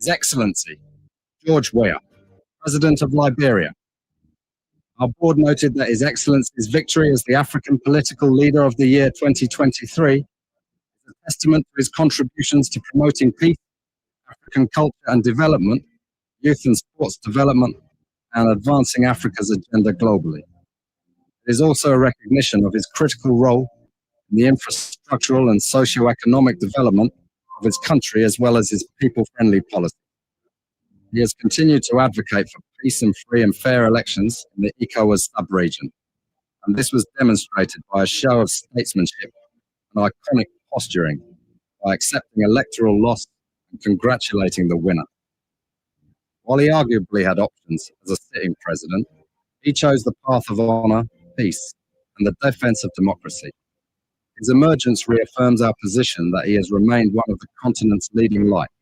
His Excellency, George Weah, President of Liberia. Our board noted that His Excellency's victory as the African Political Leader of the Year 2023 is a testament to his contributions to promoting peace, African culture and development, youth and sports development, and advancing Africa's agenda globally. It is also a recognition of his critical role in the infrastructural and socio-economic development of his country, as well as his people-friendly policy. He has continued to advocate for peace and free and fair elections in the ECOWAS sub-region, and this was demonstrated by a show of statesmanship and iconic posturing by accepting electoral loss and congratulating the winner. While he arguably had options as a sitting president, he chose the path of honor, peace, and the defense of democracy. His emergence reaffirms our position that he has remained one of the continent's leading lights,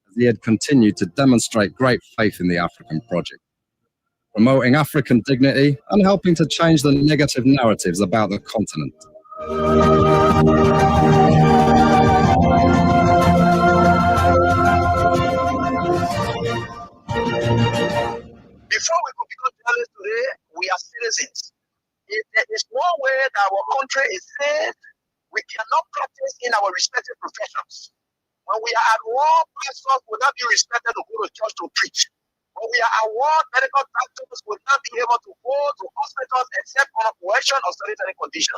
as he had continued to demonstrate great faith in the African project, promoting African dignity and helping to change the negative narratives about the continent. Before we could become journalists today, we are citizens. If there is no way that our country is safe, we cannot practice in our respective professions. When we are at war, pastors will not be respected to go to church to preach. When we are at war, medical doctors will not be able to go to hospitals except on a coercion or sanitary condition.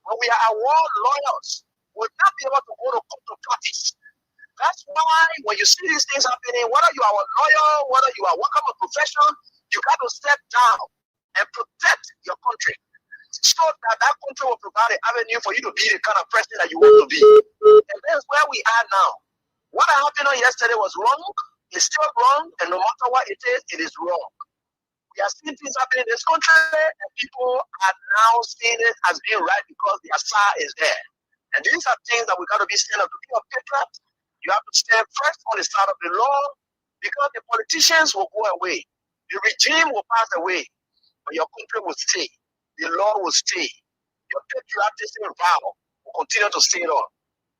When we are at war, lawyers will not be able to go to court to practice. That's why when you see these things happening, whether you are a lawyer, whether you are working a profession, you got to step down and protect your country, so that that country will provide an avenue for you to be the kind of president that you want to be. And that's where we are now. What happened on yesterday was wrong. It's still wrong, and no matter what it is wrong. We are seeing things happening in this country, and people are now seeing it as being right because the SAR is there. And these are things that we got to be stand up to be a patriot. You have to stand first on the side of the law, because the politicians will go away. The regime will pass away, but your country will stay. The law will stay. Your patriotism vow will continue to stay on.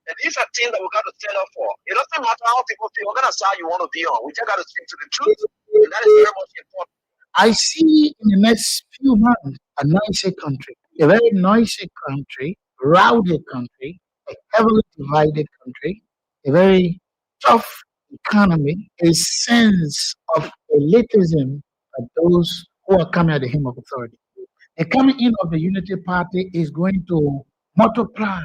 And these are things that we got to stand up for. It doesn't matter how people feel, what kind of side you want to be on. We just got to stick to the truth, and that is very much important. I see in the next few months a noisy country, a very noisy country, rowdy country, a heavily divided country, a very tough economy, a sense of elitism of those who are coming at the hem of authority. The coming in of the Unity Party is going to multiply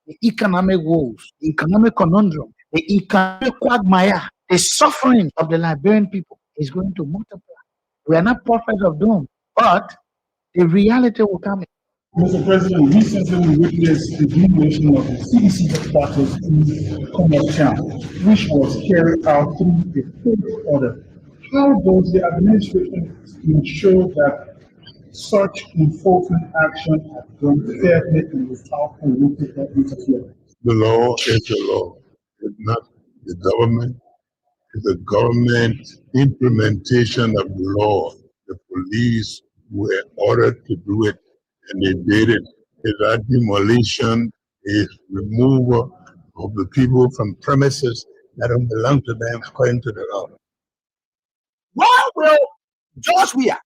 the economic woes, the economic conundrum, the economic quagmire, the suffering of the Liberian people is going to multiply. We are not prophets of doom, but the reality will come in. Mr. President, recently we witnessed the deviation of the CDC headquarters in Commerce Town, which was carried out through a court order. How does the administration ensure that such enforcement action are done fairly and without political interference? The law is the law. It's not the government. It's the government implementation of the law. The police were ordered to do it, and they did it. Is that demolition, is removal of the people from premises that don't belong to them according to the law. Why will George Weah,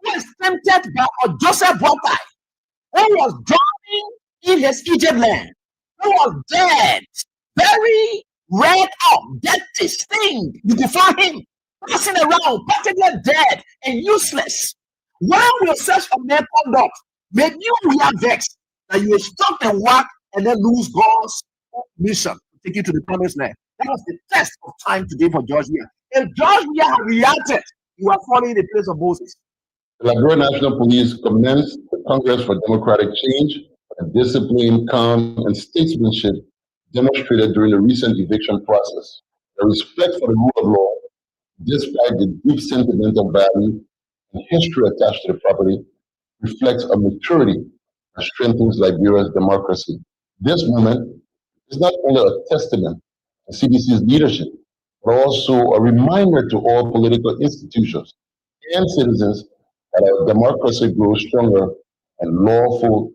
who is tempted by a Joseph Botai, who was drowning in his Egypt land, who was dead, very red out, dirty, sting, you can find him passing around, practically dead and useless. Why will such a man conduct make you react vexed that you will stop and work and then lose God's mission to take you to the promised land? That was the test of time today for George Weah. If George Weah had reacted, you are following the place of Moses. The Liberian National Police commenced the Congress for Democratic Change, a discipline, calm, and statesmanship demonstrated during the recent eviction process. The respect for the rule of law, despite the deep sentimental value and history attached to the property, reflects a maturity that strengthens Liberia's democracy. This moment is not only a testament to CDC's leadership, but also a reminder to all political institutions and citizens that our democracy grows stronger and lawful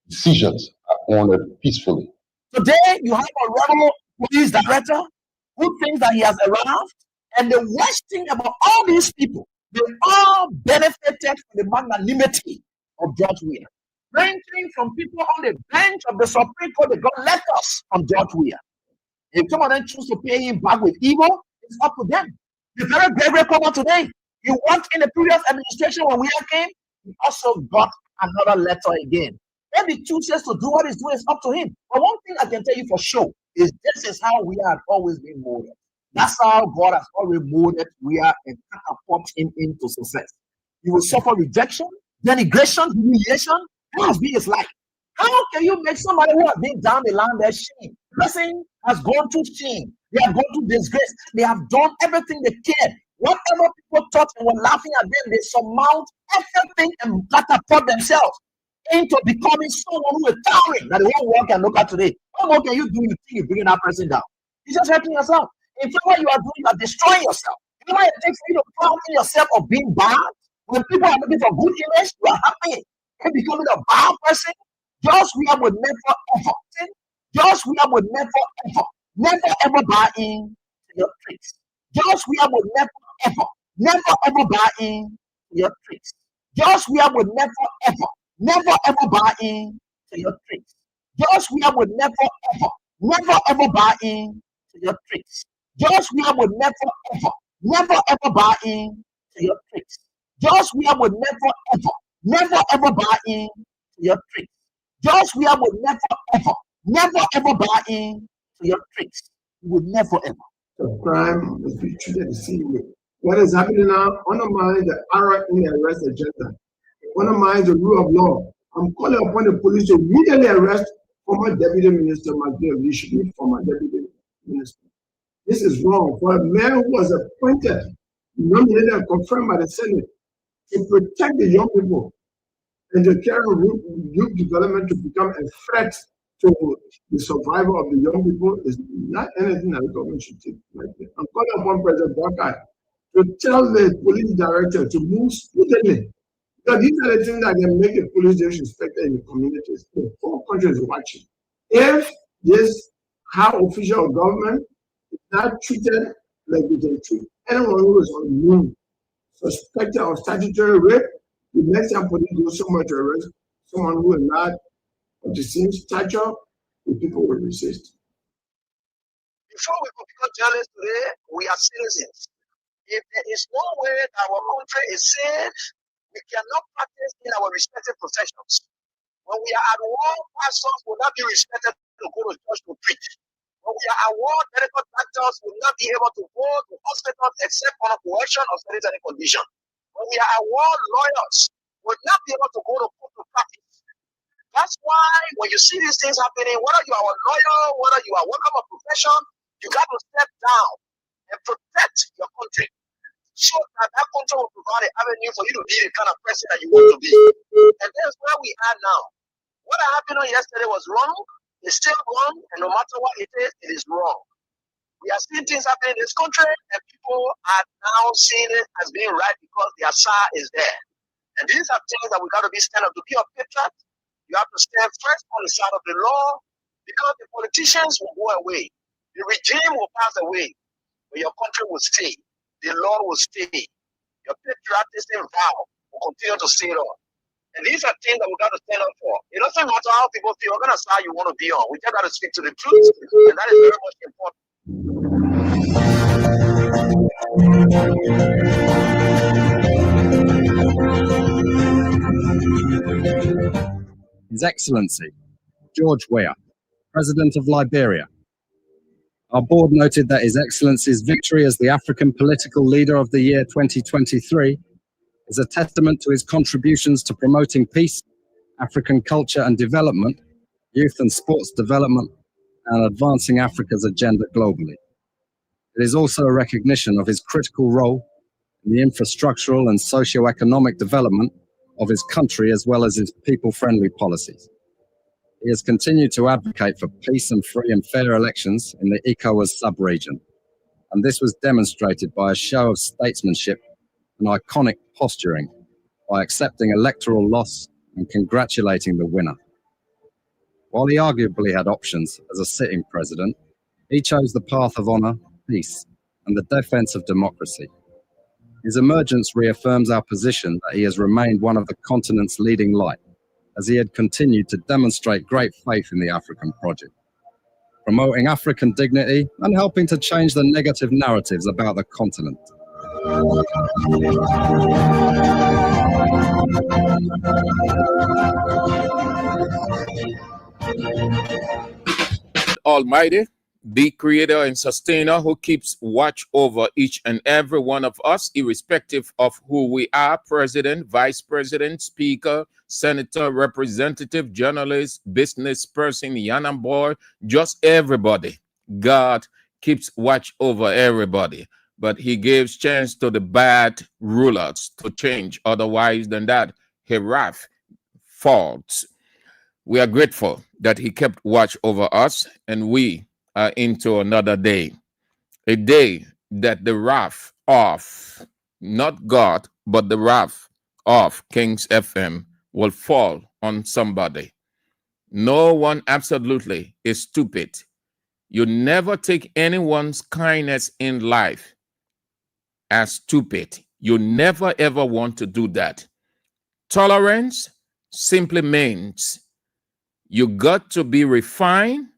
decisions are honored peacefully. Today, you have a rebel police director who thinks that he has arrived And the worst thing about all these people, they all benefited from the magnanimity of George Weah. Ranging from people on the bench of the Supreme Court, they got letters from George Weah. If some of them choose to pay him back with evil, it's up to them. The very great cover today. You worked in the previous administration when Weah came, he also got another letter again. If he chooses to do what he's doing, it's up to him. But one thing I can tell you for sure is this is how we have always been molded. That's how God has always molded we are and catapult him into success. You will suffer rejection, denigration, humiliation. That has been his life. How can you make somebody who has been down the line their shame? Person has gone through shame. They have gone through disgrace. They have done everything they can. Whatever people thought and were laughing at them, they surmount everything and catapult themselves into becoming someone who is towering that the whole world can look at today. What more can you do? You think you're bringing that person down? You're just hurting yourself. In fact, what you are doing, you are destroying yourself. You know what it takes for you to proud yourself of being bad? When people are looking for good image, you are happy and becoming a bad person. George Weah would never ever, George Weah would never ever buy in to your tricks. George Weah would never ever buy in to your tricks. George Weah would never ever buy in to your tricks. George Weah would never ever buy in to your tricks. George Weah would never ever buy in to your tricks. George Weah would never ever buy in to your tricks. George Weah would never ever buy in to your tricks. He would never ever. The crime must be treated the same way. What is happening now undermines the IRA in the arrest agenda. It undermines the rule of law. I'm calling upon the police to immediately arrest former Deputy Minister McGill. He should be former Deputy Minister. This is wrong for a man who was appointed, nominated, and confirmed by the Senate to protect the young people and to carry youth development to become a threat to the survival of the young people is not anything that the government should take lightly. I'm calling upon President Barkai to tell the police director to move speedily. Because these are the things that can make the police disrespected in the communities. The whole country is watching. If this high official of government is not treated like we can treat anyone who is on the moon, suspected of statutory rape, the next time police go somewhere to arrest someone who is not of the same stature, the people will resist. Before we could become journalists today, we are citizens. If there is no way that our country is safe, we cannot practice in our respective professions. When we are at war, pastors will not be respected to go to church to preach. When we are at war, medical doctors will not be able to go to hospitals except on a coercion or sanitary condition. When we are at war, lawyers will not be able to go to court to practice. That's why when you see these things happening, whether you are a lawyer, whether you are working of profession, you got to step down and protect your country so that that country will provide an avenue for you to be the kind of person that you want to be. And that's where we are now. What happened on yesterday was wrong. It's still wrong, and no matter what it is wrong. We are seeing things happening in this country, and people are now seeing it as being right because their side is there. And these are things that we got to be stand up to be a patriot. You have to stand first on the side of the law because the politicians will go away. The regime will pass away, but your country will stay. The law will stay. Your patriotism vow will continue to stay on. And these are things that we got to stand up for. It doesn't matter how people feel, what kind of side you want to be on. We just got to speak to the truth, and that is very much important. His Excellency, George Weah, President of Liberia. Our board noted that His Excellency's victory as the African Political Leader of the Year 2023 is a testament to his contributions to promoting peace, African culture and development, youth and sports development, and advancing Africa's agenda globally. It is also a recognition of his critical role in the infrastructural and socio-economic development of his country as well as his people-friendly policies. He has continued to advocate for peace and free and fair elections in the ECOWAS sub-region, and this was demonstrated by a show of statesmanship and iconic posturing by accepting electoral loss and congratulating the winner. While he arguably had options as a sitting president, he chose the path of honor, peace, and the defense of democracy. His emergence reaffirms our position that he has remained one of the continent's leading light, as he had continued to demonstrate great faith in the African project, promoting African dignity and helping to change the negative narratives about the continent. Almighty, the creator and sustainer who keeps watch over each and every one of us, irrespective of who we are, president, vice president, speaker, senator, representative, journalist, business person, young boy, just everybody. God keeps watch over everybody, but he gives chance to the bad rulers to change. Otherwise than that, his wrath falls. We are grateful that he kept watch over us, and we are into another day, a day that the wrath of, not God, but the wrath of Kings FM will fall on somebody. No one absolutely is stupid. You never take anyone's kindness in life as stupid. You never ever want to do that. Tolerance simply means you got to be refined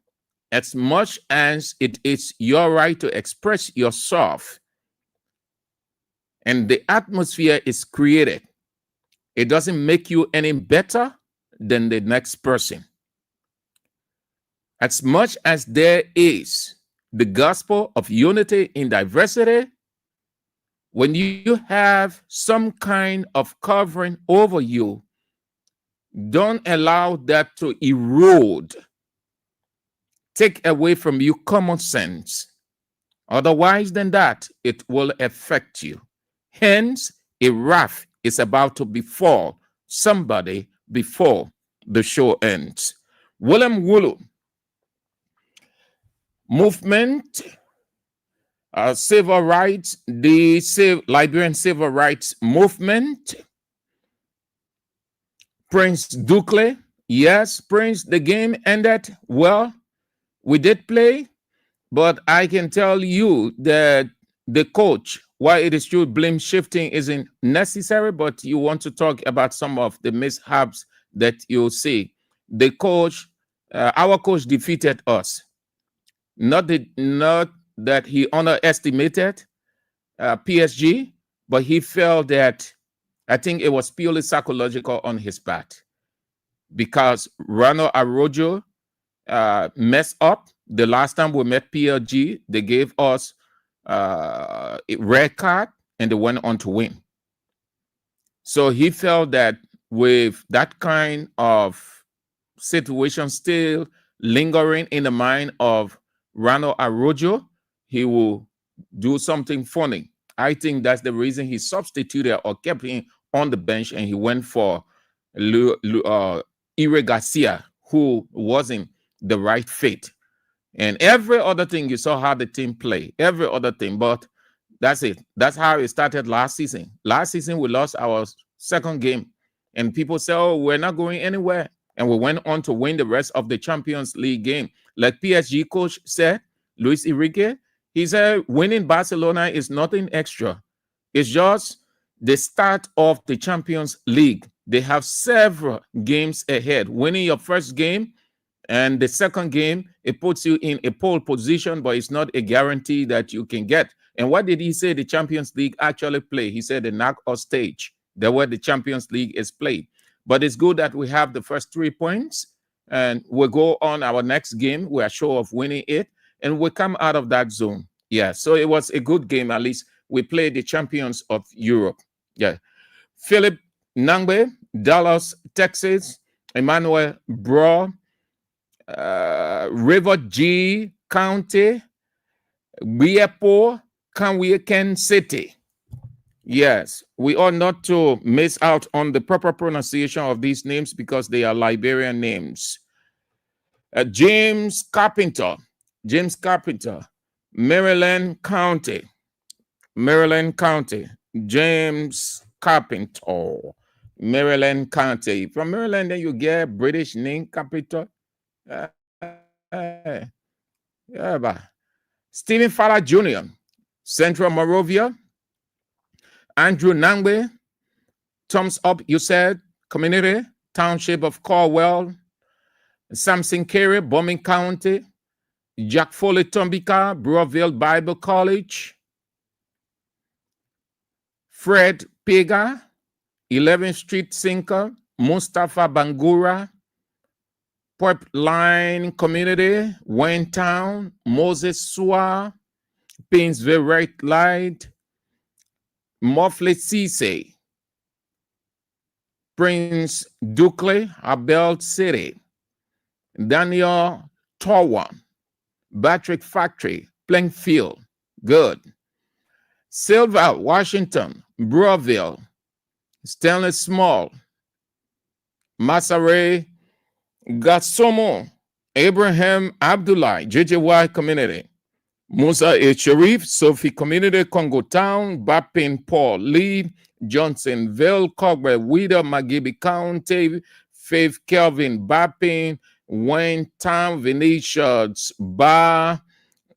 as much as it is your right to express yourself. And the atmosphere is created. It doesn't make you any better than the next person. As much as there is the gospel of unity in diversity, when you have some kind of covering over you, don't allow that to erode, take away from you common sense. Otherwise than that, it will affect you. Hence, a wrath is about to befall somebody before the show ends. William Wulu movement, civil rights, the Liberian civil rights movement. Prince Ducle, yes, Prince, the game ended well. We did play, but I can tell you that the coach, while it is true blame shifting isn't necessary, but you want to talk about some of the mishaps that you see. The coach, our coach defeated us. Not that he underestimated PSG, but he felt that, I think it was purely psychological on his part, because Rano Arojo messed up. The last time we met PSG, they gave us a red card and they went on to win. So he felt that with that kind of situation still lingering in the mind of Rano Arojo, he will do something funny. I think that's the reason he substituted or kept him on the bench and he went for Ire Garcia, who wasn't the right fit. And every other thing, you saw how the team play, every other thing. But that's it. That's how it started last season. Last season, we lost our second game. And people say, oh, we're not going anywhere. And we went on to win the rest of the Champions League game. Like PSG coach said, Luis Enrique, he said, winning Barcelona is nothing extra. It's just the start of the Champions League. They have several games ahead. Winning your first game and the second game, it puts you in a pole position, but it's not a guarantee that you can get. And what did he say the Champions League actually play? He said the knockout stage. That's where the Champions League is played. But it's good that we have the first 3 points and we'll go on our next game. We are sure of winning it and we come out of that zone. Yeah, so it was a good game. At least we played the champions of Europe. Yeah. Philip Nangbe, Dallas, Texas. Emmanuel Bro, River G County, Biepo, Kanwieken City. Yes, we ought not to miss out on the proper pronunciation of these names because they are Liberian names. James Carpenter, Maryland County, James Carpenter, Maryland County. From Maryland, then you get British name Carpenter. Yeah, Stephen Fowler Jr., Central Morovia. Andrew Nangbe, thumbs up, you said, community, township of Corwell. Samson Carey, Bombing County. Jack Foley Tombika, Broadville Bible College. Fred Pega, 11th Street Sinker. Mustafa Bangura, Pipeline Community, Wayne Town. Moses Sua, Painesville Right Light. Muffley Cisse, Prince Dukley, Abel City. Daniel Towa, Patrick Factory, Plainfield. Good. Silva, Washington, Broadville, Stanley Small, Masaray, Gasomo, Abraham Abdullah, JJY Community, Musa A. Sharif, Sophie Community, Congo Town, Bapin Paul Lee, Johnsonville, Cogway, Weeder, Magibi County, Faith Kelvin, Bapin, Wayne Town, Venetia's Bar,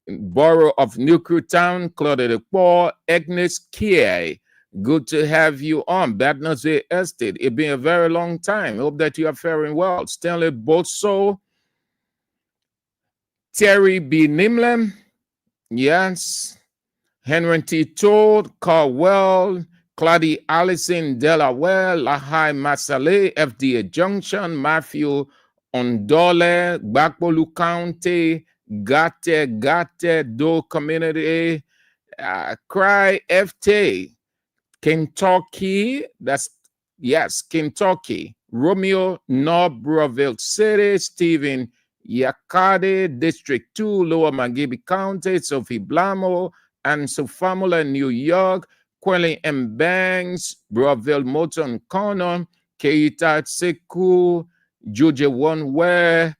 Borough of Nuclear Town, Claudia de Paul, Agnes Kier. Good to have you on. Badnessville Estate. It's been a very long time. Hope that you are faring well. Stanley Boso, Terry B. Nimlem. Yes. Henry T. Todd, Carwell, Claudie Allison, Delaware, Lahai Masale, FDA Junction, Matthew Ondole, Bakbolu County, Gate, Do Community, Cry FT, Kentucky, that's, yes, Kentucky, Romeo, North Broadville City, Stephen Yakade, District 2, Lower Magibi County, Sophie Blamo, and Sofamula, New York, Quelly M. Banks, Broadville, Moton Corner, Keita Seku, Juja One-Way.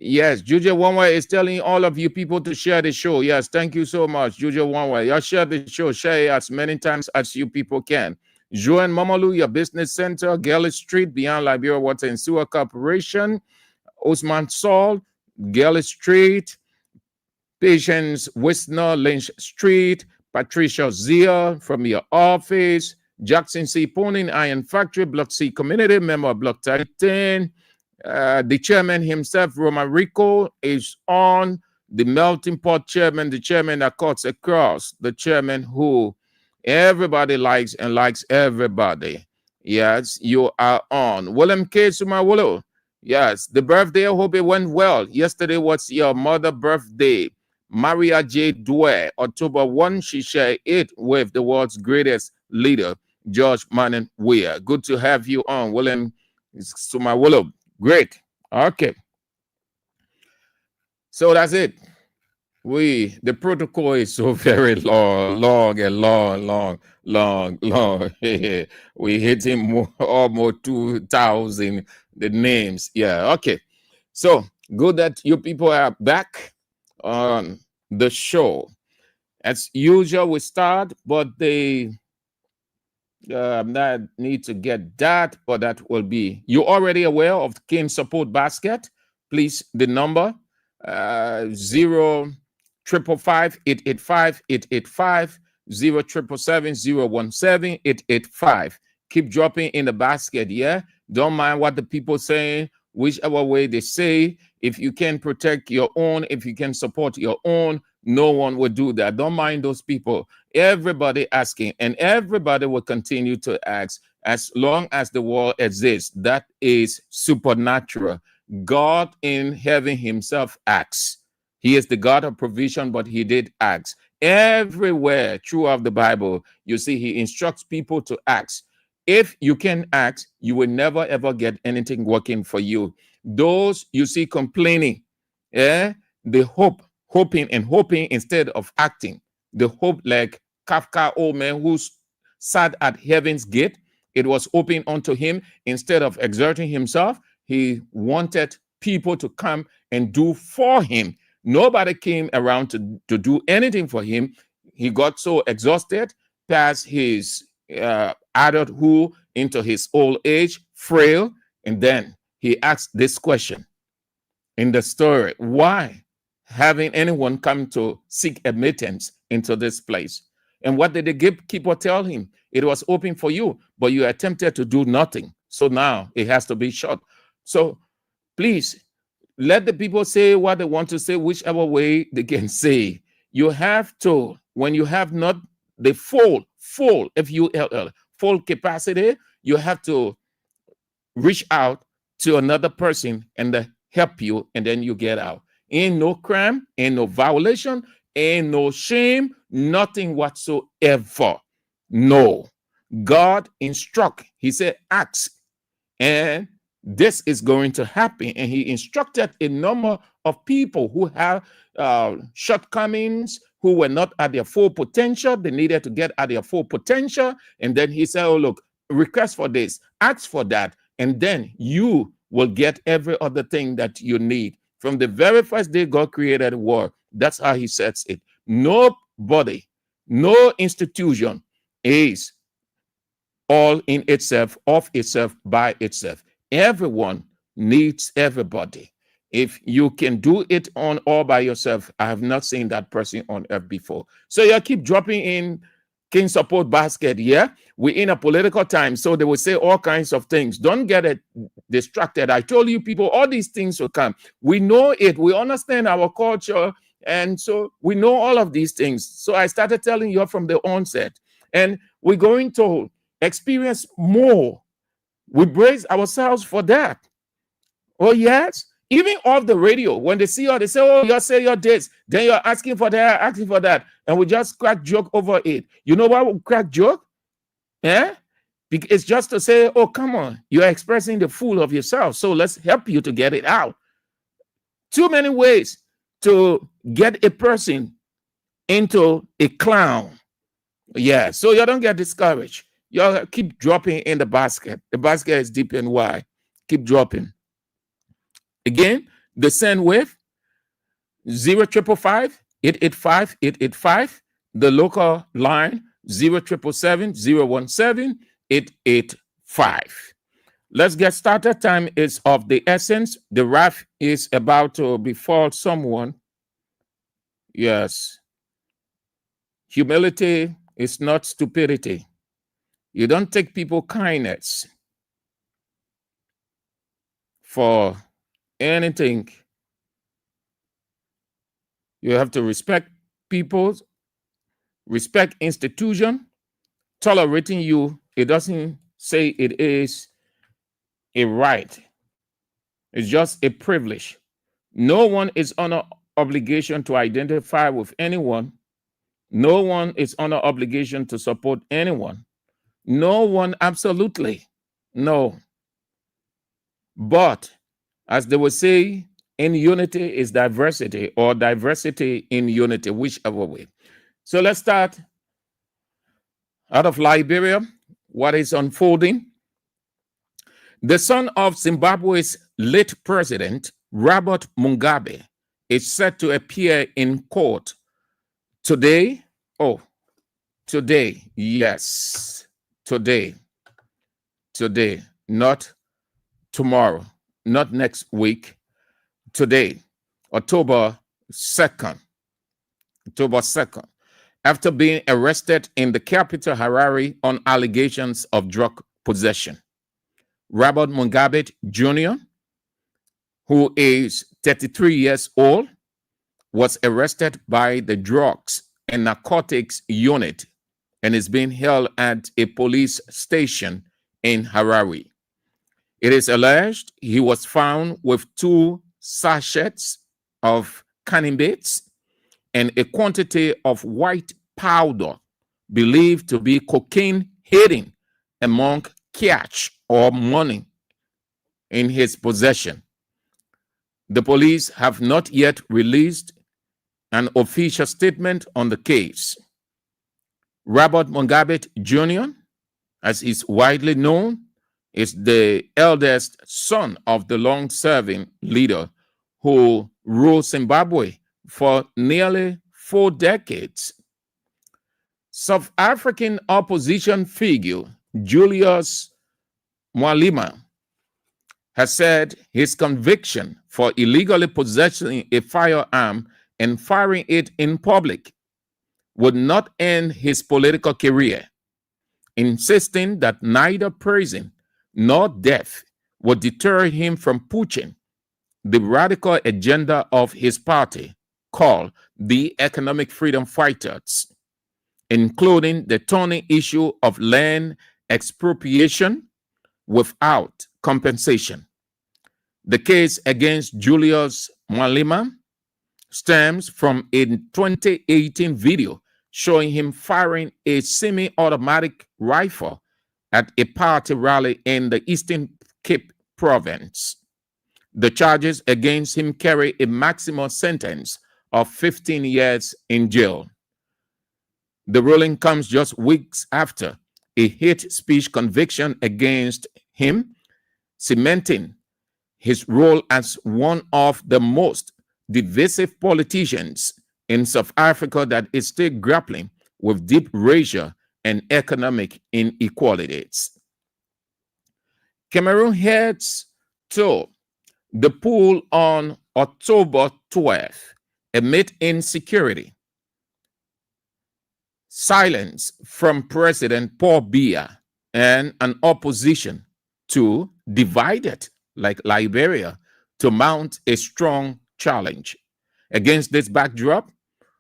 Yes, Juja One-Way is telling all of you people to share the show. Yes, thank you so much, Juja One-Way. Y'all share the show, share it as many times as you people can. Joanne Momalu, your business center, Galley Street, beyond Liberia Water and Sewer Corporation. Osman Saul, Galley Street, Patience Wisner, Lynch Street, Patricia Zia from your office, Jackson C. Poning Iron Factory, Block C Community, member of Block 13. The chairman himself, Roma Rico, is on. The Melting Pot chairman, the chairman that cuts across, the chairman who everybody likes and likes everybody. Yes, you are on. William K. Sumawolo. Yes, the birthday, I hope it went well. Yesterday was your mother's birthday. Maria J. Dwyer, October 1, she shared it with the world's greatest leader, George Manning Weir. Good to have you on, William Sumawolo. Great. Okay. So that's it. The protocol is so very long. We hit him almost 2,000 the names. Yeah, okay. So good that you people are back on the show. As usual, we start, but they not need to get that, but that will be. You're already aware of the King Support Basket. Please, the number 0-555-885-885, 0-777-017-885. Keep dropping in the basket, yeah? Don't mind what the people saying, whichever way they say. If you can protect your own, if you can support your own, no one will do that. Don't mind those people. Everybody asking, and everybody will continue to ask as long as the world exists. That is supernatural. God in heaven himself acts. He is the God of provision, but he did ask. Everywhere throughout the Bible, you see he instructs people to ask. If you can ask, you will never ever get anything working for you. Those you see complaining, the hoping instead of acting. The hope, like Kafka, old man who sat at heaven's gate, it was open unto him. Instead of exerting himself, he wanted people to come and do for him. Nobody came around to do anything for him. He got so exhausted past his adulthood into his old age, frail, and then he asked this question in the story: why having anyone come to seek admittance into this place. And what did the gatekeeper tell him? It was open for you, but you attempted to do nothing. So now it has to be shut. So please let the people say what they want to say, whichever way they can say. You have to, when you have not the full, F-U-L-L, full capacity, you have to reach out to another person and help you, and then you get out. Ain't no crime, ain't no violation, ain't no shame, nothing whatsoever. No. God instruct. He said, ask, and this is going to happen. And he instructed a number of people who have shortcomings, who were not at their full potential. They needed to get at their full potential. And then he said, oh, look, request for this, ask for that, and then you will get every other thing that you need. From the very first day God created the world, that's how he sets it. Nobody, no institution is all in itself, of itself, by itself. Everyone needs everybody. If you can do it on all by yourself, I have not seen that person on earth before. So you keep dropping in King Support basket. Yeah, we're in a political time, so they will say all kinds of things. Don't get it distracted. I told you people, all these things will come. We know it. We understand our culture, and so we know all of these things. So I started telling you from the onset, and we're going to experience more. We brace ourselves for that. Oh, yes. Even off the radio, when they see you, they say, oh, you say your this, then you're asking for that, asking for that. And we just crack joke over it. You know why we crack joke? Yeah? It's just to say, oh, come on, you're expressing the fool of yourself. So let's help you to get it out. Too many ways to get a person into a clown. Yeah, so you don't get discouraged. You keep dropping in the basket. The basket is deep and wide. Keep dropping. Again, the send wave 0555 885 885. The local line 0777 017 885. Let's get started. Time is of the essence. The wrath is about to befall someone. Yes. Humility is not stupidity. You don't take people kindness for anything. You have to respect people, respect institution. Tolerating you, it doesn't say it is a right. It's just a privilege. No one is under obligation to identify with anyone. No one is under obligation to support anyone. No one, absolutely. No. But as they would say, in unity is diversity, or diversity in unity, whichever way. So let's start out of Liberia. What is unfolding? The son of Zimbabwe's late president, Robert Mugabe, is set to appear in court today. Oh, today. Yes, today. Today, not tomorrow, not next week. Today, October 2nd. October 2nd. After being arrested in the capital, Harare, on allegations of drug possession. Robert Mugabe Jr., who is 33 years old, was arrested by the Drugs and Narcotics Unit and is being held at a police station in Harare. It is alleged he was found with 2 sachets of cannabis and a quantity of white powder believed to be cocaine hidden among cash or money in his possession. The police have not yet released an official statement on the case. Robert Mugabe Jr., as is widely known, is the eldest son of the long-serving leader who ruled Zimbabwe for nearly 4 decades. South African opposition figure Julius Malema has said his conviction for illegally possessing a firearm and firing it in public would not end his political career, insisting that neither prison nor death would deter him from pushing the radical agenda of his party called the Economic Freedom Fighters, including the thorny issue of land expropriation without compensation. The case against Julius Malema stems from a 2018 video showing him firing a semi-automatic rifle at a party rally in the Eastern Cape province. The charges against him carry a maximum sentence of 15 years in jail. The ruling comes just weeks after a hate speech conviction against him, cementing his role as one of the most divisive politicians in South Africa that is still grappling with deep racial and economic inequalities. Cameroon heads to the poll on October 12th amid insecurity, silence from President Paul Biya, and an opposition to divided like Liberia to mount a strong challenge. Against this backdrop,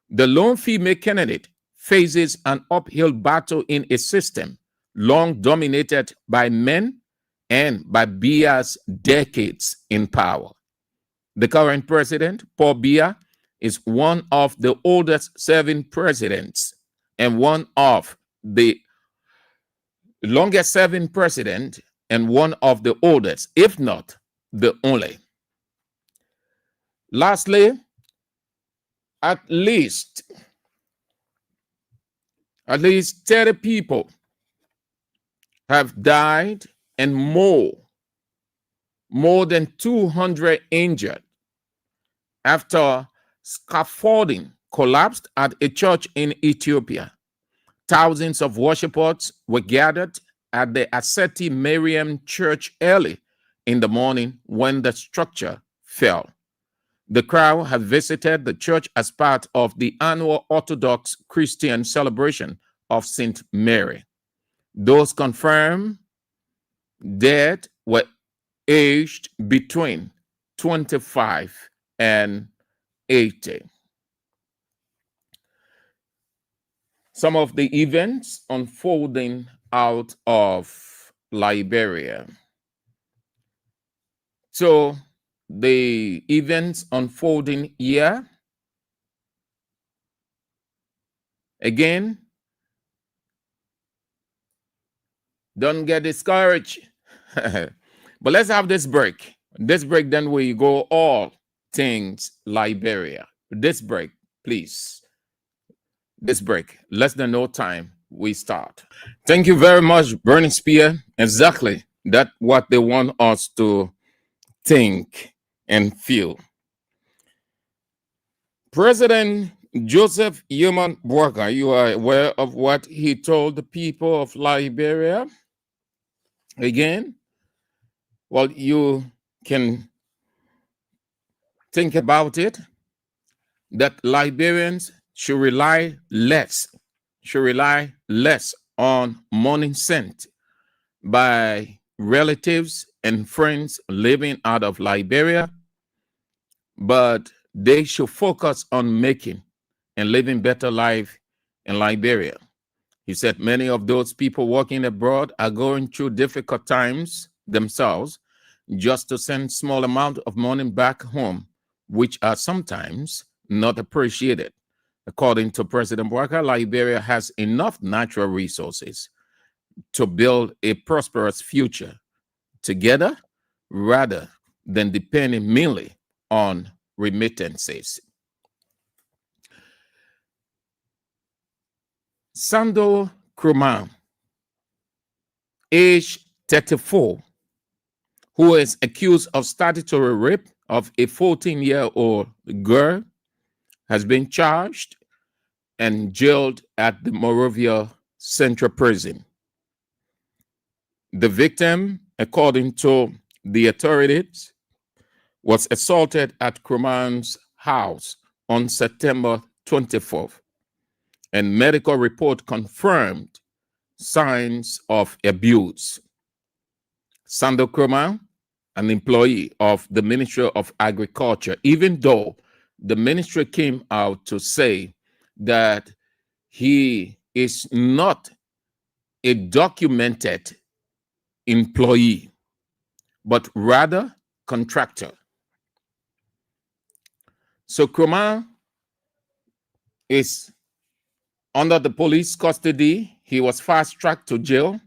the lone female candidate faces an uphill battle in a system long dominated by men and by Biya's decades in power. The current president, Paul Biya, is one of the oldest serving presidents and one of the longest serving president and one of the oldest, if not the only. Lastly, at least 30 people have died and more than 200 injured after scaffolding collapsed at a church in Ethiopia. Thousands of worshippers were gathered at the Aseti Mariam Church early in the morning when the structure fell. The crowd had visited the church as part of the annual Orthodox Christian celebration of St. Mary. Those confirmed dead were aged between 25 and 80. Some of the events unfolding out of Liberia. So the events unfolding here, again, don't get discouraged. But let's have this break. This break, then we go all things Liberia. This break, please. This break, less than no time, we start. Thank you very much, Burning Spear. Exactly that's what they want us to think and feel. President Joseph Yeman Boakai, you are aware of what he told the people of Liberia? Again, well, you can think about it, that Liberians should rely less on money sent by relatives and friends living out of Liberia, but they should focus on making and living better life in Liberia. He said many of those people working abroad are going through difficult times themselves just to send small amount of money back home, which are sometimes not appreciated. According to President Boakai, Liberia has enough natural resources to build a prosperous future together rather than depending mainly on remittances. Sando Kruman, age 34, who is accused of statutory rape of a 14-year-old girl, has been charged and jailed at the Morovia Central Prison. The victim, according to the authorities, was assaulted at Kruman's house on September 24th, and medical report confirmed signs of abuse. Sando Kroma, an employee of the Ministry of Agriculture, even though the ministry came out to say that he is not a documented employee, but rather contractor. So Kroma is under the police custody. He was fast-tracked to jail.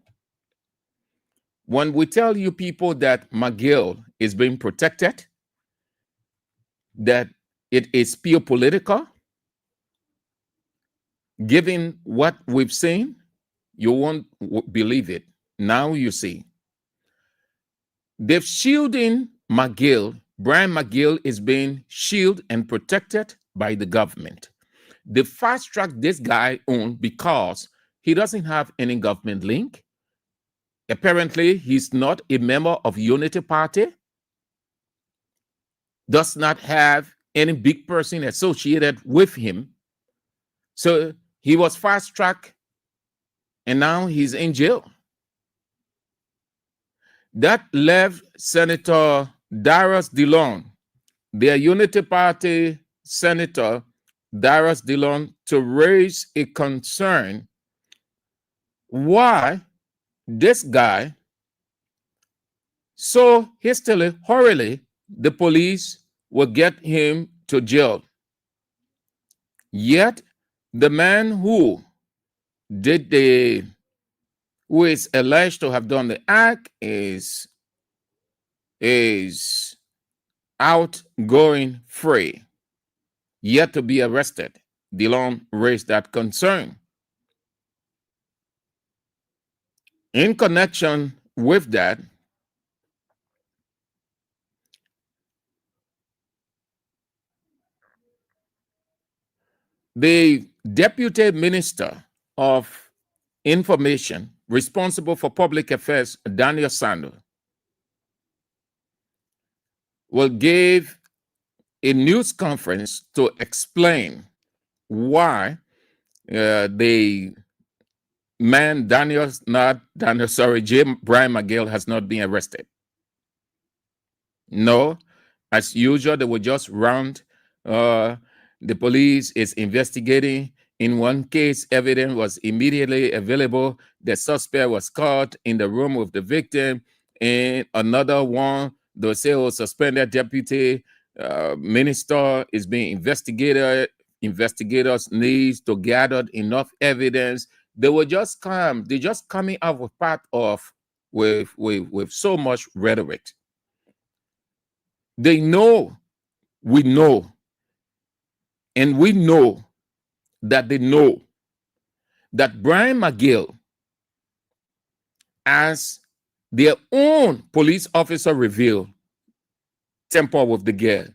When we tell you people that McGill is being protected, that it is pure political, given what we've seen, you won't believe it. Now you see. They've shielding McGill. Brian McGill is being shielded and protected by the government. They fast-tracked this guy on because he doesn't have any government link. Apparently, he's not a member of Unity Party, does not have any big person associated with him. So he was fast-tracked, and now he's in jail. That left Senator Darius Dillon, their Unity Party Senator Darius Dillon, to raise a concern why this guy so hastily, hurriedly, the police will get him to jail. Yet the man who is alleged to have done the act is outgoing free, yet to be arrested. Dillon raised that concern. In connection with that, the Deputy Minister of Information responsible for public affairs, Daniel Sando, will give a news conference to explain why the man Brian McGill has not been arrested. No, as usual, they will just round. The police is investigating. In one case, evidence was immediately available. The suspect was caught in the room with the victim. In another one, they'll say, oh, suspended deputy minister is being investigated. Investigators need to gather enough evidence. They were just they're just coming up with part of with so much rhetoric. They know, we know, and we know that they know that Brian McGill, as their own police officer revealed, tempered with the girl.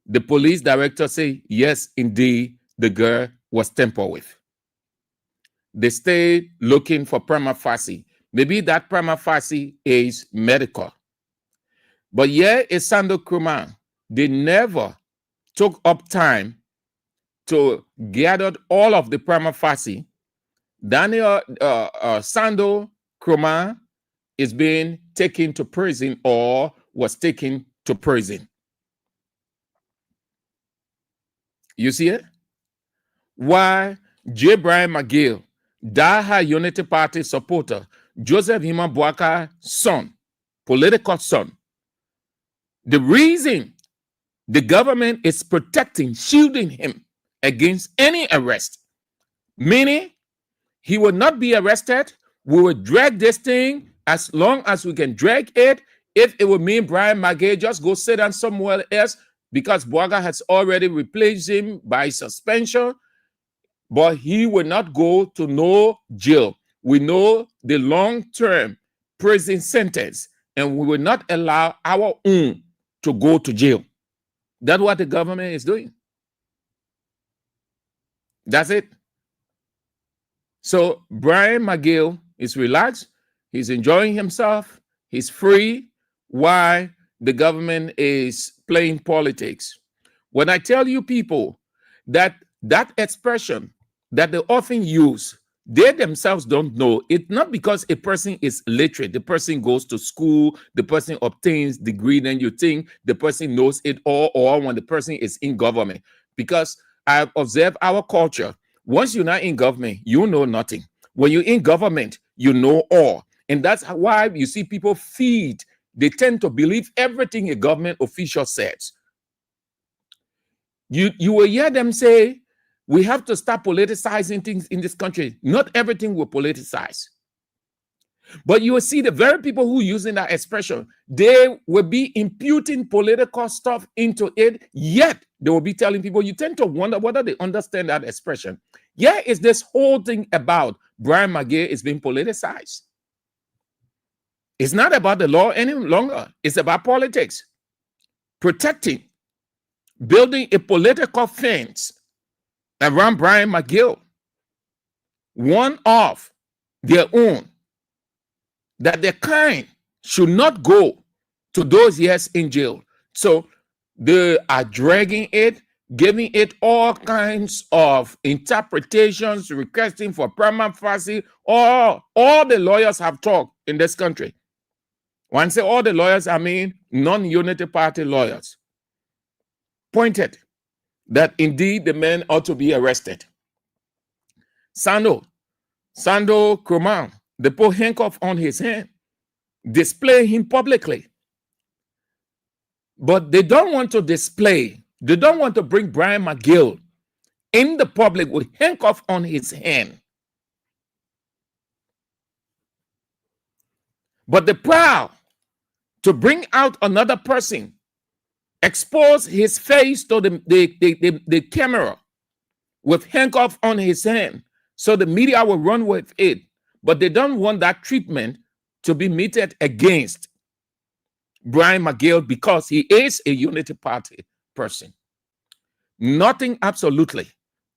The police director say, yes, indeed, the girl was tempered with. They stayed looking for prima facie. Maybe that prima facie is medical. But here is Sando Kroma. They never took up time to gather all of the prima facie. Daniel Sando Kroma is being taken to prison or was taken to prison. You see it? Why J. Brian McGill, Daha Unity Party supporter, Joseph Hima Boaka's son, political son. The reason the government is protecting, shielding him against any arrest, meaning he will not be arrested. We will drag this thing as long as we can drag it. If it would mean Brian McGill just go sit down somewhere else because Boaga has already replaced him by suspension, but he will not go to no jail. We know the long-term prison sentence, and we will not allow our own to go to jail. That's what the government is doing. That's it. So Brian McGill is relaxed. He's enjoying himself. He's free. Why the government is playing politics? When I tell you people that that expression that they often use, they themselves don't know. It's not because a person is literate, the person goes to school, the person obtains degree, then you think the person knows it all, or when the person is in government. Because I've observed our culture. Once you're not in government, you know nothing. When you're in government, you know all. And that's why you see people feed. They tend to believe everything a government official says. You will hear them say, we have to start politicizing things in this country. Not everything will politicize. But you will see the very people who using that expression, they will be imputing political stuff into it, yet they will be telling people, you tend to wonder whether they understand that expression. Yeah, it's this whole thing about Brian McGill is being politicized. It's not about the law any longer. It's about politics. Protecting, building a political fence around Brian McGill, one of their own, that their kind should not go to those years in jail. So they are dragging it, giving it all kinds of interpretations, requesting for prima facie. All the lawyers have talked in this country. When I say all the lawyers, I mean non-unity party lawyers, pointed that indeed the man ought to be arrested. Sando Kroman, they put handcuff on his hand, display him publicly. But they don't want to display, they don't want to bring Brian McGill in the public with handcuff on his hand. But they're proud to bring out another person, expose his face to the camera with handcuff on his hand, so the media will run with it. But they don't want that treatment to be meted against Brian McGill because he is a Unity Party person. Nothing absolutely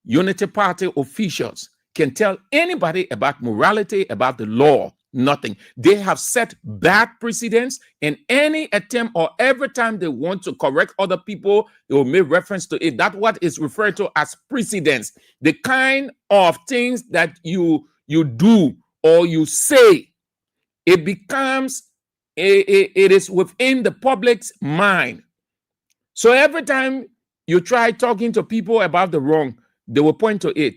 Unity Party officials can tell anybody about morality, about the law. Nothing. They have set bad precedents, and any attempt or every time they want to correct other people, they will make reference to it. That's what is referred to as precedents. The kind of things that you do or you say, it becomes it is within the public's mind. So every time you try talking to people about the wrong, they will point to it.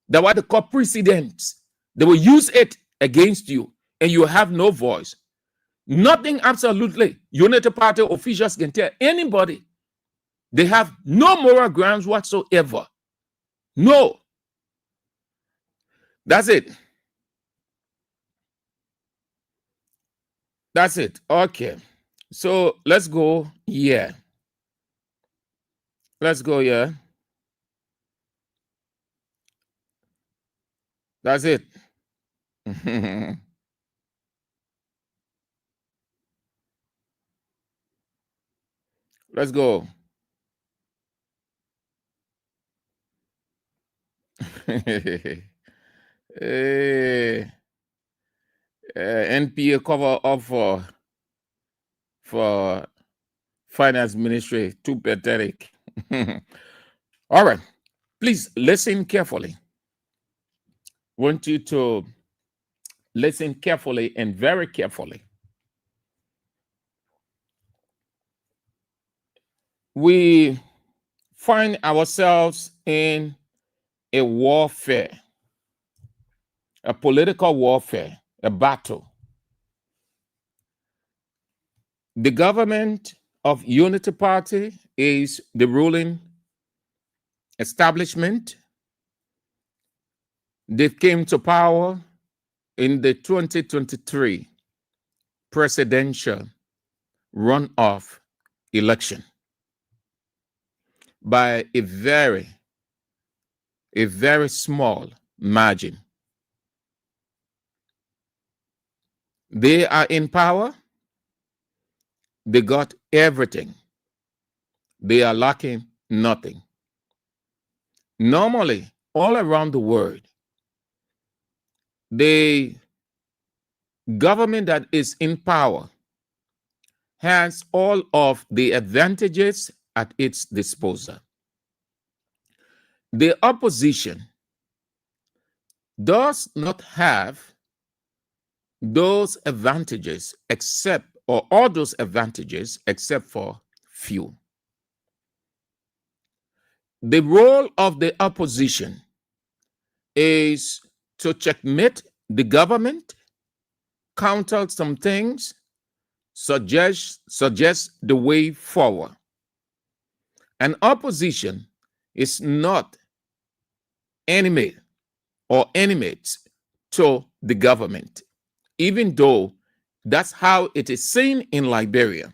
That's what they call precedents. They will use it against you, and you have no voice. Nothing absolutely Unity Party officials can tell anybody. They have no moral grounds whatsoever. No. That's it. That's it. Okay. So let's go here. Let's go here. That's it. Let's go. NPA cover up for finance ministry. Too pathetic. All right. Please listen carefully. Want you to listen carefully and very carefully. We find ourselves in a warfare, a political warfare, a battle. The government of Unity Party is the ruling establishment. They came to power in the 2023 presidential runoff election by a very small margin. They are in power. They got everything. They are lacking nothing. Normally, all around the world, the government that is in power has all of the advantages at its disposal. the opposition does not have those advantages except, or all those advantages except for few. The role of the opposition is to checkmate the government, counter some things, suggest the way forward. An opposition is not enemy or enemies to the government, even though that's how it is seen in Liberia.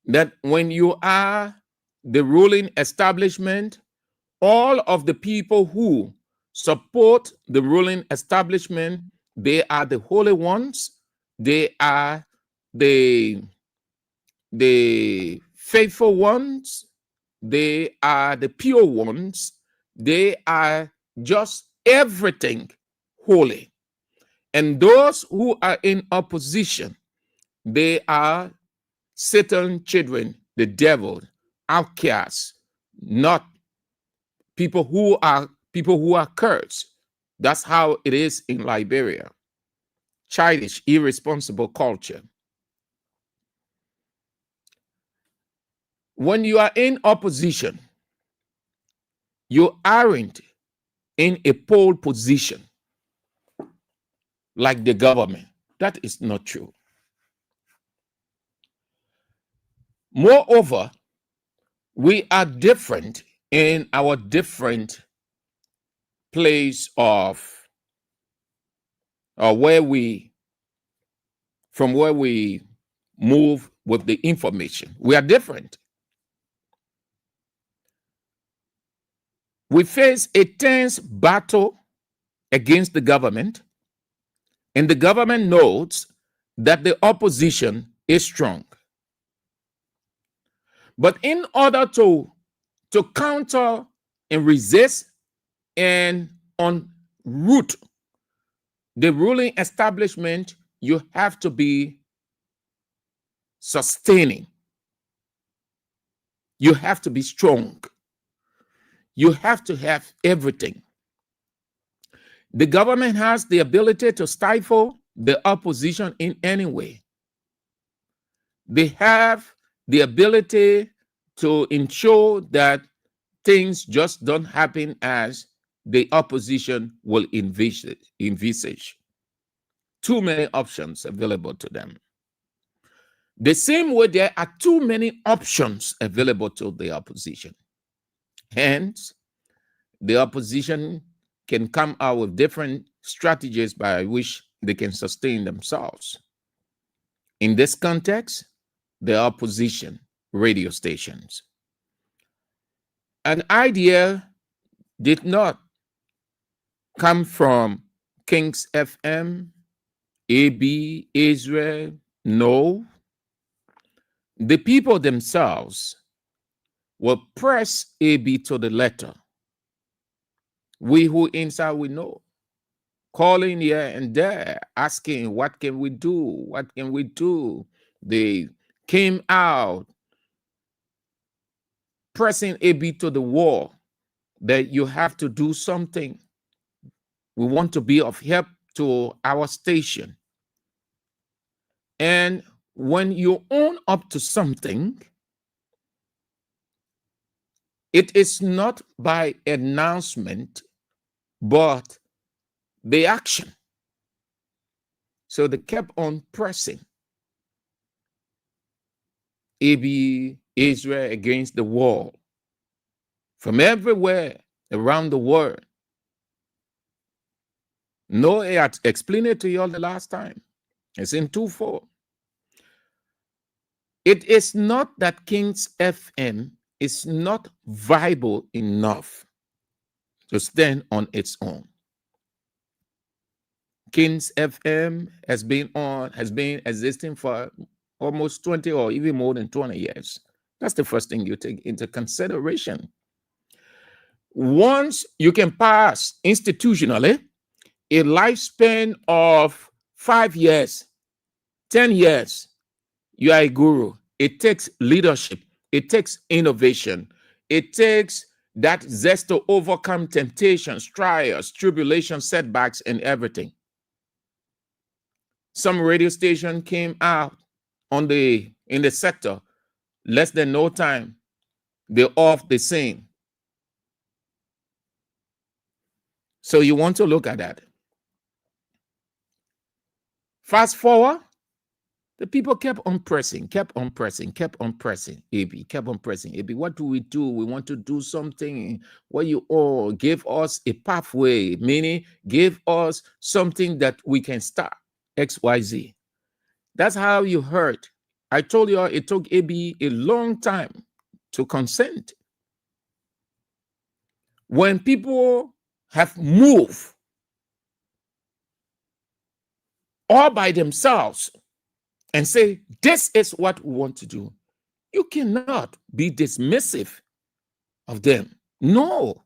That when you are the ruling establishment, all of the people who support the ruling establishment, they are the holy ones, they are the faithful ones, they are the pure ones, they are just everything holy. And those who are in opposition, they are Satan children, the devil, outcasts, not people who are cursed. That's how it is in Liberia. Childish, irresponsible culture. When you are in opposition, you aren't in a pole position like the government. That is not true. Moreover, we are different in our different place of, or where we move with the information. We are different. We face a tense battle against the government, and the government knows that the opposition is strong. But in order to counter and resist and unroot the ruling establishment, you have to be sustaining. You have to be strong. You have to have everything. The government has the ability to stifle the opposition in any way. They have the ability to ensure that things just don't happen as the opposition will envisage. Too many options available to them. The same way there are too many options available to the opposition. Hence, the opposition can come out with different strategies by which they can sustain themselves. In this context, the opposition radio stations. An idea did not come from Kings FM, AB, Israel. No. The people themselves will press AB to the letter. We who inside we know, calling here and there, asking, what can we do? What can we do? They came out pressing AB to the wall that you have to do something. We want to be of help to our station. And when you own up to something, it is not by announcement, but the action. So they kept on pressing AB, Israel against the wall from everywhere around the world. No, I had explained it to you all the last time. It's in 2:4. It is not that Kings FM is not viable enough to stand on its own. Kings FM has been existing for almost 20 or even more than 20 years. That's the first thing you take into consideration. Once you can pass institutionally a lifespan of 5 years, 10 years, you are a guru. It takes leadership. It takes innovation. It takes that zest to overcome temptations, trials, tribulations, setbacks, and everything. Some radio station came out in the sector, less than no time, they're off the scene. So you want to look at that. Fast forward, the people kept on pressing, kept on pressing, kept on pressing. AB kept on pressing. AB, what do? We want to do something. What you all give us a pathway, meaning give us something that we can start. XYZ. That's how you heard. I told you it took AB a long time to consent. When people have moved all by themselves and say, this is what we want to do, you cannot be dismissive of them. No.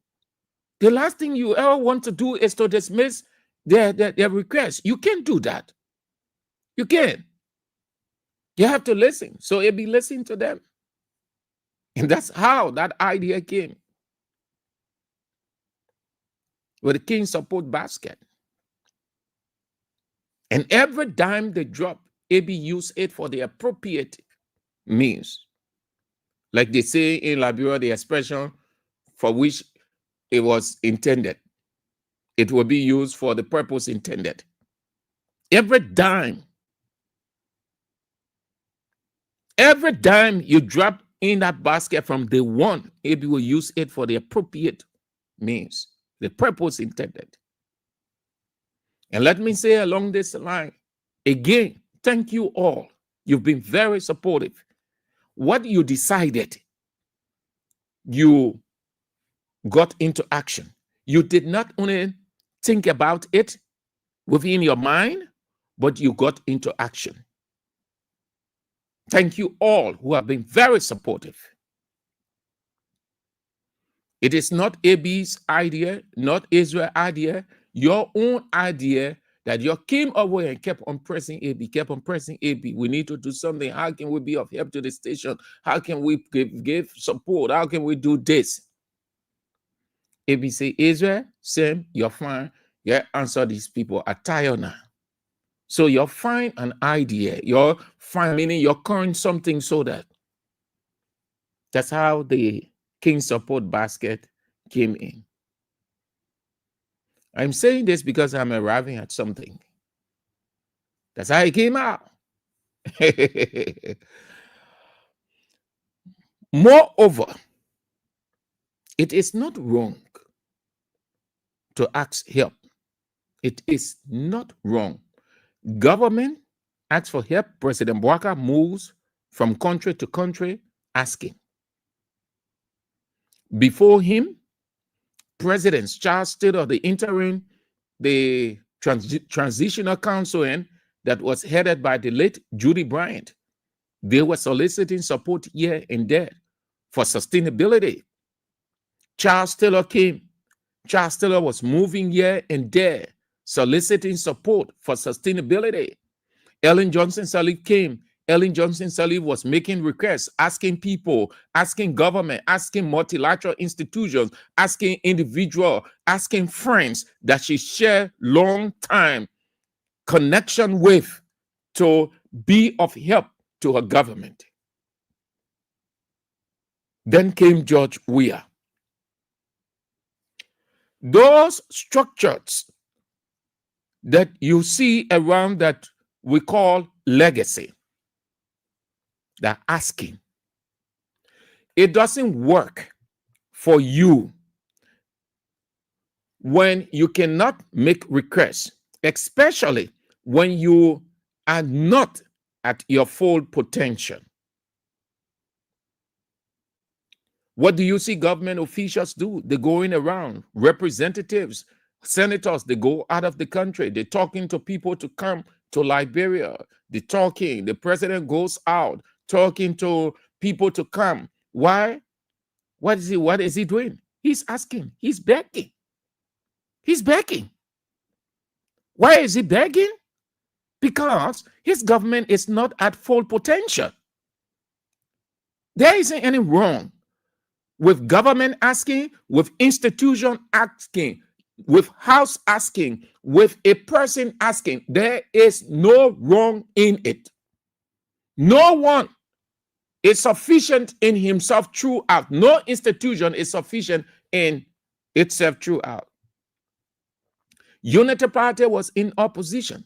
The last thing you ever want to do is to dismiss their request. You can't do that. You can't. You have to listen. So it be listening to them. And that's how that idea came. With the King Support Basket. And every dime they drop, AB use it for the appropriate means. Like they say in Liberia, the expression for which it was intended. It will be used for the purpose intended. Every dime you drop in that basket from day one, AB will use it for the appropriate means, the purpose intended. And let me say along this line, again, thank you all. You've been very supportive. What you decided, you got into action. You did not only think about it within your mind, but you got into action. Thank you all who have been very supportive. It is not AB's idea, not Israel's idea, your own idea that you came away and kept on pressing AB, kept on pressing AB. We need to do something. How can we be of help to the station? How can we give support? How can we do this? AB say, Israel, Sam, you're fine. Yeah, answer these people. I'm tired now. So you're fine an idea. You're fine, meaning you're current something so that. That's how the King Support Basket came in. I'm saying this because I'm arriving at something. That's how it came out. Moreover, it is not wrong to ask help. It is not wrong. Government asks for help. President Bouaka moves from country to country asking. Before him, Presidents Charles Taylor, the interim, the transitional council, and that was headed by the late Judy Bryant, they were soliciting support here and there for sustainability. Charles Taylor came. Charles Taylor was moving here and there, soliciting support for sustainability. Ellen Johnson Sirleaf came. Ellen Johnson Sirleaf was making requests, asking people, asking government, asking multilateral institutions, asking individual, asking friends that she share long time connection with to be of help to her government. Then came George Weah. Those structures that you see around that we call legacy, they're asking. It doesn't work for you when you cannot make requests, especially when you are not at your full potential. What do you see government officials do? They're going around, representatives, senators, they go out of the country. They're talking to people to come to Liberia. They're talking. The president goes out, talking to people to come. Why? What is he doing? He's asking. He's begging. He's begging. Why is he begging? Because his government is not at full potential. There isn't any wrong with government asking, with institution asking, with house asking, with a person asking. There is no wrong in it. No one is sufficient in himself throughout. No institution is sufficient in itself throughout. Unity Party was in opposition.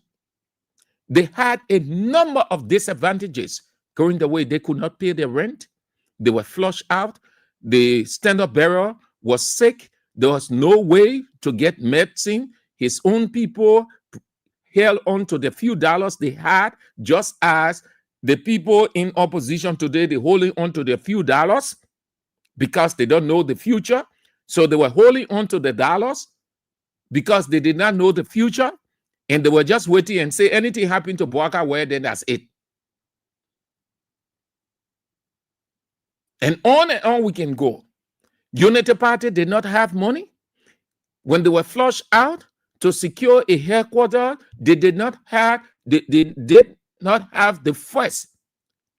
They had a number of disadvantages going the way. They could not pay their rent. They were flushed out. The standard bearer was sick. There was no way to get medicine. His own people held on to the few dollars they had, just as the people in opposition today, they're holding on to the few dollars because they don't know the future. So they were holding on to the dollars because they did not know the future. And they were just waiting and say anything happened to Boaka, well, then that's it. And on we can go. Unity Party did not have money. When they were flushed out to secure a headquarters, they did not have the first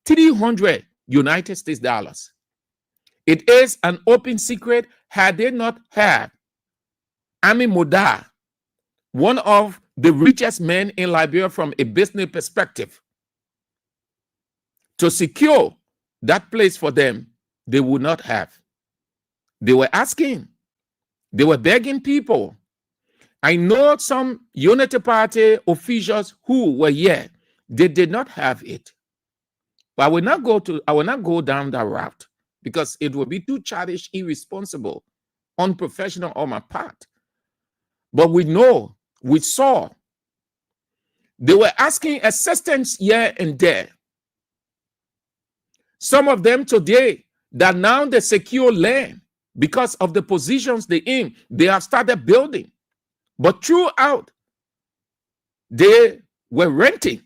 300 United States dollars. It is an open secret. Had they not had Ami Moda, one of the richest men in Liberia from a business perspective, to secure that place for them, they would not have. They were asking. They were begging people. I know some Unity Party officials who were here. They did not have it. But I will not go down that route because it would be too childish, irresponsible, unprofessional on my part. But we know, we saw, they were asking assistance here and there. Some of them today, that now they secure land because of the positions they're in, they have started building. But throughout, they were renting.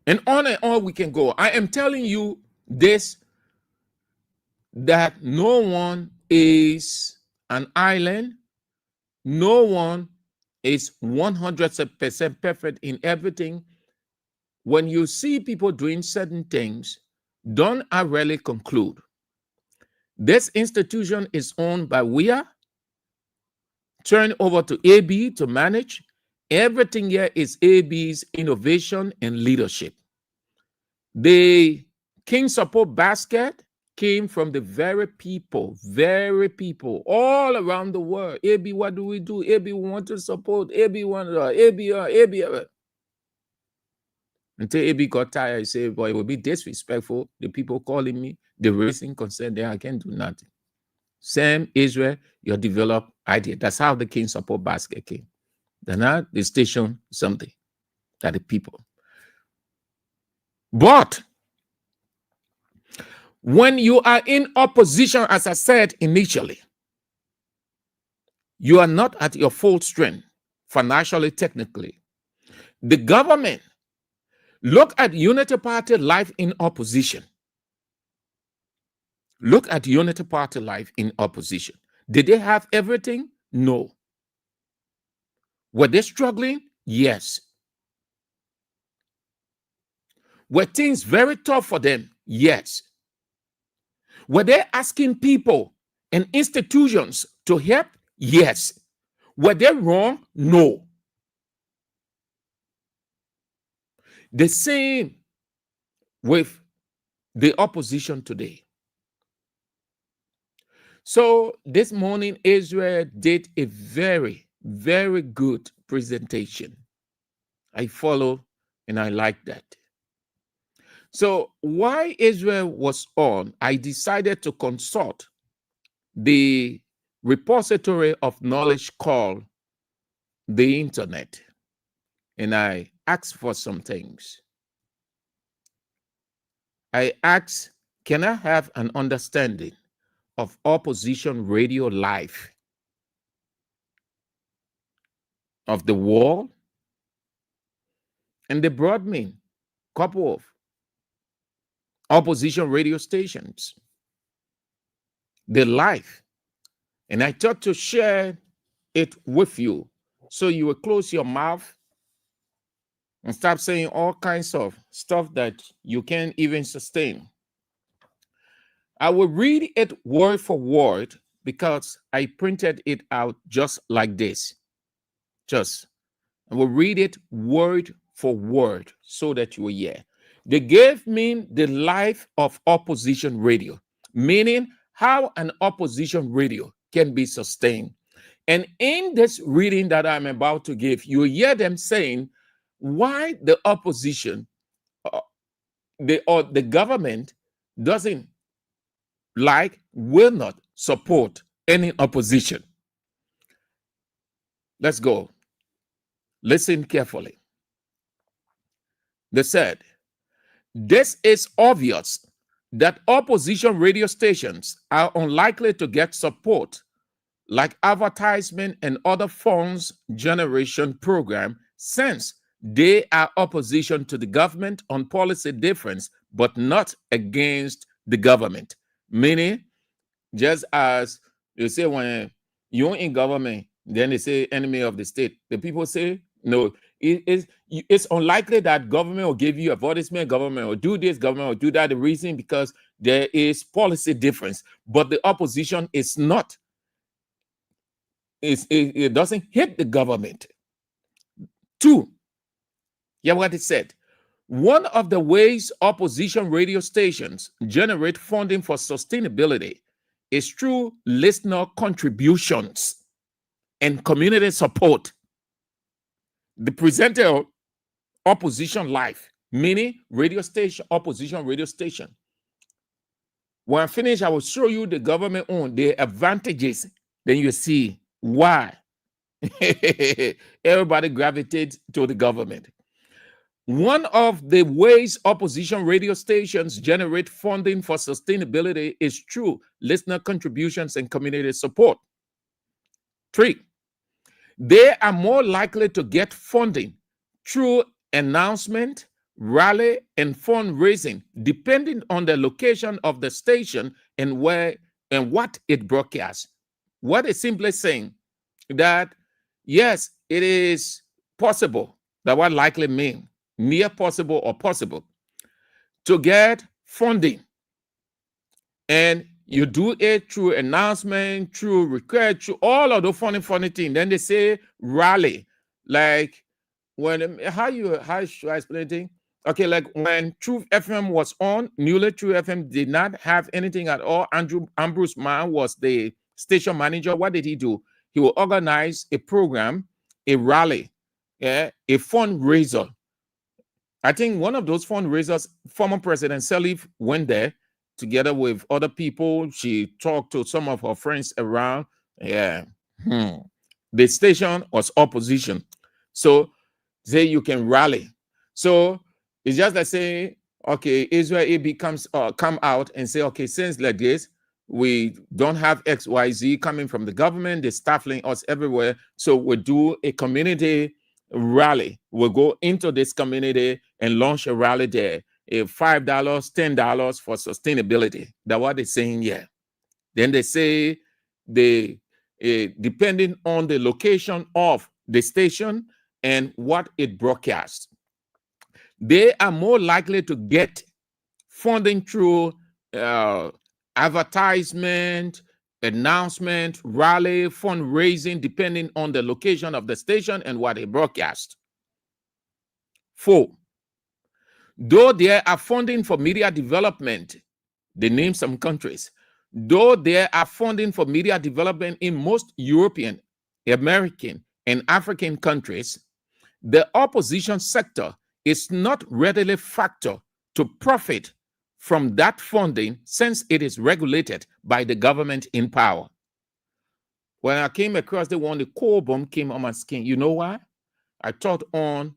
And on we can go. I am telling you this, that no one is an island. No one is 100% perfect in everything. When you see people doing certain things, don't really conclude. This institution is owned by WIA, turned over to AB to manage. Everything here is AB's innovation and leadership. The King Support Basket came from the very people all around the world. AB, what do we do? AB, we want to support. AB, AB. Until AB got tired, he said, boy, it would be disrespectful. The people calling me, the raising concern there, I can't do nothing. Sam, Israel, your developed idea. That's how the King Support Basket came. Then now they station something that the people. But when you are in opposition, as I said initially, you are not at your full strength, financially, technically. The government, look at Unity Party life in opposition. Look at Unity Party life in opposition. Did they have everything? No. Were they struggling? Yes. Were things very tough for them? Yes. Were they asking people and institutions to help? Yes. Were they wrong? No. The same with the opposition today. So this morning, Israel did a very, very good presentation. I follow and I like that. So while Israel was on, I decided to consult the repository of knowledge called the internet. And I asked for some things. I asked, can I have an understanding of opposition radio live of the war? And they brought me a couple of opposition radio stations, the live. And I thought to share it with you so you will close your mouth and stop saying all kinds of stuff that you can't even sustain. I will read it word for word because I printed it out just like this. I will read it word for word so that you will hear. They gave me the life of opposition radio, meaning how an opposition radio can be sustained. And in this reading that I'm about to give, you hear them saying why the opposition, or the government doesn't will not support any opposition. Let's go. Listen carefully. They said, this is obvious that opposition radio stations are unlikely to get support like advertisement and other funds generation program since they are opposition to the government on policy difference but not against the government. Meaning, just as you say when you're in government, then they say enemy of the state. The people say, no, it's unlikely that government will give you advertisement, government will do this, government will do that. The reason because there is policy difference, but the opposition is not. It doesn't hit the government. Two, yeah, what it said. One of the ways opposition radio stations generate funding for sustainability is through listener contributions and community support. The presenter of opposition live, meaning radio station, opposition radio station. When I finish, I will show you the government owned, the advantages. Then you see why everybody gravitates to the government. One of the ways opposition radio stations generate funding for sustainability is through listener contributions and community support. 3, they are more likely to get funding through announcement, rally, and fundraising, depending on the location of the station and where and what it broadcasts. What is simply saying that, yes, it is possible. That what likely mean near possible or possible to get funding, and you do it through announcement, through request, through all of the funny things. Then they say rally, like when how should I explain it? Okay, like when Truth FM was on, newly Truth FM did not have anything at all. Ambrose Mann was the station manager. What did he do? He will organize a program, a rally, a fundraiser. I think one of those fundraisers, former President Sirleaf went there together with other people. She talked to some of her friends around. Yeah. The station was opposition. So say you can rally. So it's just like saying, okay, Israel becomes come out and say, okay, since like this, we don't have XYZ coming from the government, they're stifling us everywhere. So we'll do a community rally. We'll go into this community and launch a rally there. $5, $10 for sustainability. That's what they're saying here. Then they say depending on the location of the station and what it broadcasts, they are more likely to get funding through advertisement, announcement, rally, fundraising, depending on the location of the station and what it broadcasts. 4, though there are funding for media development, they name some countries. Though there are funding for media development in most European, American, and African countries, the opposition sector is not readily factored to profit from that funding since it is regulated by the government in power. When I came across the one, the coal bomb came on my skin. You know why? I thought on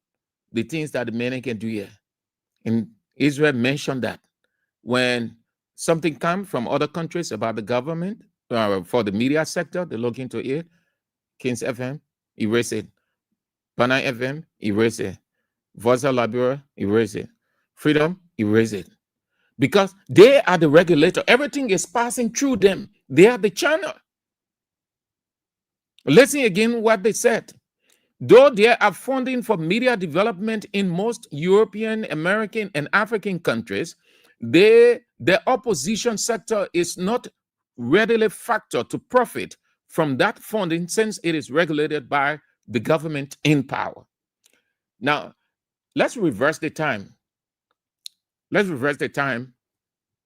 the things that the men can do here. And Israel mentioned that when something comes from other countries about the government for the media sector, they look into it. Kings FM, erase it. Banai FM, erase it. Voice of Liberia, erase it. Freedom, erase it. Because they are the regulator. Everything is passing through them. They are the channel. Listen again what they said. Though there are funding for media development in most European, American, and African countries, the opposition sector is not readily factored to profit from that funding since it is regulated by the government in power. Now, let's reverse the time. Let's reverse the time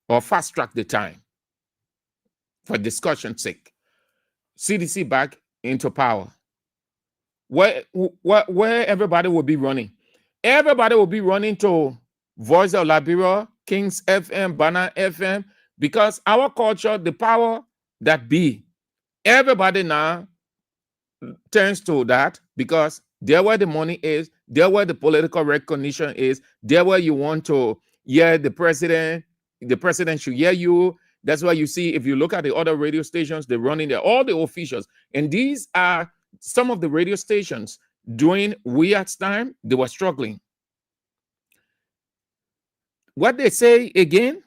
or fast track the time for discussion's sake. CDC back into power. Where everybody will be running. Everybody will be running to Voice of Liberia, Kings FM, Banner FM, because our culture, the power that be, everybody now turns to that because there where the money is, there where the political recognition is, there where you want to hear the president should hear you. That's why you see, if you look at the other radio stations, they're running there, all the officials. And these are some of the radio stations during Weir's time, they were struggling. What they say again,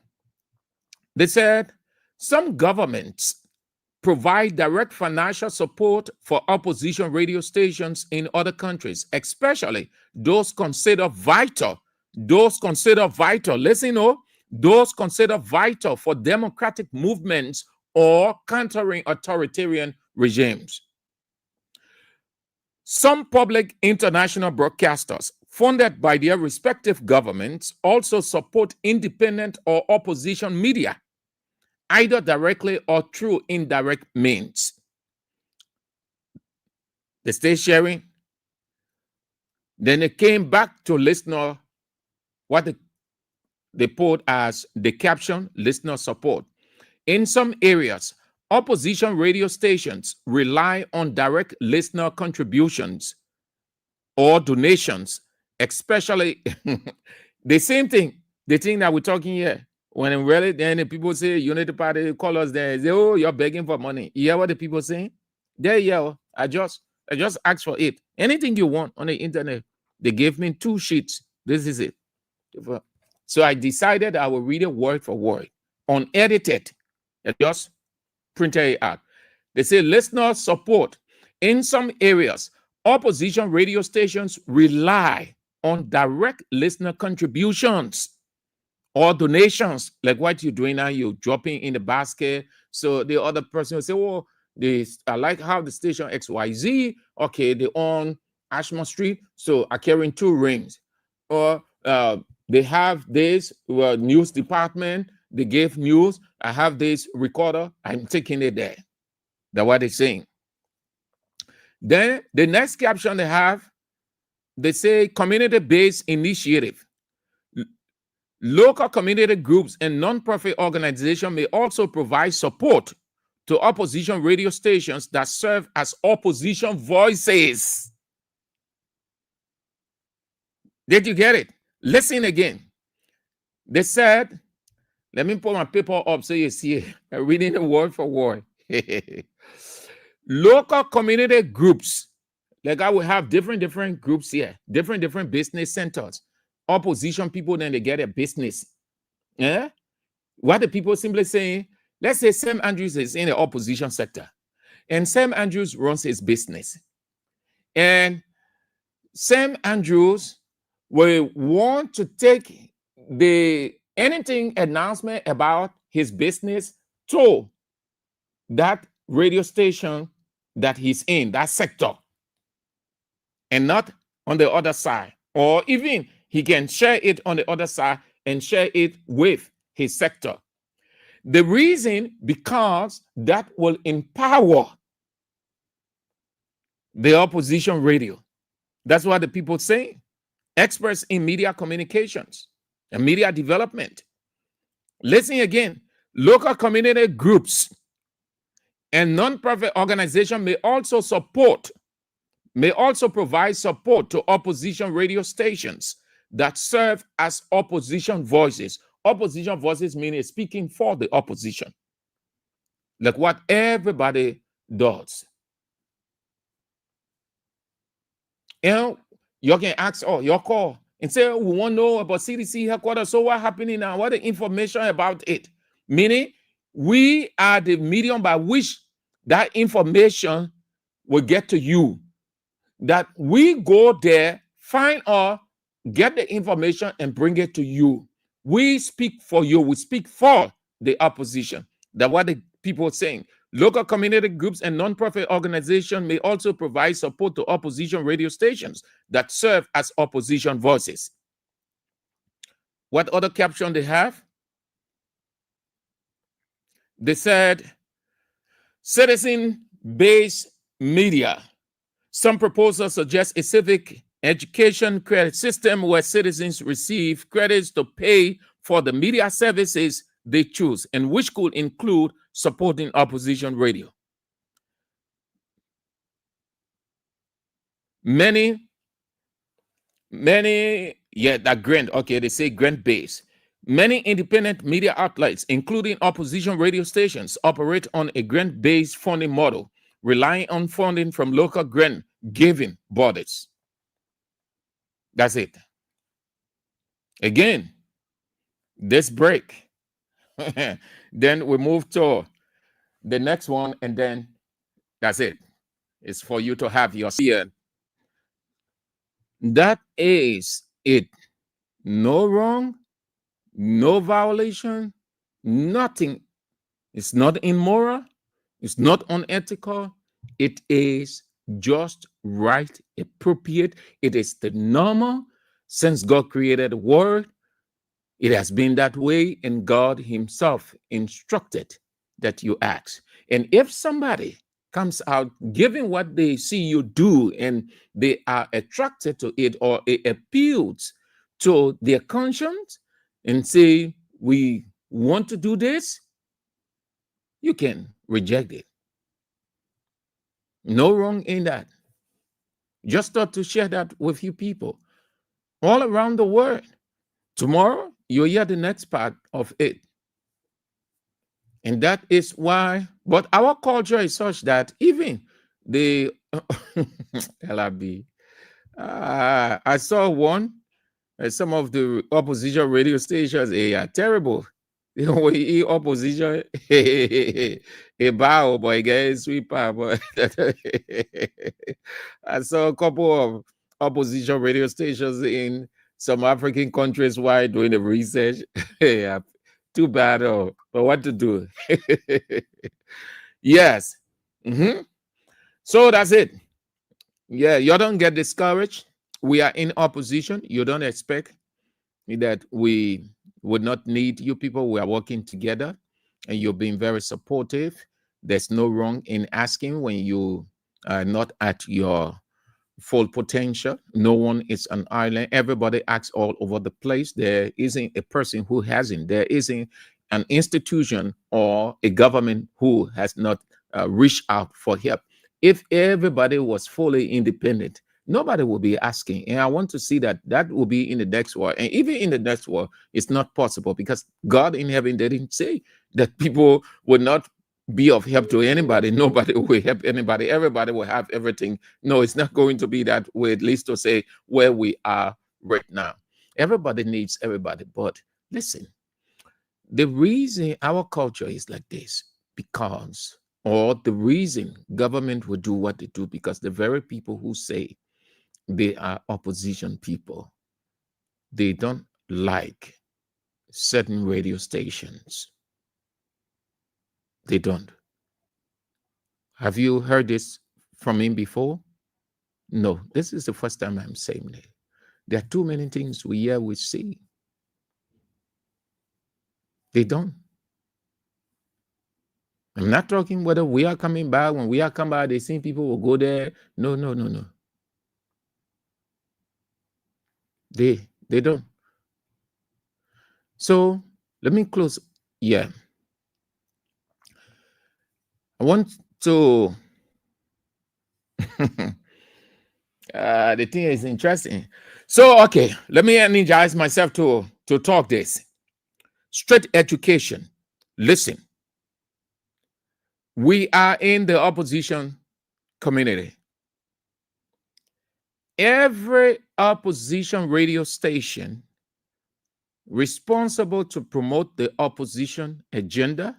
they said some governments provide direct financial support for opposition radio stations in other countries, especially those considered vital. Those considered vital, listen, those considered vital for democratic movements or countering authoritarian regimes. Some public international broadcasters funded by their respective governments also support independent or opposition media, either directly or through indirect means. They stay sharing. Then they came back to listener, what they put as the caption, listener support. In some areas, opposition radio stations rely on direct listener contributions or donations, especially the same thing, the thing that we're talking here. When in really, then the people say Unity Party call us there, they say, oh, you're begging for money. You hear what the people saying? There, yeah, I just asked for it. Anything you want on the internet, they gave me 2 sheets. This is it. So I decided I will read it word for word, unedited. I just printed it out. They say listener support. In some areas, opposition radio stations rely on direct listener contributions or donations, like what you're doing now, you're dropping in the basket. So the other person will say, oh, I like how the station XYZ, okay, they own Ashmore Street, so I'm carrying 2 rings. Or they have this news department, they gave news, I have this recorder, I'm taking it there. That's what they're saying. Then the next caption they have, they say community-based initiative. Local community groups and non-profit organizations may also provide support to opposition radio stations that serve as opposition voices. Did you get it? Listen again. They said, let me pull my paper up so you see it. I'm reading it word for word. Local community groups, like I will have different groups here, different business centers. Opposition people, then they get a business. Yeah? What the people simply saying, let's say Sam Andrews is in the opposition sector, and Sam Andrews runs his business. And Sam Andrews will want to take anything announcement about his business to that radio station that he's in, that sector, and not on the other side. Or even he can share it on the other side and share it with his sector. The reason, because that will empower the opposition radio. That's what the people say. Experts in media communications and media development. Listen again. Local community groups and non-profit organizations may also provide support to opposition radio stations that serve as opposition voices. Opposition voices meaning speaking for the opposition, like what everybody does. And you can ask, your call and say, we want to know about CDC headquarters. So what's happening now? What the information about it? Meaning, we are the medium by which that information will get to you. that we go there, find or get the information and bring it to you. We speak for you. We speak for the opposition. That's what the people are saying. Local community groups and nonprofit organizations may also provide support to opposition radio stations that serve as opposition voices. What other caption they have? They said, citizen-based media. Some proposals suggest a civic education credit system where citizens receive credits to pay for the media services they choose, and which could include supporting opposition radio. Many, that grant, okay, they say grant based. Many independent media outlets, including opposition radio stations, operate on a grant based funding model, relying on funding from local grant giving bodies. That's it. Again, this break. Then we move to the next one, and then that's it. It's for you to have your fear. That is it. No wrong, no violation, nothing. It's not immoral, it's not unethical. It is just right, appropriate. It is the normal. Since God created the world, it has been that way, and God himself instructed that you act. And if somebody comes out giving what they see you do and they are attracted to it, or it appeals to their conscience and say, we want to do this, you can reject it. No wrong in that. Just thought to share that with you people all around the world. Tomorrow, you'll hear the next part of it. And that is why, but our culture is such that even the LRB, I saw one, some of the opposition radio stations, they are terrible. You know, when you eat opposition, a bow, boy, guys, sweeper. But I saw a couple of opposition radio stations in some African countries while doing the research. Yeah, too bad, but what to do? Yes. So that's it. Yeah, you don't get discouraged. We are in opposition. You don't expect that we would not need you people. We are working together, and you're being very supportive. There's no wrong in asking when you are not at your full potential. No one is an island. Everybody acts all over the place. There isn't a person who hasn't. There isn't an institution or a government who has not reached out for help. If everybody was fully independent, nobody will be asking. And I want to see that will be in the next world. And even in the next world, it's not possible, because God in heaven didn't say that people would not be of help to anybody. Nobody will help anybody. Everybody will have everything. No, it's not going to be that way, at least to say where we are right now. Everybody needs everybody. But listen, the reason our culture is like this, because, or the reason government will do what they do, because the very people who say they are opposition people, they don't like certain radio stations. They don't. Have you heard this from him before? No, this is the first time I'm saying it. There are too many things we hear, we see. They don't. I'm not talking whether we are coming back. When we are coming back, they see people will go there. No. They don't. So let me close. Yeah. I want to the thing is interesting. So okay, let me energize myself to talk this. Straight education. Listen. We are in the opposition community. Every opposition radio station responsible to promote the opposition agenda.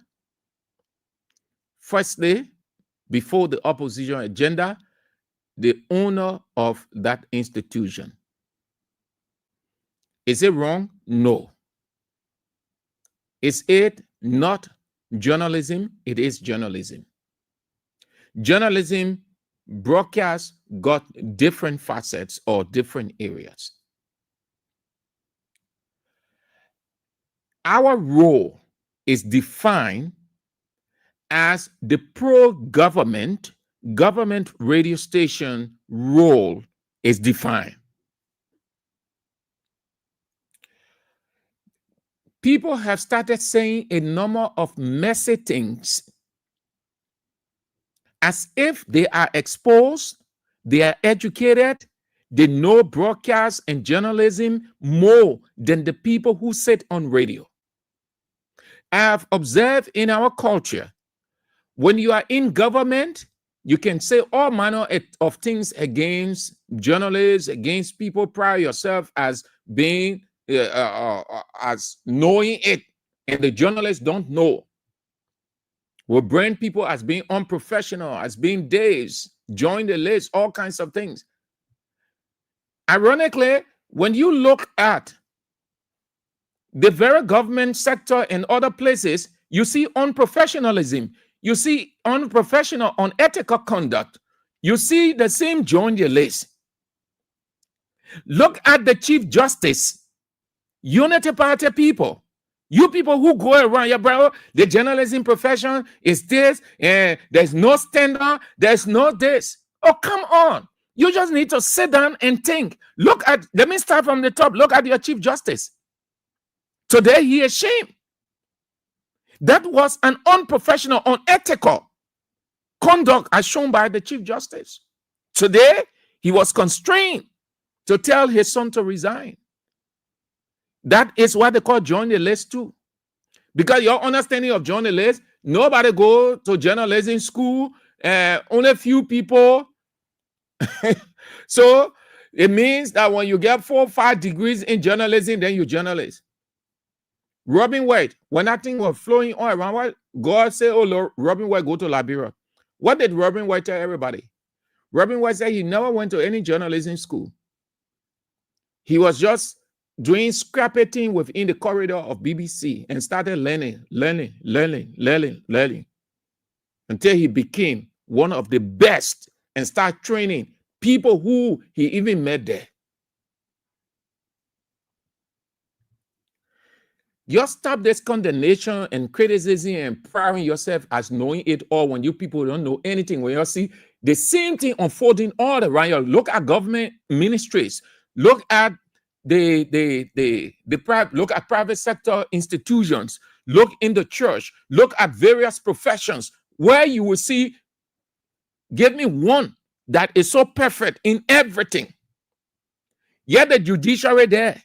Firstly, before the opposition agenda, the owner of that institution. Is it wrong? No. Is it not journalism? It is journalism. Journalism broadcast got different facets or different areas. Our role is defined as the pro-government government radio station role is defined. People have started saying a number of messy things as if they are exposed, they are educated, they know broadcast and journalism more than the people who sit on radio. I have observed in our culture, when you are in government, you can say all manner of things against journalists, against people, prior yourself as being, as knowing it, and the journalists don't know. We'll brand people as being unprofessional, as being days, join the list, all kinds of things. Ironically, when you look at the very government sector and other places, you see unprofessionalism. You see unprofessional, unethical conduct. You see the same join the list. Look at the Chief Justice, Unity Party people. You people who go around, yeah, bro, the journalism profession is this, and there's no standard, there's no this. Oh, come on. You just need to sit down and think. Look at, let me start from the top. Look at your Chief Justice. Today, he is ashamed. That was an unprofessional, unethical conduct as shown by the Chief Justice. Today, he was constrained to tell his son to resign. That is what they call join the list too. Because your understanding of join the list, nobody go to journalism school, only a few people. So it means that when you get 4 or 5 degrees in journalism, then you're journalist. Robin White, when that thing was flowing all around, what God said, oh Lord, Robin White, go to Liberia. What did Robin White tell everybody? Robin White said he never went to any journalism school. He was just doing scrapping within the corridor of BBC and started learning until he became one of the best and started training people who he even met there. Just stop this condemnation and criticism and priding yourself as knowing it all when you people don't know anything. When you see the same thing unfolding all around you, look at government ministries, look at look at private sector institutions, look in the church, look at various professions where you will see, give me one that is so perfect in everything. Yet the judiciary there,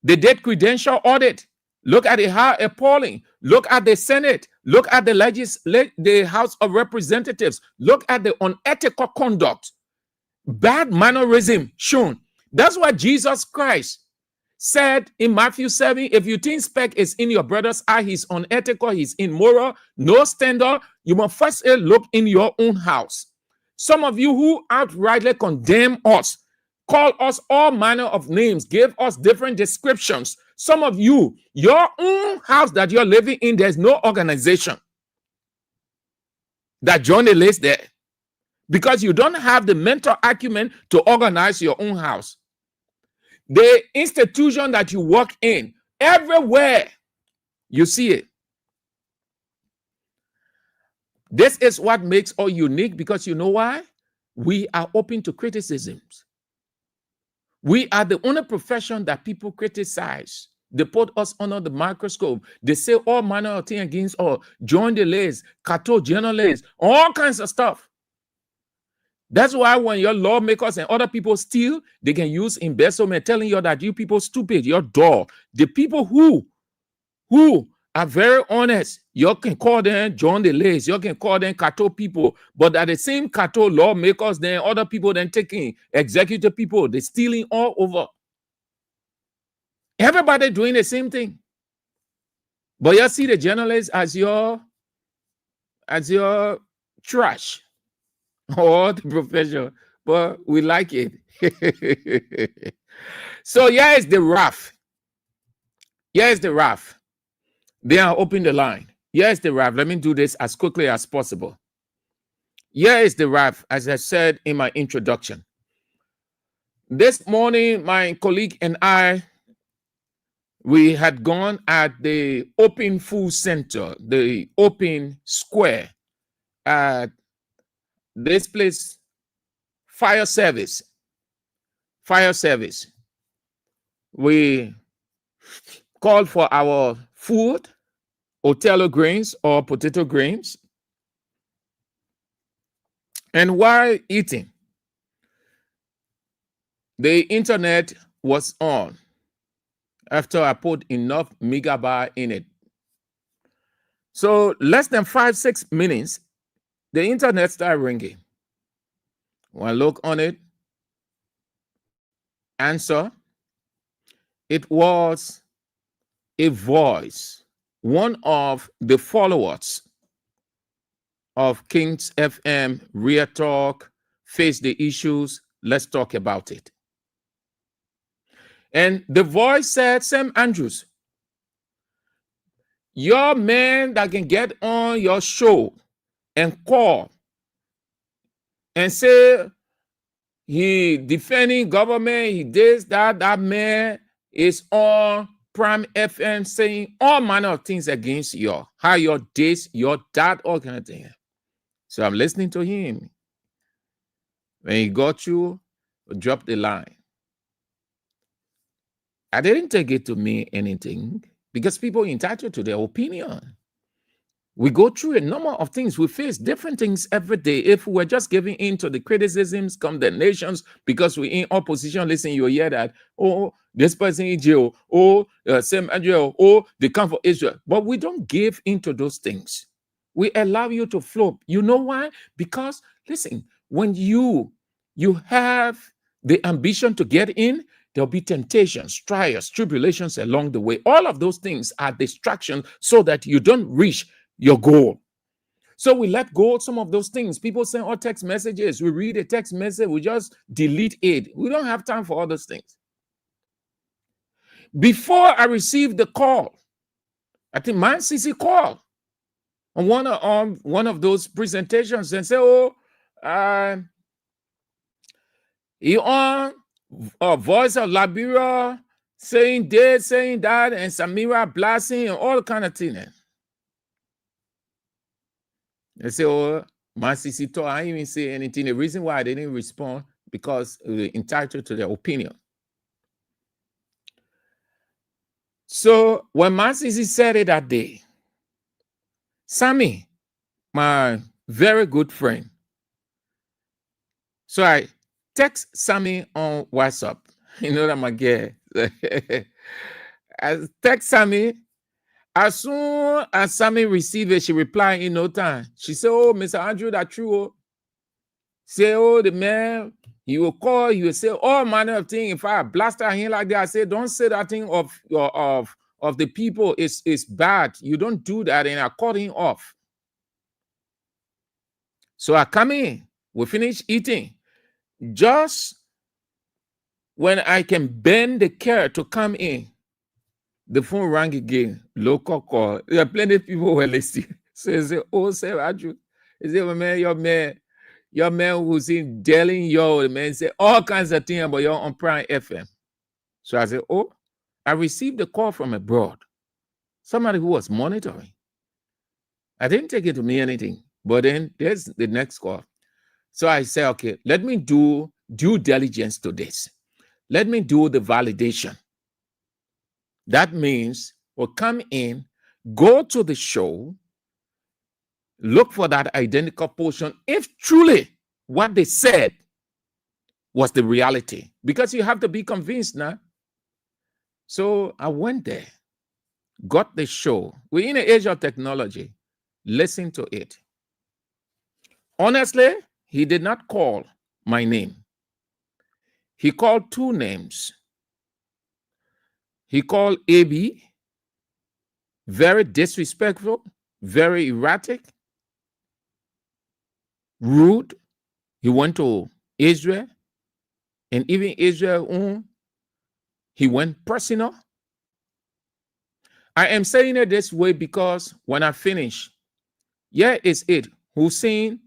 they did credential audit. Look at it, how appalling. Look at the Senate. Look at the House of Representatives. Look at the unethical conduct. Bad mannerism shown. That's what Jesus Christ said in Matthew 7. If you think speck is in your brother's eye, he's unethical, he's immoral, no standard, you must first look in your own house. Some of you who outrightly condemn us, call us all manner of names, give us different descriptions. Some of you, your own house that you're living in, there's no organization that join the list there because you don't have the mental acumen to organize your own house. The institution that you work in, everywhere you see it. This is what makes us unique, because you know why? We are open to criticisms. We are the only profession that people criticize. They put us under the microscope. They say all manner of things against us, join the list, cartel journalists, all kinds of stuff. That's why when your lawmakers and other people steal, they can use embezzlement, telling you that you people stupid, you're dull. The people who are very honest, you can call them join the list, you can call them cartel people, but at the same cartel lawmakers, then other people then taking executive people, they're stealing all over. Everybody doing the same thing. But you see the journalists as your trash or the profession. but we like it. So here is the rough. Here is the rough. They are open the line. Here is the rough. Let me do this as quickly as possible. Here is the rough, as I said in my introduction. This morning, my colleague and I, we had gone at the Open Food Center, the Open Square, at this place, fire service. Fire service. We called for our food, Otello grains or potato grains. And while eating, the internet was on after I put enough megabyte in it. So less than 5-6 minutes, the internet started ringing. When I look on it, answer, it was a voice, one of the followers of Kings FM, Real Talk, Face the Issues, Let's Talk About It. And the voice said, Sam Andrews, your man that can get on your show and call and say he defending government, he this, that man is on Prime FM saying all manner of things against you, how your this, your that, all kind of thing. So I'm listening to him. When he got you, drop the line. I didn't take it to mean anything because people are entitled to their opinion. We go through a number of things. We face different things every day. If we're just giving in to the criticisms, condemnations, because we're in opposition, listen, you hear that, oh, this person in jail, oh, same jail, oh, they come for Israel. But we don't give into those things. We allow you to flow. You know why? Because, listen, when you have the ambition to get in, there'll be temptations, trials, tribulations along the way. All of those things are distractions so that you don't reach your goal. So we let go of some of those things. People send all text messages. We read a text message, we just delete it. We don't have time for all those things. Before I received the call, I think Man CC called on one of those presentations and say, oh, he on Voice of Liberia saying this, saying that, and Samira blasting and all kind of things. They say, oh, my CC told I didn't even say anything. The reason why I didn't respond, because they're entitled to their opinion. So when my CC said it that day, Sammy, my very good friend, so I text Sammy on WhatsApp. You know that my girl. I text Sammy. As soon as Sammy received it, she replied in no time. She said, oh, Mr. Andrew, that's true. Say, oh, the man, he will call, he will say all manner of things. If I blast at him like that, I say, don't say that thing of the people. It's bad. You don't do that. And I cut him off. So I come in, we finish eating. Just when I can bend the chair to come in, the phone rang again, local call. There are plenty of people who were listening. So he said, oh, sir, Andrew. He said, well, man, your man who's in telling you, the man said all kinds of things about you on Prime FM. So I said, oh, I received a call from abroad. Somebody who was monitoring. I didn't take it to me anything. But then there's the next call. So I said, okay, let me do due diligence to this. Let me do the validation. That means we'll come in, go to the show, look for that identical portion if truly what they said was the reality. Because you have to be convinced now. So I went there, got the show. We're in the age of technology. Listen to it. Honestly, he did not call my name. He called two names. He called AB, very disrespectful, very erratic, rude. He went to Israel, and even Israel, he went personal. I am saying it this way because when I finish, here is it. Hussein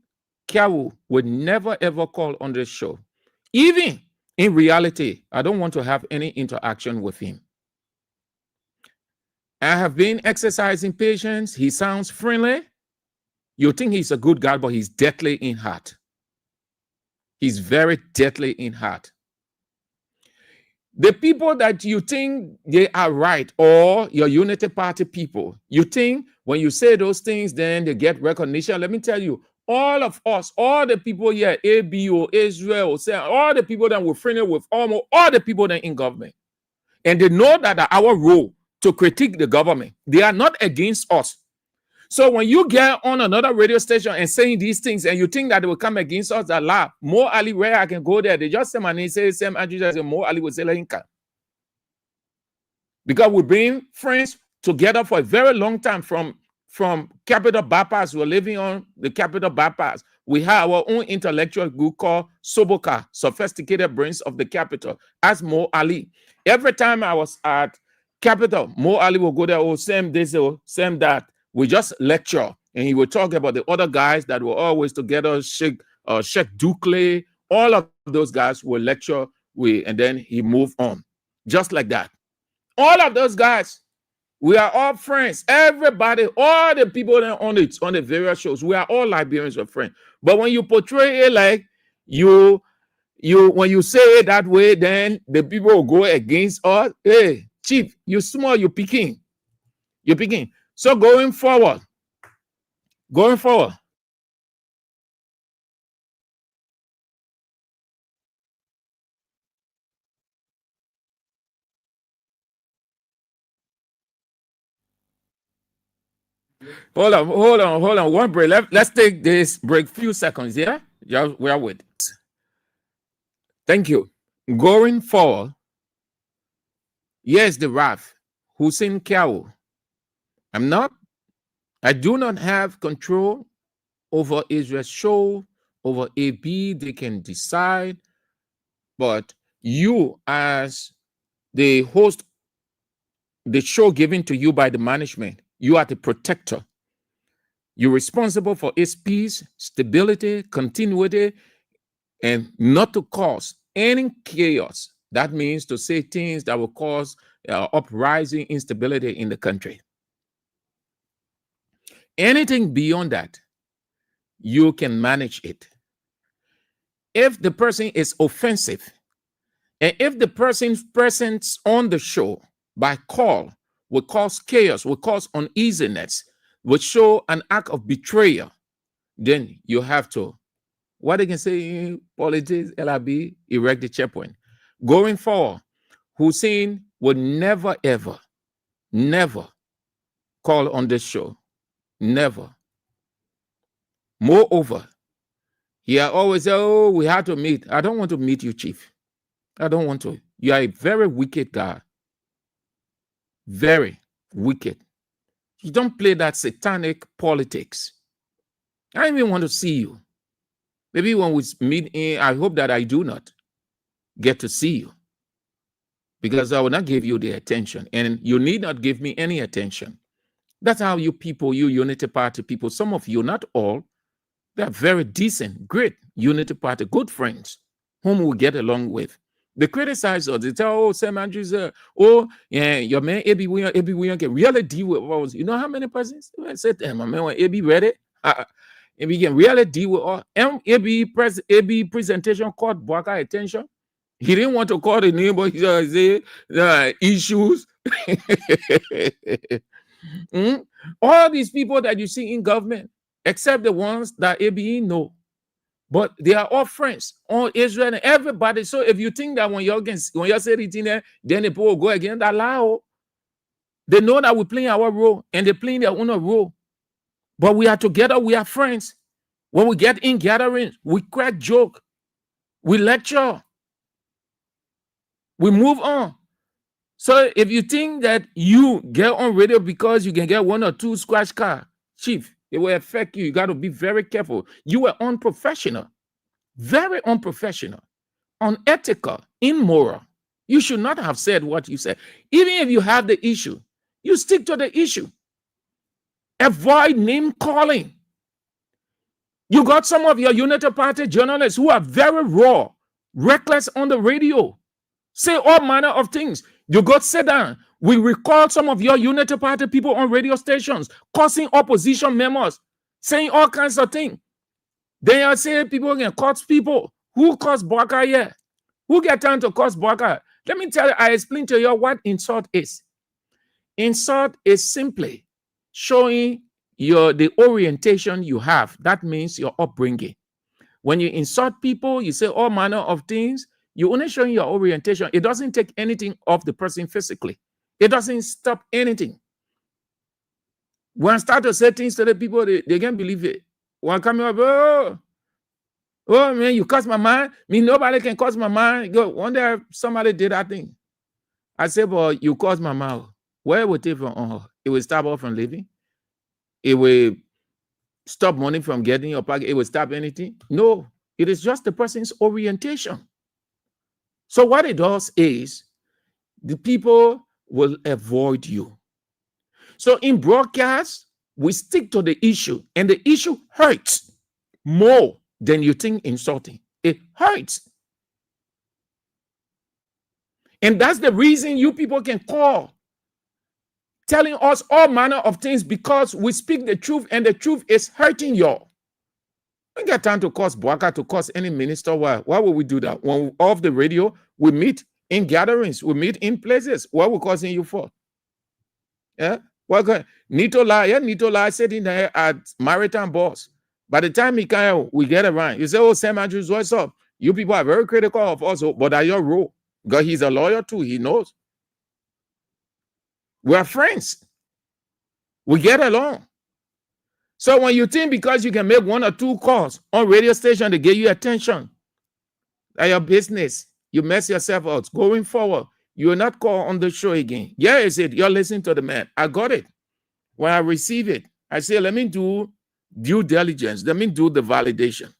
Kyawu would never ever call on this show. Even in reality, I don't want to have any interaction with him. I have been exercising patience. He sounds friendly. You think he's a good guy, but he's deadly in heart. He's very deadly in heart. The people that you think they are right, or your Unity Party people, you think when you say those things, then they get recognition. Let me tell you, all of us, all the people here, ABO, Israel, all the people that were friendly with almost all the people that in government, and they know that our role to critique the government, they are not against us. So when you get on another radio station and saying these things, and you think that they will come against us, that laugh. Mo Ali, where I can go there, they just say my name, say Sam Andrew, Mo Ali will say Inca. Because we've been friends together for a very long time from Capital Bypass. We're living on the Capital Bypass. We have our own intellectual group called Soboka, Sophisticated Brains of the Capital, as Mo Ali. Every time I was at Capital, Mo Ali will go there, oh, Sam this, oh, Sam that. We just lecture, and he will talk about the other guys that were always together, Sheikh Dukle, all of those guys will lecture, and then he moved on. Just like that. All of those guys, we are all friends. Everybody, all the people that on the various shows, we are all Liberians or friends. But when you portray it like when you say it that way, then the people will go against us. Hey, Chief, you small, you picking. You're picking. So going forward. Hold on. One break. Let's take this break. Few seconds. Yeah, we are with. Thank you. Going forward. Yes, the Raf Hussein Kyawu. I do not have control over Israel's show, over AB. They can decide. But you, as the host, the show given to you by the management, you are the protector. You're responsible for its peace, stability, continuity, and not to cause any chaos. That means to say things that will cause uprising, instability in the country. Anything beyond that, you can manage it. If the person is offensive, and if the person's presence on the show by call will cause chaos, will cause uneasiness, will show an act of betrayal, then you have to, what they can say in politics, LRB, erect the checkpoint. Going forward, Hussein would never, ever, never call on this show. Never. Moreover, he always say, oh, we have to meet. I don't want to meet you, Chief. I don't want to. You are a very wicked guy. Very wicked. You don't play that satanic politics. I don't even want to see you. Maybe when we meet, I hope that I do not get to see you, because I will not give you the attention, and you need not give me any attention. That's how you people, you Unity Party people, some of you, not all, they're very decent, great Unity Party, good friends, whom we get along with. They criticize us. They tell, oh, Sam Andrews, oh, yeah, your man, AB William can really deal with us. You know how many persons? I said, my man, when AB ready, AB can really deal with all. AB presentation caught Baka attention. He didn't want to call the name, but he said, issues. All these people that you see in government, except the ones that ABE know, but they are all friends, all Israel and everybody. So if you think that when you say it in there, then the people will go against Allah, they know that we're playing our role and they're playing their own role. But we are together, we are friends. When we get in gatherings, we crack joke, we lecture, we move on. So if you think that you get on radio because you can get one or two scratch card, Chief, it will affect you. You got to be very careful. You are unprofessional. very unprofessional, unethical, immoral. You should not have said what you said. Even if you have the issue, you stick to the issue. Avoid name calling. You got some of your Unity Party journalists who are very raw, reckless on the radio, say all manner of things. You got sit down. We recall some of your Unity Party people on radio stations causing opposition members, saying all kinds of things. Then you say people can curse people. Who curse Baka here? Who get time to curse Baka? Let me tell you, I explain to you what insult is. Insult is simply showing the orientation you have. That means your upbringing. When you insult people, you say all manner of things, you're only showing your orientation. It doesn't take anything off the person physically. It doesn't stop anything. When I start to say things to the people, they can't believe it. When coming up, oh man, you curse my mind. Me, nobody can curse my mind. Go, one day somebody did that thing. I said, well, you curse my mouth. Where would it from? It will stop her from living. It will stop money from getting your pocket. It will stop anything. No, it is just the person's orientation. So what it does is the people will avoid you. So in broadcast, we stick to the issue, and the issue hurts more than you think insulting. It hurts. And that's the reason you people can call, telling us all manner of things, because we speak the truth, and the truth is hurting y'all. We get time to curse Bwaka, to curse any minister. Why would we do that? When we're off the radio, we meet in gatherings, we meet in places. What are we causing you for? Yeah? Well, Nito Lai sitting there at Maritime Boss. By the time he can, we get around. You say, oh, Sam Andrews, what's up? You people are very critical of us, but at your role. Because he's a lawyer too, he knows. We are friends. We get along. So when you think because you can make 1 or 2 calls on radio station to get you attention at your business, you mess yourself out. Going forward, you will not call on the show again. Yeah, is it? You're listening to the man. I got it. When I receive it, I say, let me do due diligence. Let me do the validation.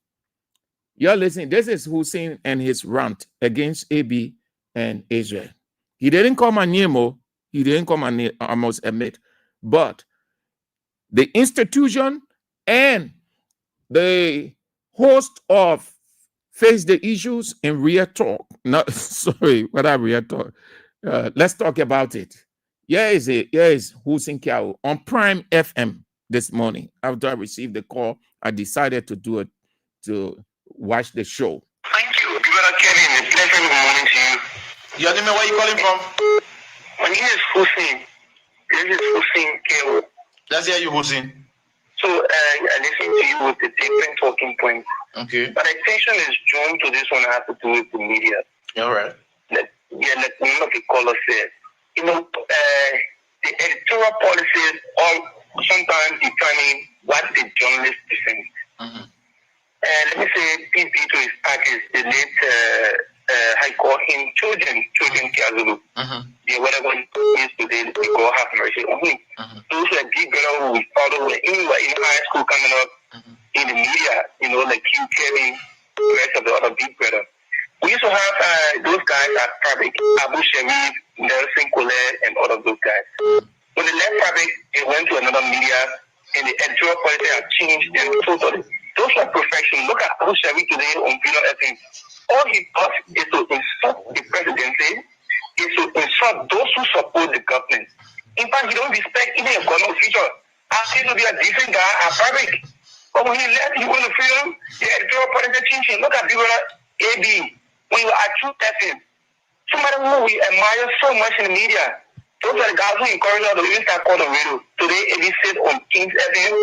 You're listening. This is Hussein and his rant against AB and Israel. He didn't call my name. He didn't call my name, I must admit. But the institution and the host of Face the Issues in Real Talk. Not sorry, what I Real Talk. Let's talk about it. Here is Hussein Kiao on Prime FM this morning. After I received the call, I decided to do it, to watch the show. Thank you, Brother Kevin. A pleasant good morning to you. Your name, where you calling from? My name is Hussein. This is Hussein Kiao. Let's hear you, Hussein. So I listened to you with the different talking points. Okay. But attention is drawn to this one. I have to do with the media. All right. Like one of the callers said, you know, the editorial policies all sometimes determine what the journalist presents. Mm-hmm. Let me say, peace be to his artist, the late, I call him Children Kiazulu. Mm-hmm. Yeah, whatever he is today, we go have mercy on him. Mm-hmm. Those who are big brother who we follow when we were in high school coming up in the media, you know, like Q Kevin, the rest of the other big brother. We used to have those guys at Fabric, Abu Sharif, Nelson Colette, and all of those guys. When they left Fabric, they went to another media, and the editorial policy have changed them totally. Those are professionals. Look at Abu Sharif today on Freedom FM. All he does is to insult the presidency, is to insult those who support the government. In fact, he don't respect even a government official. Asked him to be a decent guy at Fabric. But when he left, he went to Freedom, the editorial policy changed. Look at people like AB. When you are true person, somebody who we admire so much in the media, those are the guys who encourage us to even start calling radio. Today, AB said on King's FM,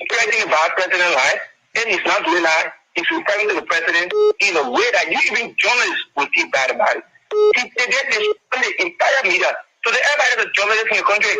anything about president life, and he's not doing that. He's referring to the president in a way that you even journalists will feel bad about it. They destroy the entire media. So the everybody that's a journalist in the country,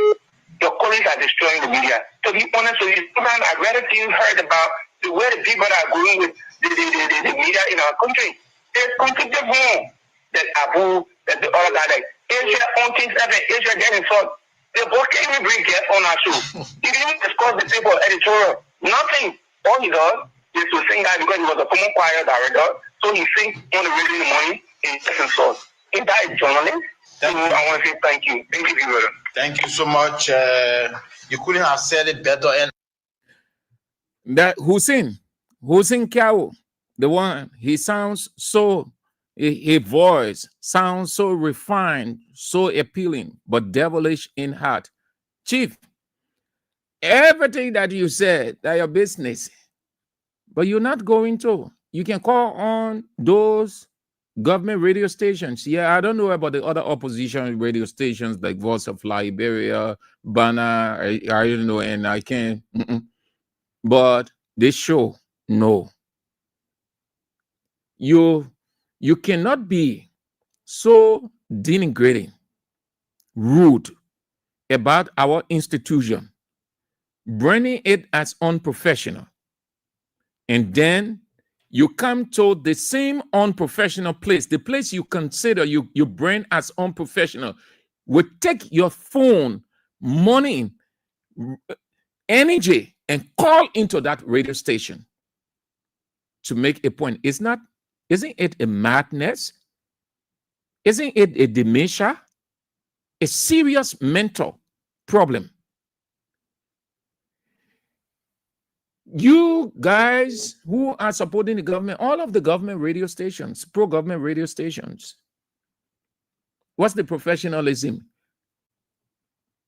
your colleagues are destroying the media. To be honest with you, sometimes I'd rather you heard about the way the people are going with the media in our country. It's completely wrong that Abu, that the other guy, like Israel on King's FM, Israel getting insult. They both can't even bring guests on our show. He didn't even discuss the paper editorial. Nothing. All he does is to say same guy because he was a former choir director, so he thinks he want to raise the money in different source. If that is journalist, I want to say thank you. Thank you, brother. Thank you so much. You couldn't have said it better. And That Hussein Kiao, the one, he sounds so, his voice sounds so refined, so appealing, but devilish in heart. Chief, everything that you said, that your business, but you're not going to. You can call on those government radio stations. Yeah, I don't know about the other opposition radio stations like Voice of Liberia, Banner, I don't know, and I can't. But this show, no. You cannot be so denigrating, rude about our institution, branding it as unprofessional, and then you come to the same unprofessional place, the place you consider you brand as unprofessional, will take your phone, money, energy, and call into that radio station to make a point. Isn't it a madness? Isn't it a dementia? A serious mental problem. You guys who are supporting the government, all of the government radio stations, pro-government radio stations, what's the professionalism?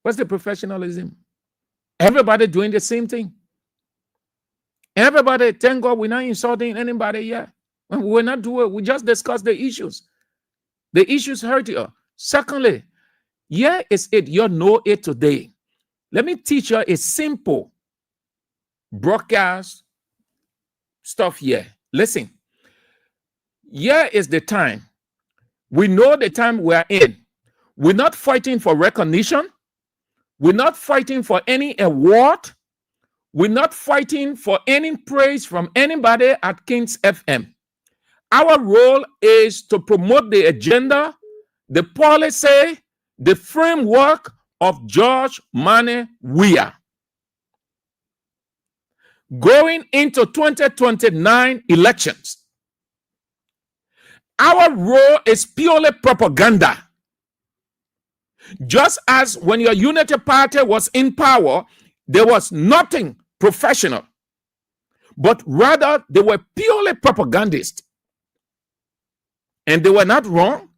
What's the professionalism? Everybody doing the same thing. Everybody, thank God we're not insulting anybody yet. We're not doing it. We just discuss the issues. The issues hurt you. Secondly, here is it. You know it today. Let me teach you a simple broadcast stuff here. Listen. Here is the time. We know the time we're in. We're not fighting for recognition. We're not fighting for any award. We're not fighting for any praise from anybody at Kings FM. Our role is to promote the agenda, the policy, the framework of George Mane Weah. Going into 2029 elections, our role is purely propaganda. Just as when your Unity Party was in power, there was nothing professional, but rather they were purely propagandists. And they were not wrong.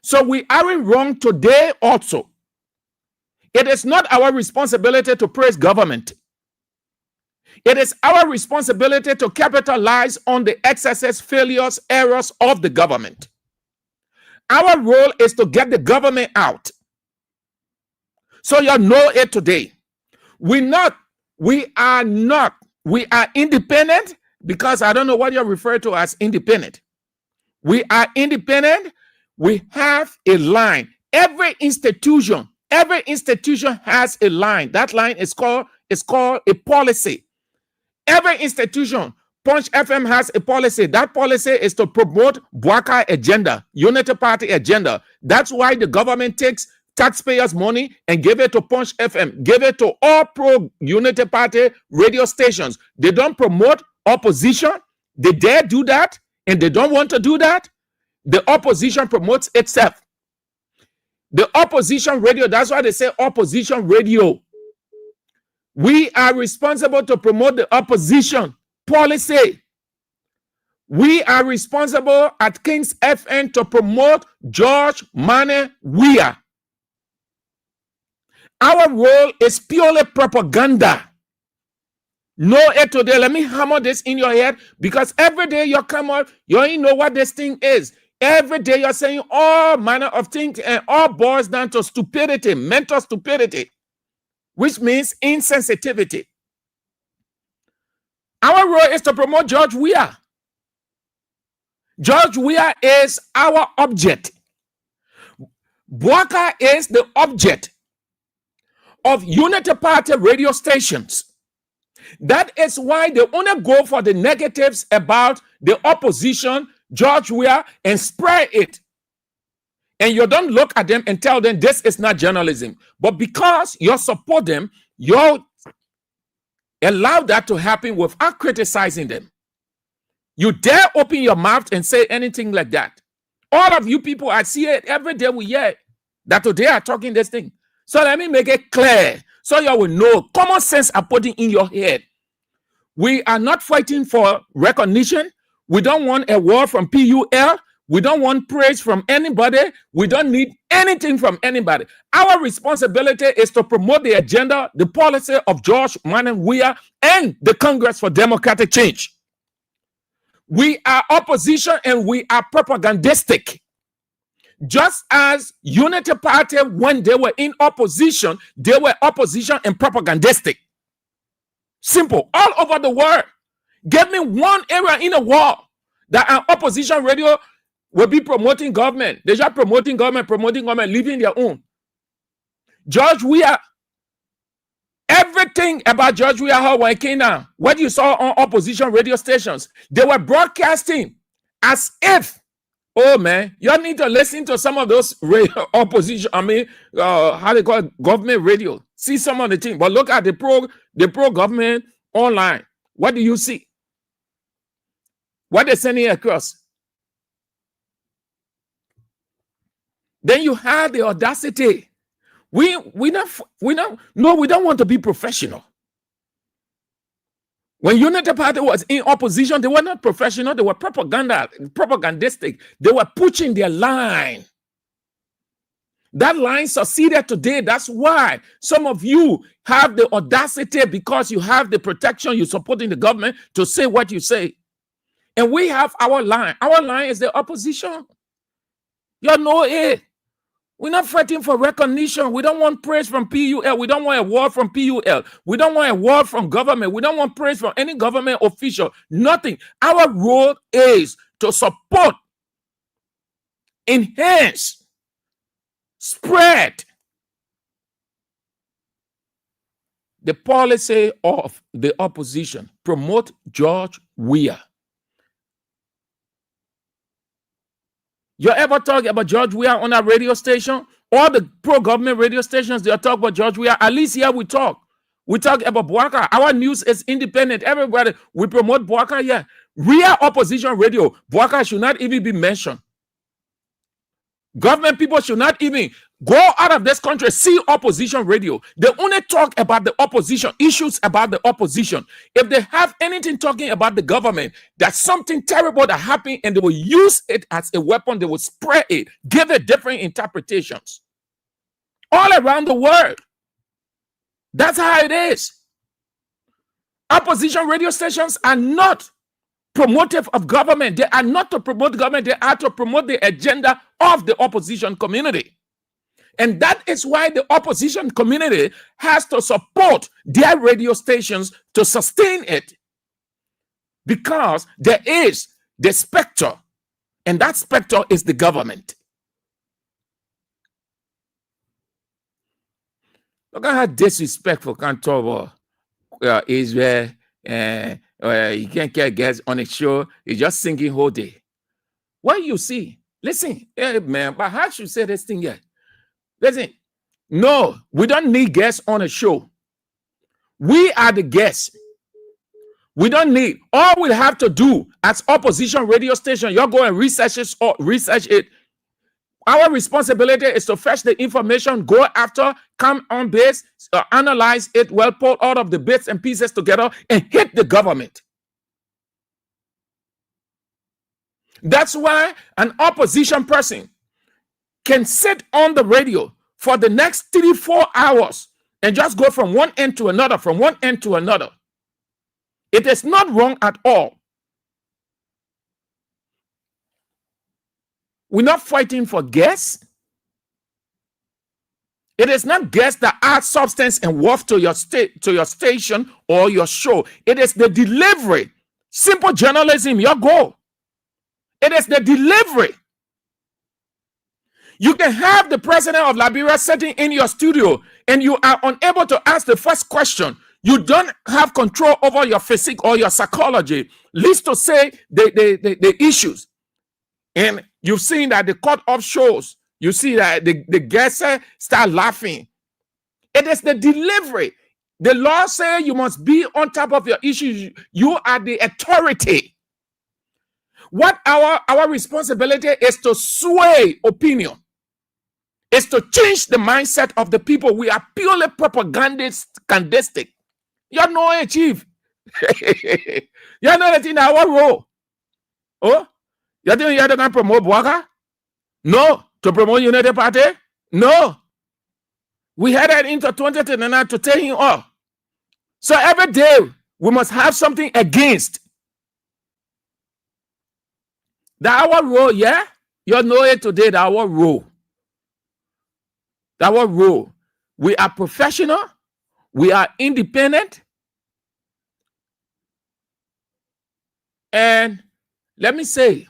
So we aren't wrong today also. It is not our responsibility to praise government. It is our responsibility to capitalize on the excesses, failures, errors of the government. Our role is to get the government out. So you know it today. We are independent, because I don't know what you refer to as independent. We are independent. We have a line. Every institution has a line. That line is called a policy. Every institution, Punch FM has a policy. That policy is to promote Bwaka agenda, Unity Party agenda. That's why the government takes taxpayers' money and give it to Punch FM, give it to all pro-Unity Party radio stations. They don't promote opposition. They dare do that, and they don't want to do that. The opposition promotes itself. The opposition radio, that's why they say opposition radio. We are responsible to promote the opposition policy. We are responsible at Kings FM to promote George Mane Weah. Our role is purely propaganda. Know it today. Let me hammer this in your head, because every day you come out, you ain't know what this thing is. Every day you're saying all manner of things, and all boils down to stupidity, mental stupidity, which means insensitivity. Our role is to promote George Weah. George Weah is our object. Bwaka is the object of Unity Party radio stations. That is why they only go for the negatives about the opposition, George Weah, and spread it. And you don't look at them and tell them this is not journalism. But because you support them, allow that to happen without criticizing them. You dare open your mouth and say anything like that. All of you people, I see it every day. We hear that today are talking this thing. So let me make it clear so you will know. Common sense are putting in your head. We are not fighting for recognition. We don't want a word from PUL. We don't want praise from anybody. We don't need anything from anybody. Our responsibility is to promote the agenda, the policy of George Manuel Weah and the Congress for Democratic Change. We are opposition and we are propagandistic. Just as Unity Party, when they were in opposition, they were opposition and propagandistic. Simple. All over the world. Give me one area in the world that an opposition radio will be promoting government. They just promoting government, leaving their own. George Weah, everything about George Weah, how it came down, what you saw on opposition radio stations, they were broadcasting as if, oh man, you need to listen to some of those opposition, how they call it, government radio. See some of the things, but look at the pro government online. What do you see? What they're sending across? Then you have the audacity. We don't want to be professional. When Unity Party was in opposition, they were not professional, they were propagandistic. They were pushing their line. That line succeeded today. That's why some of you have the audacity, because you have the protection, you're supporting the government, to say what you say. And we have our line. Our line is the opposition. You know it. We're not fighting for recognition. We don't want praise from PUL. We don't want a word from PUL. We don't want a word from government. We don't want praise from any government official. Nothing. Our role is to support, enhance, spread the policy of the opposition. Promote George Weah. You ever talk about George Weah on a radio station? All the pro-government radio stations, they talk about George Weah. At least here we talk. We talk about Bouaka. Our news is independent. Everybody, we promote Bouaka here. Real opposition radio, Bouaka should not even be mentioned. Government people should not even go out of this country, see opposition radio. They only talk about the opposition, issues about the opposition. If they have anything talking about the government, that's something terrible that happened, and they will use it as a weapon. They will spread it, give it different interpretations all around the world. That's how it is. Opposition radio stations are not promotive of government. They are not to promote government. They are to promote the agenda of the opposition community. And that is why the opposition community has to support their radio stations to sustain it. Because there is the spectre, and that spectre is the government. Look at how disrespectful can talk about Israel. You can't get guests on a show. You're just singing whole day. What you see? Listen, hey man, but how should you say this thing yet? Listen, no, we don't need guests on a show. We are the guests. We don't need. All we have to do as opposition radio station, you're going to research it. Our responsibility is to fetch the information, go after, come on base, analyze it well, pull all of the bits and pieces together, and hit the government. That's why an opposition person can sit on the radio for the next 3-4 hours and just go from one end to another, from one end to another. It is not wrong at all. We're not fighting for guests. It is not guests that add substance and worth to your station or your show. It is the delivery. Simple journalism, your goal. It is the delivery. You can have the president of Liberia sitting in your studio and you are unable to ask the first question. You don't have control over your physique or your psychology. Least to say the issues. And you've seen that the cut-off shows, you see that the guests start laughing. It is the delivery. The law says you must be on top of your issues. You are the authority. What our responsibility is to sway opinion, is to change the mindset of the people. We are purely propagandistic. You know it, chief. You know that in our role. Oh, you think you're going to promote Bwaka? No. To promote United Party? No. We headed into 2029 to take him off. So every day we must have something against. That our role, yeah? You know it today, that our role. That our role. We are professional. We are independent. And let me say,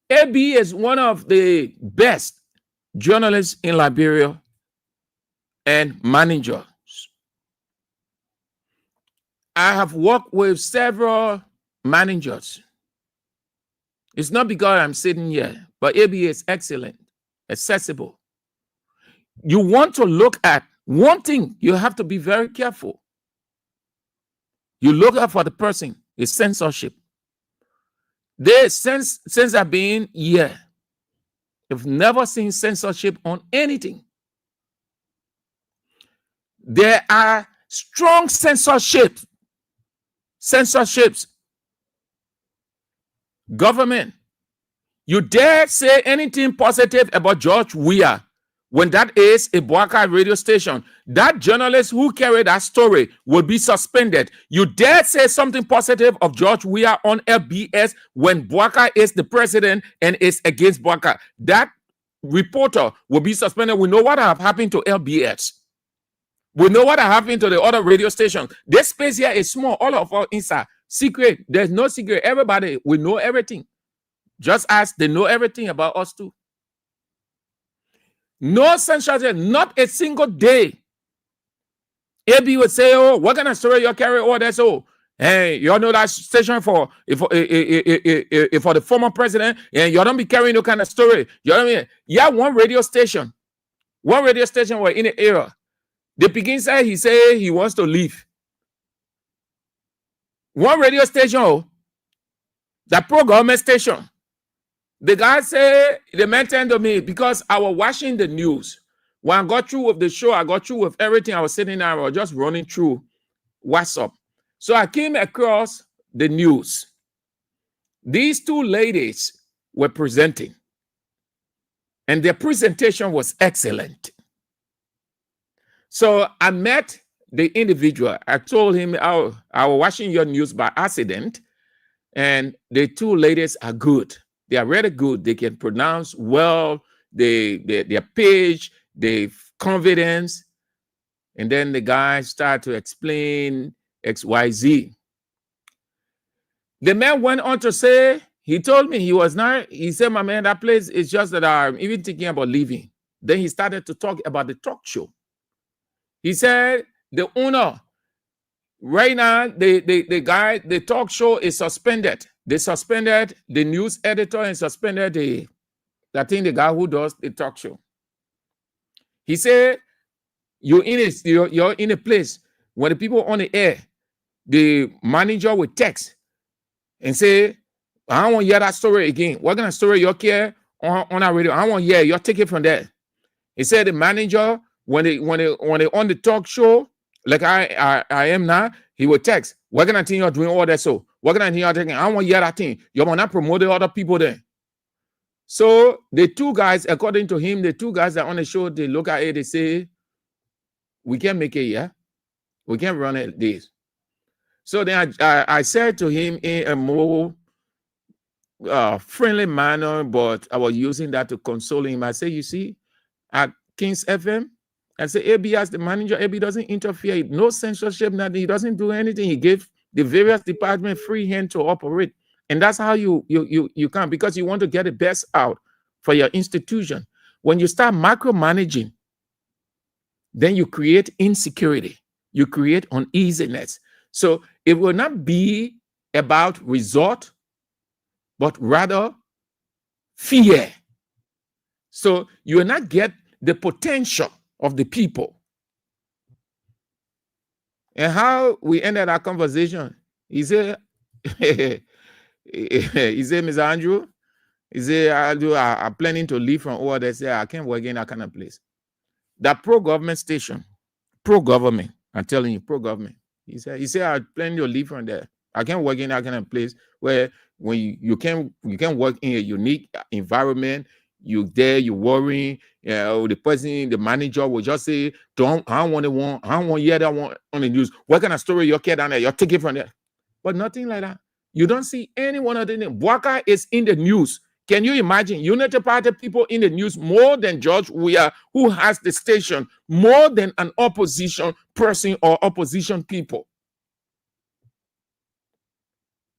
AB is one of the best journalists in Liberia and managers. I have worked with several managers. It's not because I'm sitting here, but AB is excellent, accessible. You want to look at one thing, you have to be very careful. You look out for the person, is censorship. They, since I've been here, I've never seen censorship on anything. There are strong censorships. Government, you dare say anything positive about George Weah when that is a Bwaka radio station, that journalist who carried that story will be suspended. You dare say something positive of George Weah on LBS when Bwaka is the president and is against Bwaka. That reporter will be suspended. We know what have happened to LBS. We know what happened to the other radio stations. This space here is small. All of us inside. Secret. There's no secret. Everybody, we know everything. Just as they know everything about us too. No censorship, not a single day. AB would say, oh, what kind of story you carry? Oh, that's all. Hey, you know that station for the former president, and you don't be carrying no kind of story. You know what I mean? Yeah, one radio station were in the area. The begin say he say he wants to leave. One radio station, that pro-government station. The guy say, the man turned to me because I was watching the news. When I got through with the show, I got through with everything. I was sitting there, I was just running through WhatsApp. So I came across the news. These two ladies were presenting, and their presentation was excellent. So I met the individual. I told him I was watching your news by accident, and the two ladies are good. They are really good. They can pronounce well, their page, their confidence. And then the guy started to explain XYZ. The man went on to say, he told me he was not, he said, my man, that place is just that I'm even thinking about leaving. Then he started to talk about the talk show. He said, the owner, right now, the guy, the talk show is suspended. They suspended the news editor and suspended the guy who does the talk show. He said, you're in a place when the people on the air, the manager will text and say, I don't want to hear that story again. What kind of story you care on our radio? I don't want to hear. You'll take it from there. He said the manager, when they on the talk show, like I am now, he will text, what kind of thing you're doing all that? So what kind of thing you're taking? I don't want to hear that thing. You want to promote the other people there. So the two guys, according to him, the two guys that on the show, they look at it, they say, we can't make it, yeah? We can't run it this. So then I said to him in a more friendly manner, but I was using that to console him. I say, you see, at Kings FM, I say, AB as the manager, AB doesn't interfere, no censorship, nothing. He doesn't do anything. He gave the various departments free hand to operate. And that's how you can, because you want to get the best out for your institution. When you start micromanaging, then you create insecurity. You create uneasiness. So it will not be about result, but rather fear. So you will not get the potential of the people. And how we ended our conversation, he said, he said, Mr. Andrew, he said, I'm planning to leave from over there. Say, I can't work in that kind of place. That pro-government station, pro-government, I'm telling you, pro-government. He said, I'm planning to leave from there. I can't work in that kind of place where when you can work in a unique environment. You there, you worrying. The person, the manager will just say, I don't want to hear that one on the news. What kind of story your kid down there? You're taking from there. But nothing like that. You don't see any one of them. Bwaka is in the news. Can you imagine Unity Party people in the news more than George Weah, who has the station, more than an opposition person or opposition people?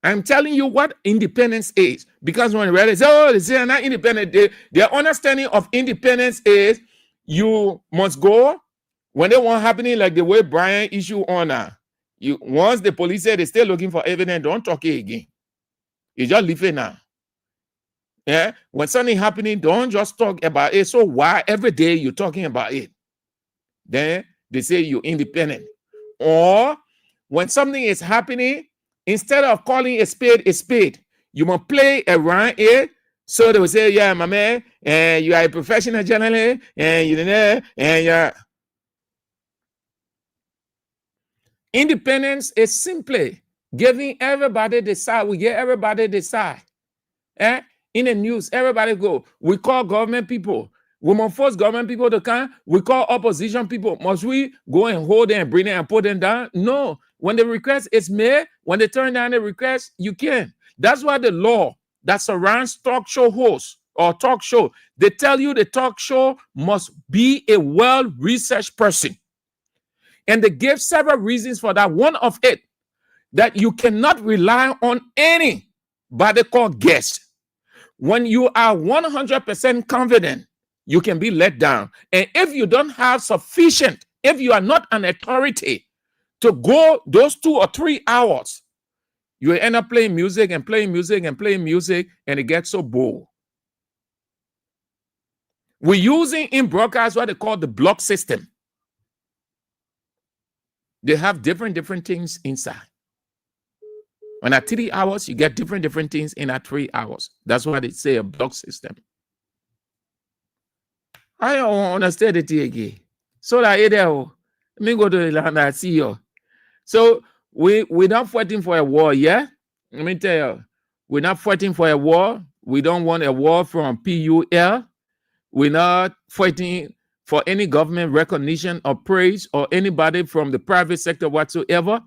I'm telling you what independence is. Because when they say, oh, they are not independent, their understanding of independence is you must go when they want happening like the way Brian issue honor. Once the police say they're still looking for evidence, don't talk it again. You just leave it now. Yeah, when something happening, don't just talk about it. So why every day you're talking about it? Then they say you're independent. Or when something is happening, instead of calling a spade, you must play around it. So they will say, yeah, my man, and you are a professional journalist, and you're independence is simply giving everybody the side. We get everybody the side. In the news, everybody go. We call government people. We must force government people to come. We call opposition people. Must we go and hold them and bring them and put them down? No. When the request is made, when they turn down the request, you can. That's why the law that surrounds talk show hosts or talk show, they tell you the talk show must be a well-researched person. And they give several reasons for that. One of it, that you cannot rely on anybody called guest. When you are 100% confident, you can be let down. And if you don't have sufficient, if you are not an authority to go those 2 or 3 hours, you will end up playing music and playing music and playing music, and it gets so bored. We're using in broadcast what they call the block system. They have different things inside. When at 3 hours, you get different things in at 3 hours. That's why they say a block system. I don't understand it again. So that let me go to the land and see you. So we're not fighting for a war, yeah? Let me tell you, we're not fighting for a war. We don't want a war from PUL. We're not fighting for any government recognition or praise or anybody from the private sector whatsoever.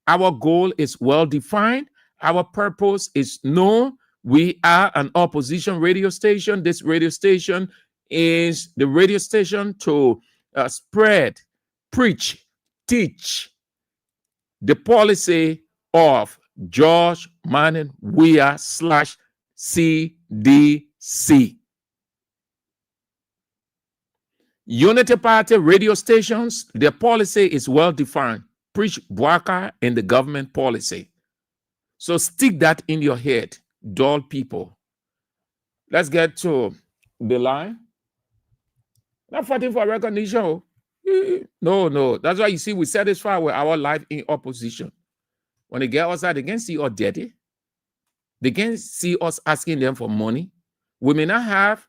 Our goal is well defined. Our purpose is known. We are an opposition radio station. This radio station is the radio station to spread, preach, teach the policy of George Manning Weah / CDC. Unity Party radio stations, their policy is well defined. Preach Bwaka and the government policy. So stick that in your head, dull people. Let's get to the line. Not fighting for recognition. No. That's why you see we satisfy with our life in opposition. When they get outside, they can see us dirty. They can see us asking them for money. We may not have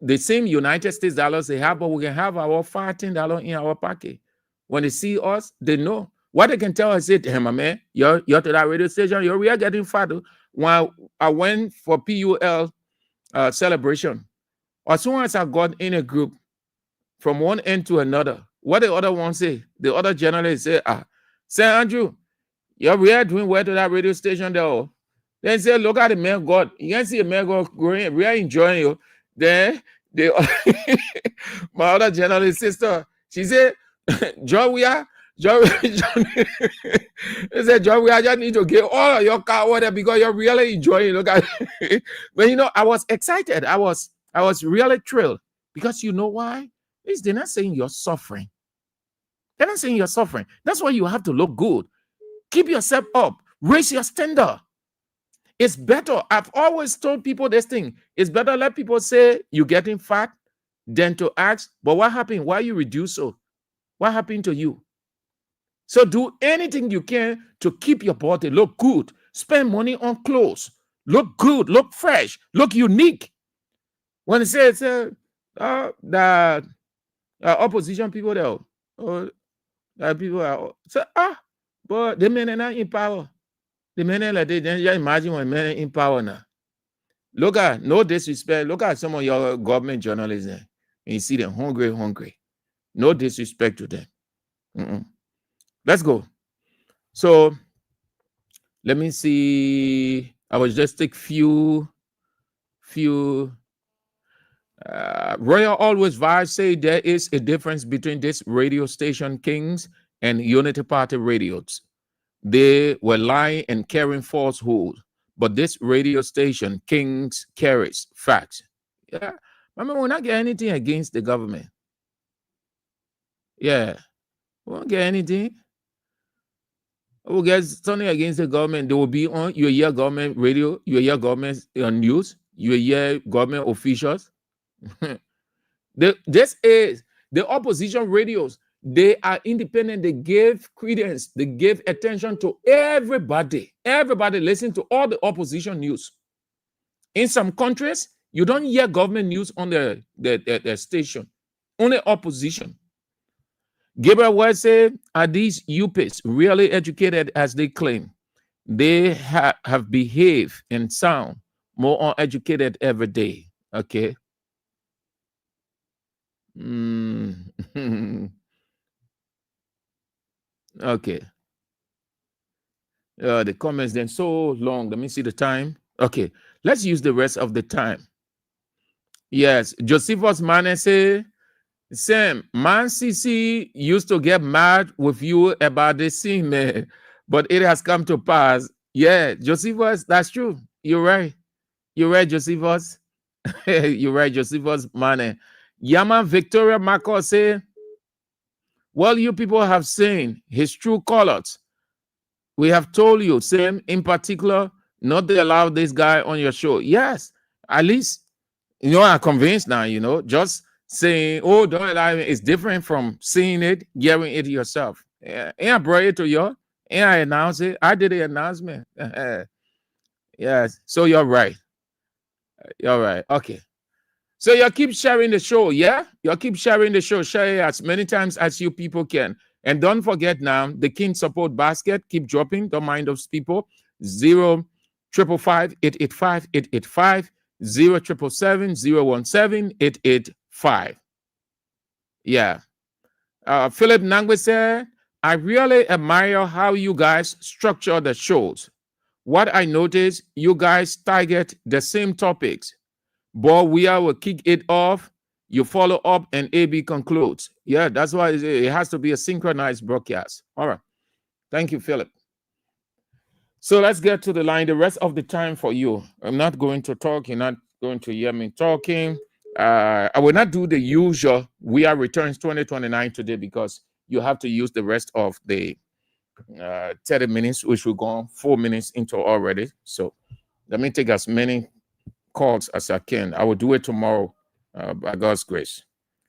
the same United States dollars they have, but we can have our $14 in our pocket. When they see us, they know. What they can tell us is, hey, my man, you're to that radio station, we are getting fat. When I went for PUL celebration, as soon as I got in a group from one end to another, what the other one say? The other journalist say, say, Andrew, we are doing well to that radio station there. Then say, look at the man God. You can see a man God growing. We are enjoying you. Then my other journalist sister, she said, John, we said, John, we just need to get all of your car water because you're really enjoying. Look at it. But I was excited. I was really thrilled because you know why? They're not saying you're suffering. They're not saying you're suffering. That's why you have to look good. Keep yourself up. Raise your standard. It's better. I've always told people this thing. It's better let people say you're getting fat than to ask, but what happened? Why you reduce so? What happened to you? So do anything you can to keep your body look good. Spend money on clothes. Look good, look fresh, look unique. When it says the opposition people there, people are say, but the men are not in power. The men are like they just imagine when men are in power now. Look at, no disrespect. Look at some of your government journalists there. And you see them hungry. No disrespect to them. Let's go. So let me see. I will just take few. Royal Always Vibe say there is a difference between this radio station Kings and Unity Party radios. They were lying and carrying falsehood, but this radio station Kings carries facts. Yeah, remember, we're not getting anything against the government. Yeah, we won't get anything. We'll get something against the government. They will be on. You hear government radio. You hear government news. You hear government officials. This is the opposition radios. They are independent. They give credence. They give attention to everybody. Everybody listen to all the opposition news. In some countries, you don't hear government news on the station. Only opposition. Gabriel West said, are these UPs really educated as they claim? They have behaved and sound more uneducated every day. Okay. Okay. The comments then so long. Let me see the time. Okay. Let's use the rest of the time. Yes. Josephus Mane say, Sam, Man CC used to get mad with you about this scene, man, but it has come to pass. Yeah, Josephus, that's true. You're right. You're right, Josephus. You're right, Josephus Mane. Yaman Victoria Marco say, well, you people have seen his true colors. We have told you, Sam, in particular, not to allow this guy on your show. Yes, at least, I'm convinced now, just saying, oh, don't allow me, it's different from seeing it, hearing it yourself. Yeah, I brought it to you, and I announced it. I did the announcement. Yes, so you're right. You're right. Okay. So you keep sharing the show, yeah? You keep sharing the show. Share it as many times as you people can. And don't forget now, the King Support Basket, keep dropping. Don't mind those people. 0-555-885-885, 0-777-017-885. Yeah. Philip Nangwe said, I really admire how you guys structure the shows. What I noticed, you guys target the same topics. But we will kick it off. You follow up and AB concludes. Yeah, that's why it has to be a synchronized broadcast. All right. Thank you, Philip. So let's get to the line. The rest of the time for you. I'm not going to talk. You're not going to hear me talking. I will not do the usual. We are returns 2029 today because you have to use the rest of the 30 minutes, which we're going 4 minutes into already. So let me take as many calls as I can. I will do it tomorrow by God's grace.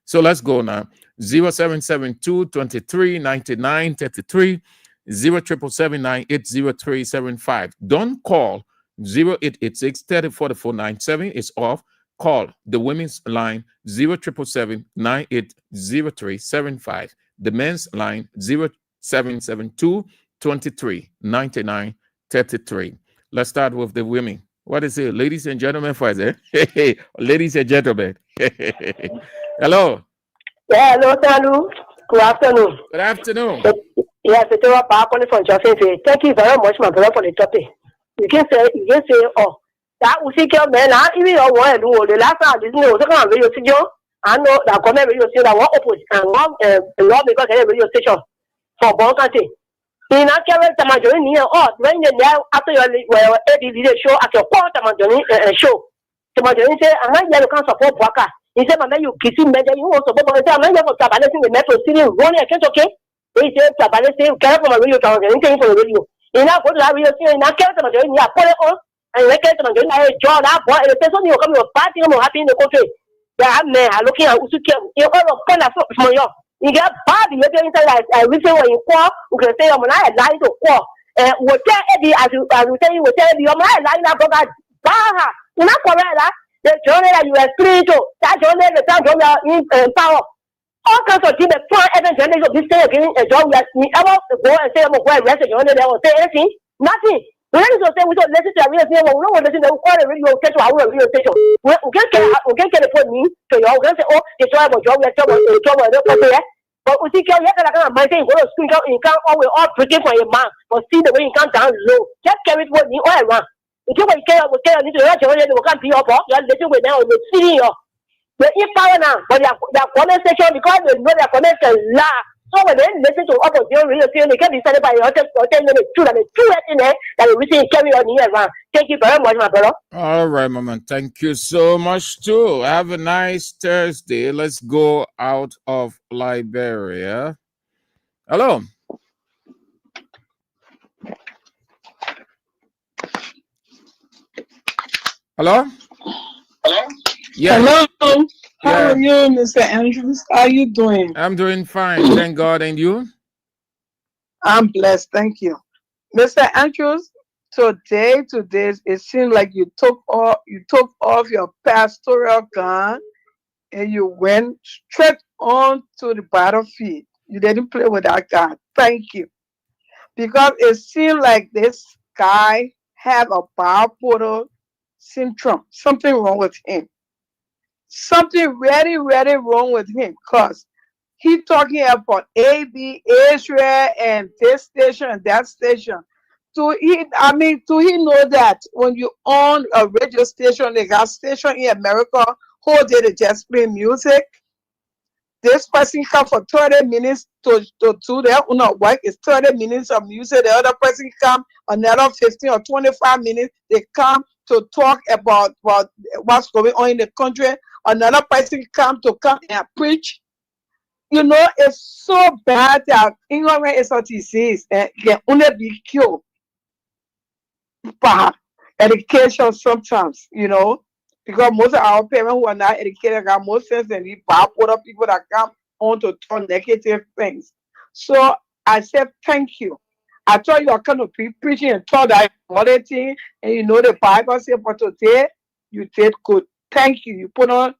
So let's go now. 0772-2399-33, 07779-80375. Don't call 0886-304497. It's off. Call the women's line 07779-80375. The men's line 0772-2399-33. Let's start with the women. What is it, ladies and gentlemen? First, ladies and gentlemen. Hello. Yeah, hello, Salu. Good afternoon. Good afternoon. Yes, it's our calling from Josephine. Thank you very much, my brother, for the topic. You can say, oh, that was sick, man. I even want to do the last time. This news, I radio station. I know that comment radio station that one opposite and one law because I radio station for Bon Country. In a carrot, Tamajoni, when you're after your ABV show at your point, Tamajoni show. Tamajoni say, and then you can support Waka. He said, man, you kiss him, you also go to the for Tabanes in the metro city, running against okay. They say, Tabanes, care from a radio town, anything for the radio. In our good radio station, in a carrot, Tamajoni, I put it on, and they can't Tamajoni, I draw that boy, and the person you come to a party, I'm happy in the country. Yeah, I'm looking at Usuki, you're all of Pana from your. You get bad, you get inside like everything when you call, you can say, I'm not lying to call. What tell Eddie, as you say, you will tell you, I'm not lying about Baha. You're not correct. The journey that you are spiritual, that journey, the time you are in power. All kinds of things, the fun, every generation of this thing again, a job, we ever go and say, I'm going to rest, and they will say anything. Nothing. We don't say we don't listen to a real thing. We don't listen to the radio station. Our radio station. We can't get it for me. So you can say, oh, it's all about job. We're trouble. But we see, you can't mind saying, go to school, you can't always all pretty for your man. But see the way you can't down low. Just carry it with me all around. If you want to care, you need to let your radio can't be up. You are listening with them, you're sitting here. They eat power now, but their comment section, because they know their comment can laugh. So when they listen to opposition radio station, they can be decided by your 10 minutes, two, and two in there that they receive carry on here around. Thank you very much, my brother. All right, Mama. Thank you so much, too. Have a nice Thursday. Let's go out of Liberia. Hello. Hello? Hello? Yes. Hello. How Yeah. are you, Mr. Andrews? How are you doing? I'm doing fine. Thank God. And you? I'm blessed. Thank you. Mr. Andrews, today, it seems like you took off your pastoral gun and you went straight on to the battlefield. You didn't play with that gun. Thank you. Because it seemed like this guy had a bipolar syndrome. Something wrong with him. Something really, really wrong with him. Because he talking about AB, Israel, and this station and that station. Do he know that when you own a radio station, like a station in America, who did it just play music? This person come for 30 minutes to do their own work. It's 30 minutes of music. The other person come another 15 or 25 minutes. They come to talk about what's going on in the country. Another person come and preach. You know, it's so bad that ignorance is a disease and can only be cured by education sometimes, you know. Because most of our parents who are not educated got more sense than the bipolar people that come on to talk negative things. So I said, thank you. I thought you were kind of preaching and taught that quality, and you know the Bible said, but today you did good. Thank you. You put on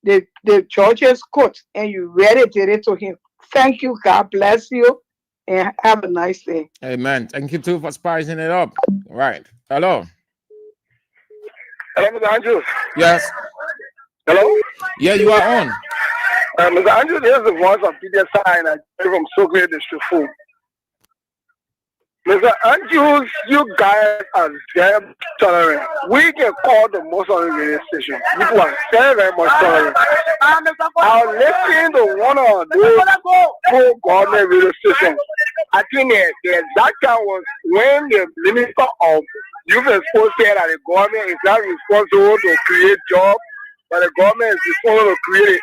the judge's coat and you really did it to him. Thank you. God bless you and have a nice day. Amen. Thank you too for spicing it up. All right. Hello. Hello, Mr. Andrews. Yes. Hello? Yeah, you are on. Mr. Andrews, this is the voice of Peter Sign. I came from Socrates District 4. Mr. Andrews, you guys are very tolerant. We can call the most on the radio station. People are very, very much tolerant. I was listening to one of those pro-government radio stations. I think the exact time was when the Minister of Youth and Sports said that the government is not responsible to create jobs, but the government is responsible to create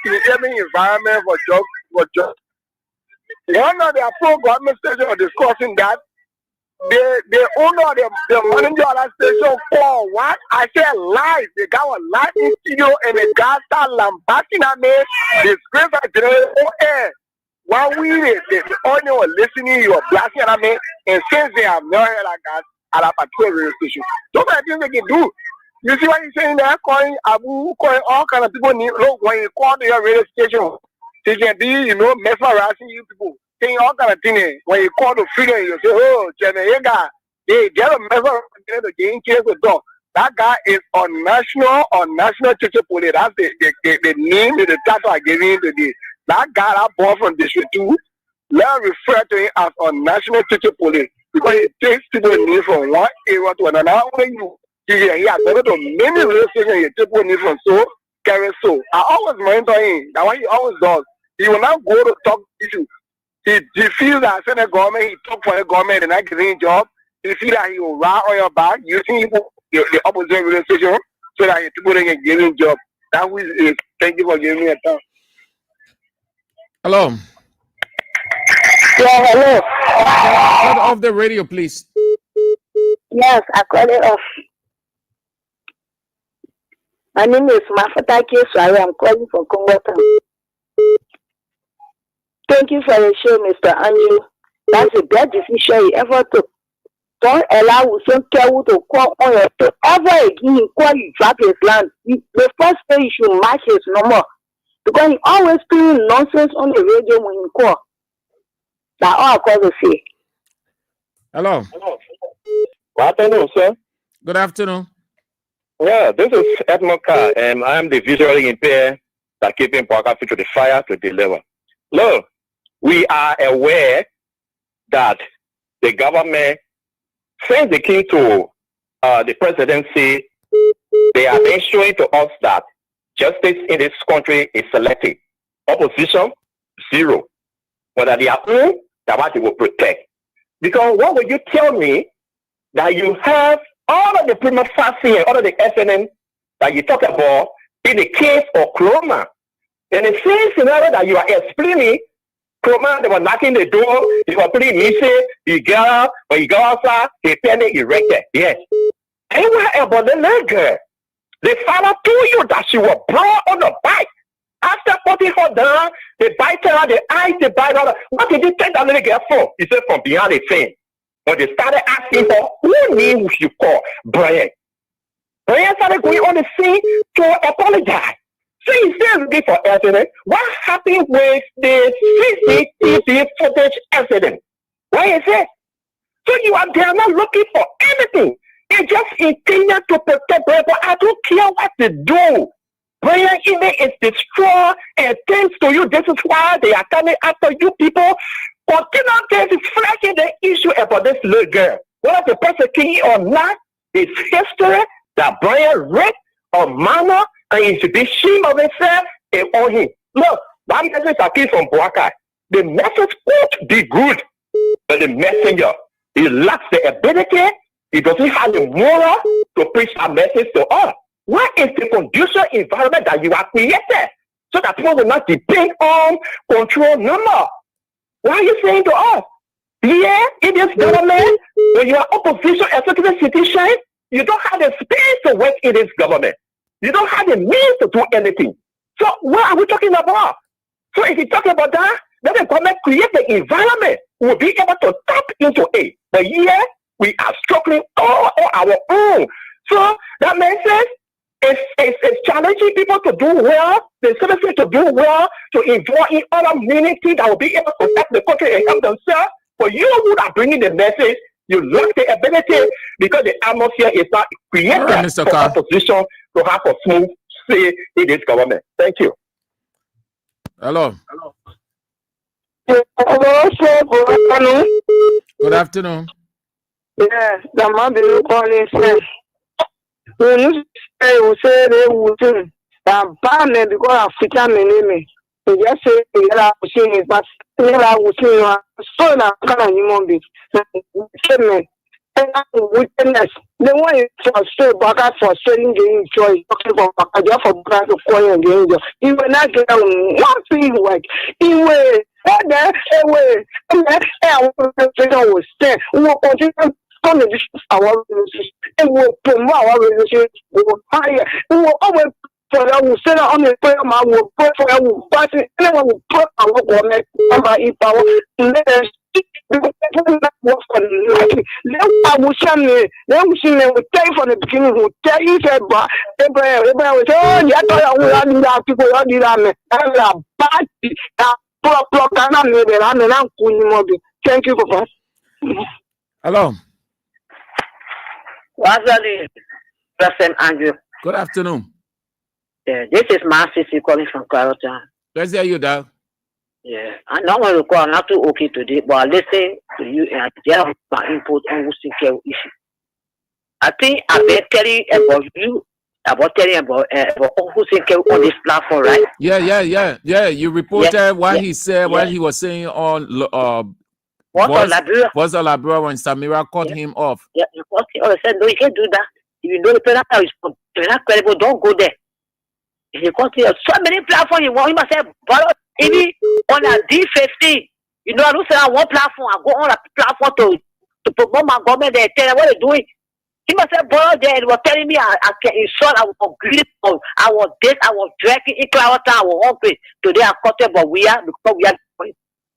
an environment for jobs. One of their pro-government stations are discussing that the owner of the manager of that station for what? I said live. The guy was live in studio and the guy started lambasting at me. The script I generated on air. While the audience was listening, you were blasting at me. And since they have never heard like that at a particular radio station. Those are the things they can do. You see what he's saying there? Calling Abu, calling all kind of people. Look, when you call to your radio station, they can be, mesmerizing you people. Saying all kind of things. When you call the freedom, you say, oh, Jenna, they get a mesmerizing to gain case with dog. That guy is on national church police. That's the name, the title I gave him today. That guy that born from District 2, let's refer to him as on national church police. Because it takes people in from one area to another. Not only you, he has gone to many radio stations, you take people in from so, carry so. I always monitor him. That's what he always does. He will not go to talk issue. He feels that send the government, he talk for the government and not giving him job. He feels that he will ride on your back using the opposite radio station so that people can give him job. That was it. Thank you for giving me a time. Hello. Yeah, hello. Cut off the radio, please. Yes, I cut it off. My name is Mafata Keswari. I'm calling from Congo Town. Thank you for the show, Mr. Andrew. That's the best decision you ever took. Don't allow Usenkewu to call on your to ever again call you drop his land. The first thing you should match his number. Because he always doing nonsense on the radio when he call. That's all I call to say. Hello. Good afternoon, sir. Good afternoon. Yeah, this is Edmond Carr, and I am the visually impaired that keeping Parker to the fire to deliver. Look, we are aware that the government, since they came to the presidency, they are ensuring to us that justice in this country is selective. Opposition, zero. Whether they are own, that's what they will protect. Because what would you tell me that you have all of the prima facie and all of the SNN that you talk about in the case of Kroma? In the same scenario that you are explaining, Kroma, they were knocking the door, they were putting music, you go out, when you go outside, they penny erected. Yes. Anywhere about the little girl, the father told you that she was brought on the bike. After putting her down, they bite her, the eyes, they bite her. What did you take that little girl for? He said from behind the fence. When they started asking her, who name you call Brian? Brian started going on the scene to apologize. So he said looking for evidence. What happened with the CCTV footage evidence? Why is it? So they are not looking for anything. They just intended to protect Brian, but I don't care what they do. Brian image is destroyed, and thanks to you, this is why they are coming after you people. Continue this is flashing the issue about this little girl. Whether the persecuting or not, it's history that Brian read or manner, and he should be ashamed of himself and on him. Look, that message that came from Boakai. The message could be good, but the messenger, he lacks the ability, he doesn't have the moral to preach that message to us. What is the conducive environment that you have created so that people will not depend on control number? Why are you saying to us? Here in this government, when you are opposition executive citizen, you don't have the space to work in this government. You don't have the means to do anything. So what are we talking about? So if you talk about that, then the government create the environment. We'll be able to tap into it. But here, we are struggling all on our own. So that makes sense. It's challenging people to do well, the citizens to do well, to involve in other meaningful that will be able to help the country and help themselves. For you who are bringing the message, you lack the ability because the atmosphere is not created for opposition to have a smooth say in this government. Thank you. Hello. Hello, sir. Good afternoon. Good afternoon. Yes, the man be calling sir. When you say they would say that ban me because African name. So just say I was saying but I was saying so na kind of human being. Witness. The one is frustrated, back frustrating the enjoy talking about Bakaja for Baka to call again. He will not get one thing like he will. Anyway, I will stay. We will continue. Our relationship, and will promote our relationship. We will hire. We will always for that. We send on the prayer. Man, we will pray for that. We will pass it. Anyone will put our government number in power. Let us work for the life. Let us share me. Let us share me. We tell you from the beginning. We tell you said, but Abraham will say, oh, yeah, I will not people. I did that. I'm a bad. Thank you, Papa. Hello. President Andrew. Good afternoon. Yeah, this is my sister calling from Carrollton. Let's hear you, Doug. Yeah, I don't want to call not too okay today, but I listen to you and I get my input on Western care issue. I think I better tell you about you, about telling about Western care on this platform, right? Yeah. You reported what he said, what he was saying on What's the library when Samira cut him off? Yeah, you cut him off. I said, no, you can't do that. If you know the penalty is not credible, don't go there. If you cut him off, so many platforms you want, he must say, but even on a D15, you know, I don't say on one platform, I go on a platform to promote my government, they tell them what they're doing. He must say, brother, they were telling me I can insult, I was agree, I was this, I was dragging in Clarota, I was hungry. Today I cut him, but we are, because we are.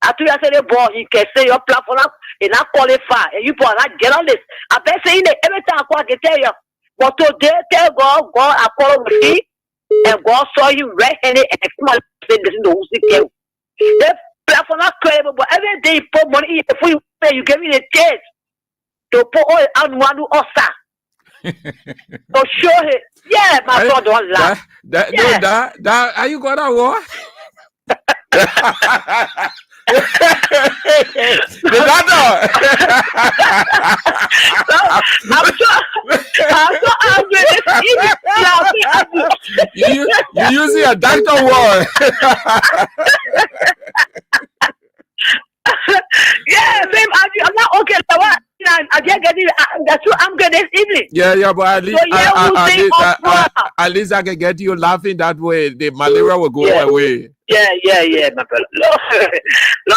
After you say the ball, you can say your platform and not qualify, and you ball not get on this. I bet saying that every time I can tell you, but today tell God, I follow with me, and God saw you red-handed and come on, say this is the who's the platform not credible, but every day you put money in before you pay, you give me the chance to put all on one who also. So show it. Yeah, my son don't laugh. That are you gonna what? I'm so angry. You using a doctor word. Yeah, babe, I'm not okay. So what? I can't get it. That's what I'm good this evening. Yeah, but at least, So, yeah, at least I can get you laughing that way. The malaria will go away. Yeah, my brother. Look,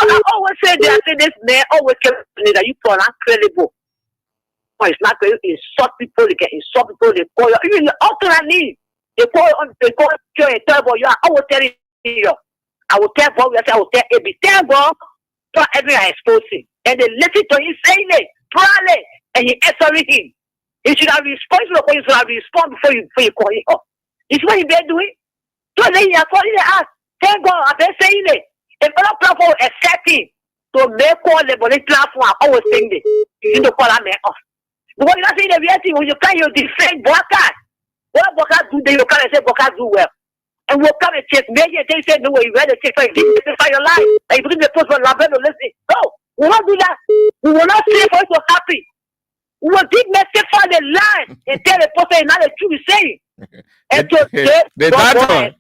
I always say that. I say this man always kept me that you call incredible. Oh, it's not going to insult people. They can insult people. They call you. Even the alternate, they call you and tell you. I will tell you. I will tell Bob. I will tell AB. Tell Bob. So everyone exposing. And they listen to him saying it. Probably. And he answering him. He should have responsible for you. Should have responded before you call him up. This is what he been doing. So then he has calling the ass. Thank God, I've been saying it. If other platform accept him to make call the police platform, I always saying this. You need to call that man off. Because you're not saying the reality when you can, you defend Bokas. What Bokas do, then you come and say Bokas do well. And we'll come and check. Maybe they say, no, you read the check for your life. And you bring the post for Lavendo, listen. No, we won't do that. We will not say for you to happy. We will dig message for the line and tell the person not the truth is saying. And to the doctor.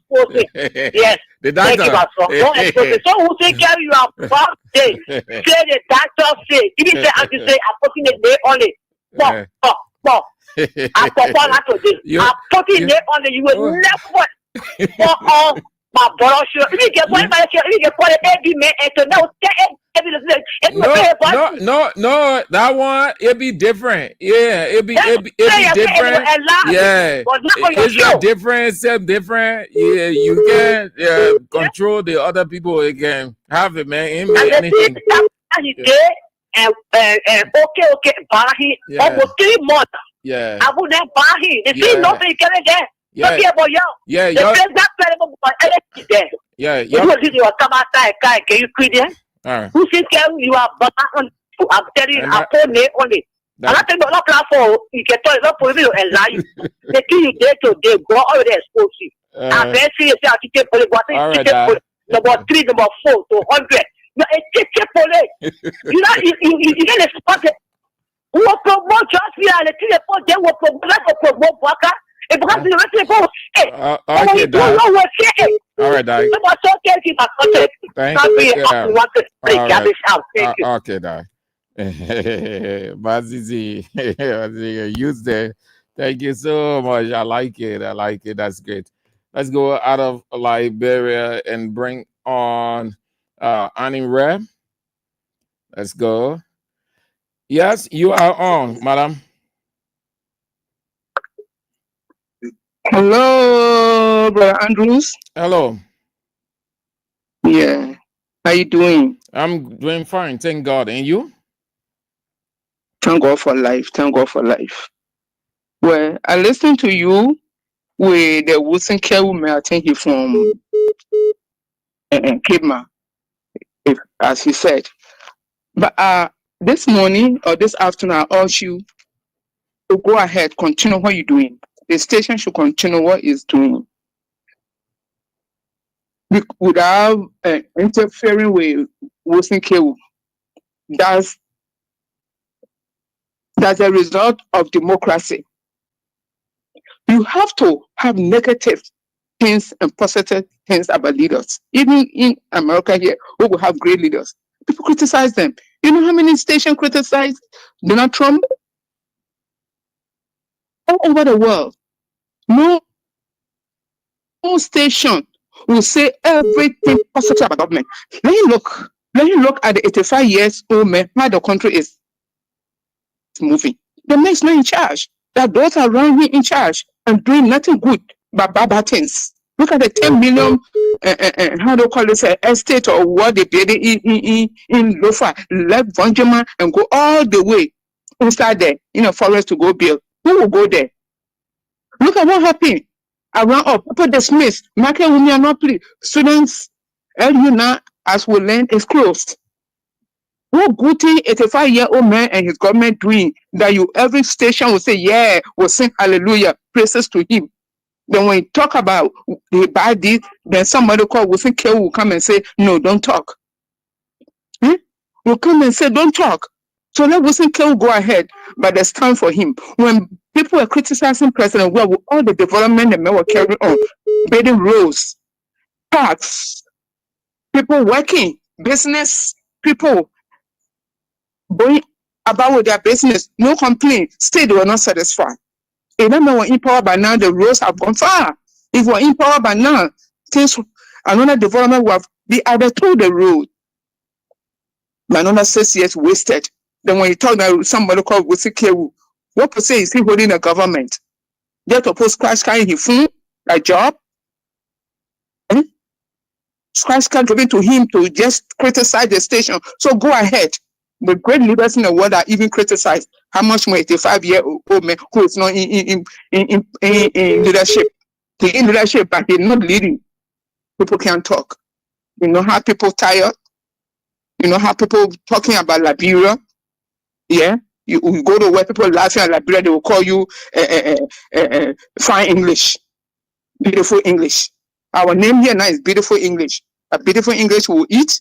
Yes. The doctor. Thank you, don't expose it. So who take care of your birthday? Say the doctor say. Even say I say I'm putting the day on it. No. I'm putting the day on it. You will never put for all my brother. If you get one, if you get one, every man and to know no, that one it be different. Yeah, it be different. Yeah, it's not different, self different. Yeah, you can control the other people. You can have it, man. Anything. And okay, Bahi, almost 3 months. Yeah, I would have Bahi. The thing nothing can get. Yeah, You will come outside, can you quit there? Who says you are I'm telling you, I'm on it. And I think the platform, you can tell it for you and lie. The thing you did today, go already exposed you. I'm very serious. I keep pulling number 3, number 4 to 100. No, it's police. You know, you get a spot. Who will promote just me and the people they will promote Waka. It becomes the rest of the people. Okay, Dad. All right, Dad. Thank you. Okay, Dad. Mazizi, use there. Thank you so much. I like it. That's great. Let's go out of Liberia and bring on Annie Reb. Let's go. Yes, you are on, madam. Hello, Brother Andrews. Hello. Yeah. How you doing? I'm doing fine, thank God. And you? Thank God for life. Thank God for life. Well, I listened to you with the Wilson Care woman. I think he from Kidma, as he said. But this morning or this afternoon, I urge you to go ahead, continue what you're doing. The station should continue what it's doing without interfering with Wilson Kewu. That's a result of democracy. You have to have negative things and positive things about leaders. Even in America here, we will have great leaders. People criticize them. You know how many stations criticize Donald Trump? All over the world. No station will say everything positive about government. Let you look at the 85 years old man, how the country is moving. The man's not in charge. Their daughters around him in charge and doing nothing good but bad things. Look at the 10 million, how do you call this, estate or what they did in Lofa, left Vanjama and go all the way inside there in a forest to go build. Who will go there? Look at what happened around up. People dismissed. Market women are not pleased. Students, LUNA, as we learn, is closed. What good thing 85-year-old man and his government doing that you every station will say, yeah, will sing hallelujah, praises to him. Then when you talk about the bad deed, then somebody called Wilson K will come and say, no, don't talk. Will come and say, don't talk. So let Wilson K go ahead, but there's time for him. When people were criticizing President, well, with all the development the men were carrying on, building roads, parks, people working, business, people going about with their business, no complaint, still they were not satisfied. If they were in power by now, the roads have gone far. If we're in power by now, things, another development will have been added to the road. But another 6 years wasted. Then when you talk about somebody called Wusikewu, what percent is he holding the government? Just to post crash car in his phone, a job? Crash car given to him to just criticize the station. So go ahead. The great leaders in the world are even criticized. How much more 85-year-old man who is not in leadership? He's in leadership, but he's not leading. People can't talk. You know how people tired? You know how people talking about Liberia? Yeah? You go to where people laughing at Liberia, they will call you fine English. Beautiful English. Our name here now is Beautiful English. A beautiful English will eat.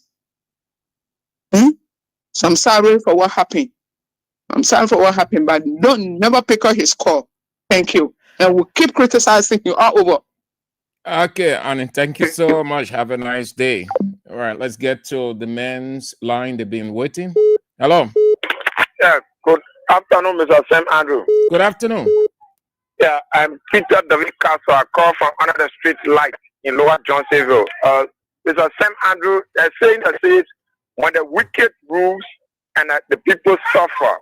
So I'm sorry for what happened. I'm sorry for what happened, but don't never pick up his call. Thank you. And we'll keep criticizing you all over. Okay, Annie, thank you so much. Have a nice day. All right, let's get to the men's line. They've been waiting. Hello. Yeah, good afternoon, Mr. Sam Andrew. Good afternoon. Yeah, I'm Peter David Castro. I call from under the street light in Lower Johnsonville. Mr. Sam Andrew, they're saying that says when the wicked rules and the people suffer,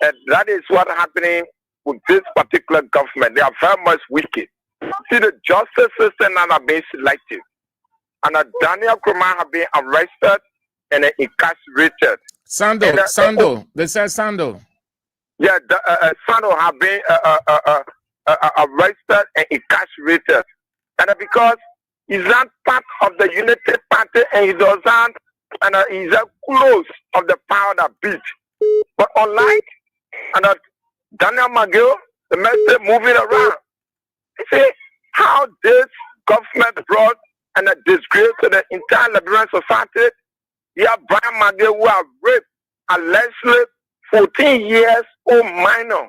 and that is what's happening with this particular government. They are very much wicked. See, the justice system now are being selective. And Daniel Krumah have been arrested and incarcerated. Sando. They said Sando. Yeah, Sando have been arrested and incarcerated. And because he's not part of the Unity Party and he doesn't, and he's close of the power that beat. But unlike Daniel McGill, the message moving around. You see how this government brought and a disgrace to the entire Liberian society. You have Brian McGill who have raped allegedly 14 years old minor.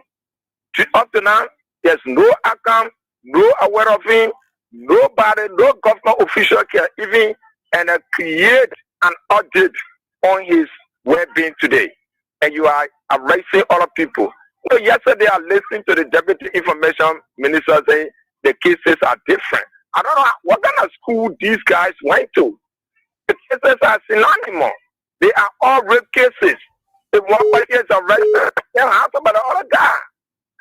Up to now, there's no account, no aware of him, nobody, no government official can even create an audit on his well-being today. And you are arresting other people. So yesterday I listened to the Deputy Information Minister saying the cases are different. I don't know what kind of school these guys went to. The cases are synonymous. They are all rape cases. If one person is arrested, they'll have about the other guy.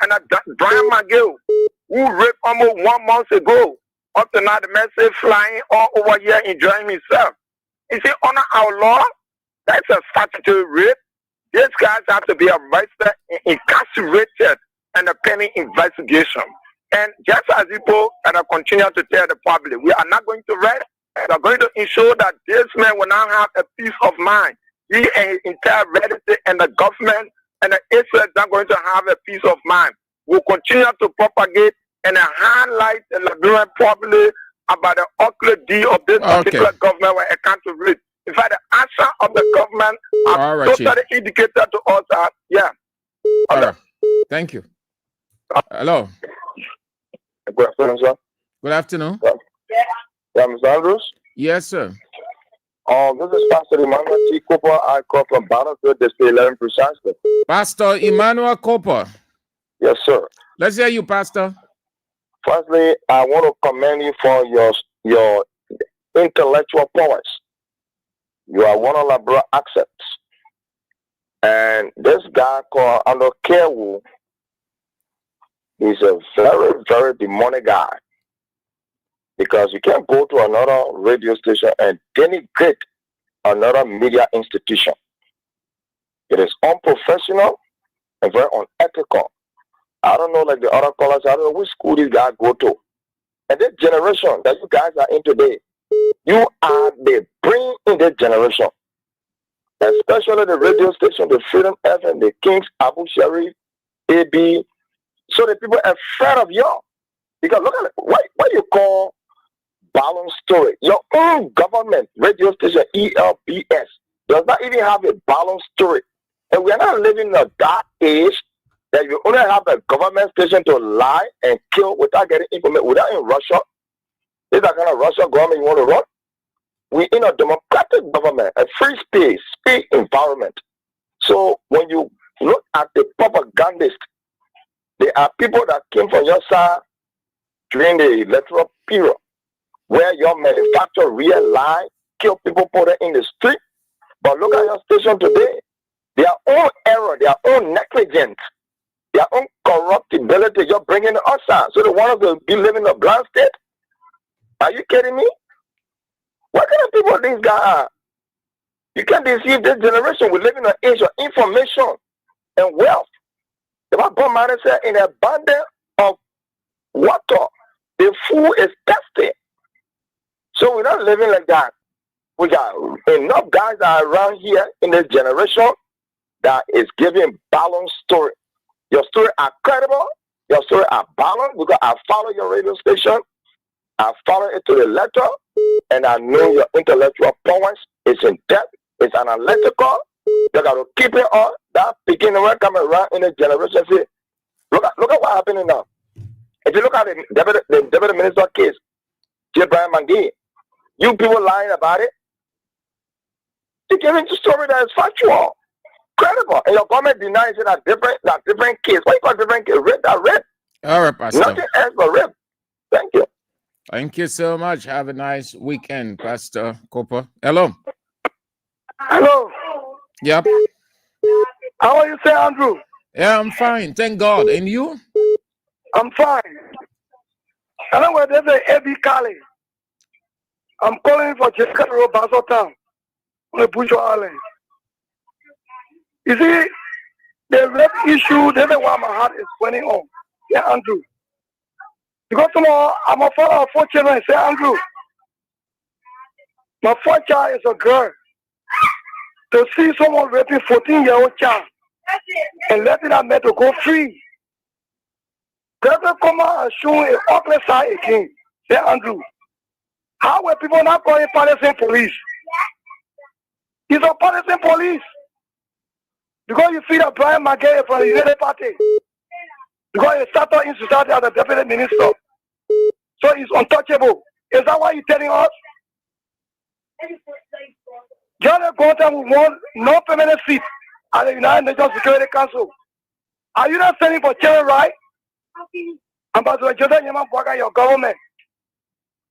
And Brian McGill, who raped almost 1 month ago, up to now the man is flying all over here enjoying himself. You see, under our law, that's a statutory rape. These guys have to be arrested and incarcerated and a pending investigation. And just as people continue to tell the public, we are not going to rest. We are going to ensure that this man will now have a peace of mind. He and his entire relative and the government and the Israel are not going to have a peace of mind. We'll continue to propagate and highlight the Liberian public about the ugly deal of this particular government when it comes to rape. In fact, the action of the government are totally indicated to us that, All right. Thank you. Hello. Good afternoon, sir. Good afternoon. Yeah, Mr. Andrews? Yes, sir. This is Pastor Emmanuel T. Cooper. I call from Battlefield District 11 precisely. Pastor Emmanuel Cooper. Yes, sir. Let's hear you, Pastor. Firstly, I want to commend you for your intellectual powers. You are one of Liberia accents. And this guy called Ando Kewu is a very, very demonic guy. because you can't go to another radio station and denigrate another media institution. It is unprofessional and very unethical. I don't know, like the other callers, I don't know which school these guys go to. And this generation that you guys are in today, you are the brain in this generation. Especially the radio station, the Freedom FM, the Kings, Abu Sharif, AB. So the people are afraid of you. Because look at it, what you call balance story. Your own government radio station, ELBS, does not even have a balance story. And we are not living in a dark age that you only have a government station to lie and kill without getting information. Without in Russia, is that kind of Russia government you want to run? We're in a democratic government, a free space, free environment. So when you look at the propagandists, there are people that came from your side during the electoral period where your manufacturer real lie, kill people, put them in the street. But look at your station today. Their own error, their own negligence, their own corruptibility, you're bringing us out. So they want us to be living in a blind state? Are you kidding me? What kind of people these guys are? You can't deceive this generation. We live in an age of information and wealth. The Bible man said, in abundance of water, the food is thirsty. So we're not living like that. We got enough guys that are around here in this generation that is giving balanced story. Your story are credible. Your story are balanced because I follow your radio station. I follow it to the letter, and I know your intellectual powers. It's in depth. It's analytical. You got to keep it on. That beginning when come around in the generation, see, look at what's happening now. If you look at the deputy minister case, J. Brian Mangi, you people lying about it. You give into story that is factual, credible, and your government denies it that different case. Why you call different case? Red that red. All right, Pastor. Nothing else but red. Thank you. Thank you so much. Have a nice weekend, Pastor Cooper. Hello. Hello. Yep. How are you, Sir Andrew? Yeah, I'm fine. Thank God. And you? I'm fine. I know where there's a AB Kali. I'm calling for Jessica Road, Basel Town, on the Bush Island. You see, the red issue, that's why my heart is burning on. Yeah, Andrew. Because tomorrow, I'm a father of 4 children. Say, Andrew, my 4th child is a girl. To see someone raping 14-year-old child and letting that man to go free. Doesn't come out and show an ugly side again. Say, Andrew, how were people not calling partisan police? It's a partisan police. Because you see that Brian McGay from the United Party. Because he started in society as a deputy minister. So he's untouchable. Is that why you're telling us? John Gonta will want no permanent seat at the United Nations Security Council. Are you not standing for children right? Ambassador Joseph Yeman Bwaga, your government.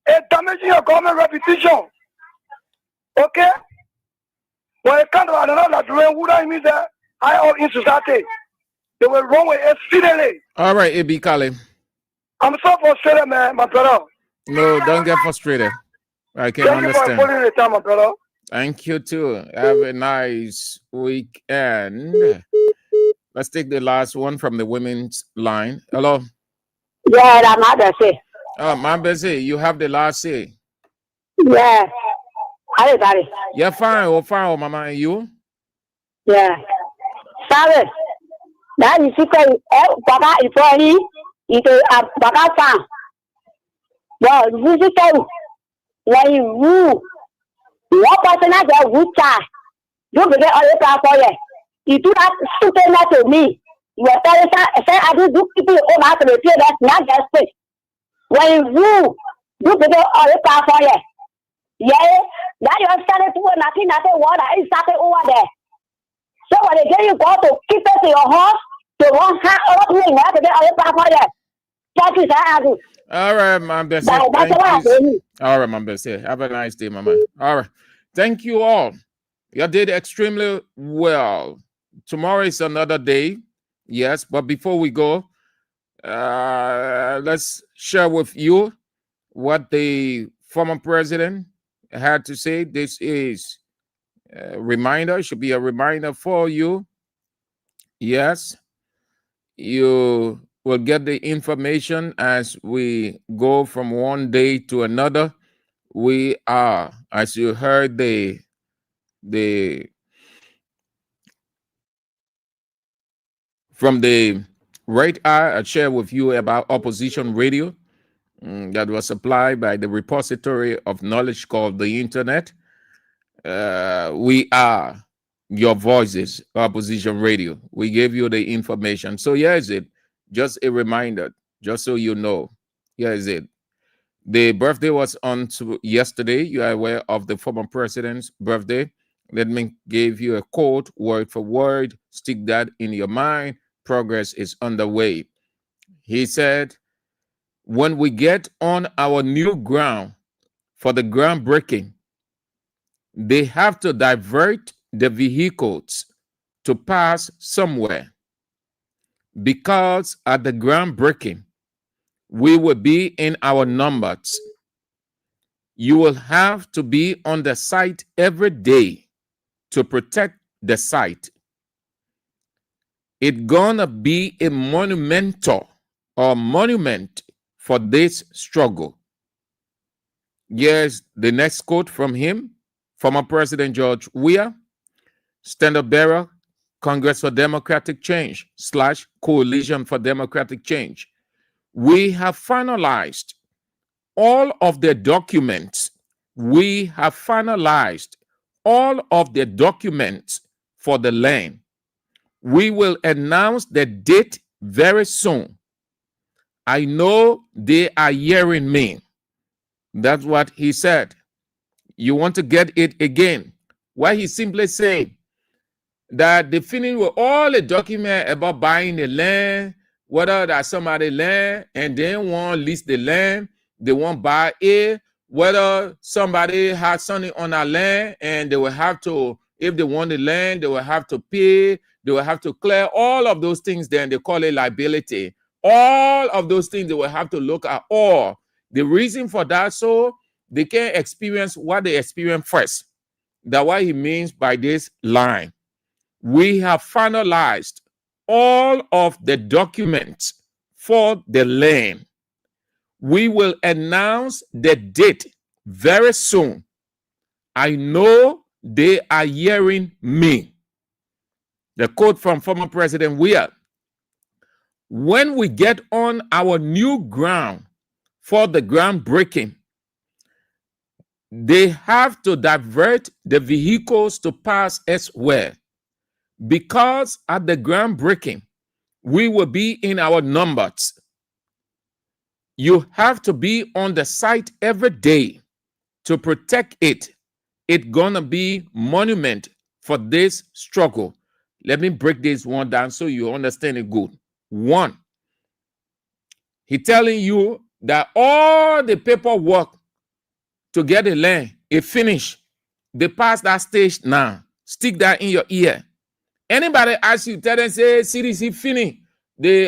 It's damaging your government reputation. Okay? When it comes to another doing who don't mean that high up in society, they will run with exceedingly. All right, AB Kali. I'm so frustrated, man, my brother. No, don't get frustrated. I can Thank understand. you for pulling the time, my brother. Thank you too. Have a nice weekend. Let's take the last one from the women's line. Hello. Yeah, I'm not say. Oh, man, busy. You have the last say. Yeah. Hi, Daddy. Yeah, fine. Oh, fine, oh, Mama. And you? Yeah. Sorry. That is because Baba is for me. It's a Baba fan. Well, this is when you one person has a good child. You forget all the time for you. You do that stupid that to me. You are telling say I do people over to the field that's not just it. When you forget all the time for you. Yeah, that you have started to nothing water is started over there. So when again you go to keep it to your house, to one hand up you have to get all the time for you. Thank you, sir. All right, Mama Bessie. That's what I'm saying. All right, Mama Bessie. Have a nice day, Mama. All right. Thank you all. You did extremely well. Tomorrow is another day. Yes, but before we go, let's share with you what the former president had to say. This is a reminder, should be a reminder for you. Yes, you will get the information as we go from one day to another. We are, as you heard, the from the right eye, I share with you about opposition radio that was supplied by the repository of knowledge called the internet. We are your voices, opposition radio. We gave you the information. So here is it. Just a reminder, just so you know. Here is it. The birthday was on to yesterday. You are aware of the former president's birthday. Let me give you a quote, word for word. Stick that in your mind. Progress is underway. He said, when we get on our new ground for the groundbreaking, they have to divert the vehicles to pass somewhere, because at the groundbreaking, we will be in our numbers. You will have to be on the site every day to protect the site. It's gonna be a monument for this struggle. Here's the next quote from him, former President George Weah, stand-up bearer, Congress for Democratic Change / Coalition for Democratic Change. We have finalized all of the documents. We have finalized all of the documents for the land. We will announce the date very soon. I know they are hearing me. That's what he said. You want to get it again? Why he simply saying that they finish with all the document about buying the land, whether that's somebody land, and they want to lease the land, they want to buy it, whether somebody has something on that land, and they will have to, if they want the land, they will have to pay, they will have to clear all of those things, then they call it liability. All of those things they will have to look at all. The reason for that, so they can experience what they experience first. That's what he means by this line. We have finalized all of the documents for the land. We will announce the date very soon. I know they are hearing me. The quote from former President Weah. When we get on our new ground for the groundbreaking, they have to divert the vehicles to pass elsewhere, because at the groundbreaking, we will be in our numbers. You have to be on the site every day to protect it. It's gonna be monument for this struggle. Let me break this one down so you understand it good. One, he telling you that all the paperwork to get the land is finished. They pass that stage now. Stick that in your ear. Anybody ask you, tell them, say, CDC finished.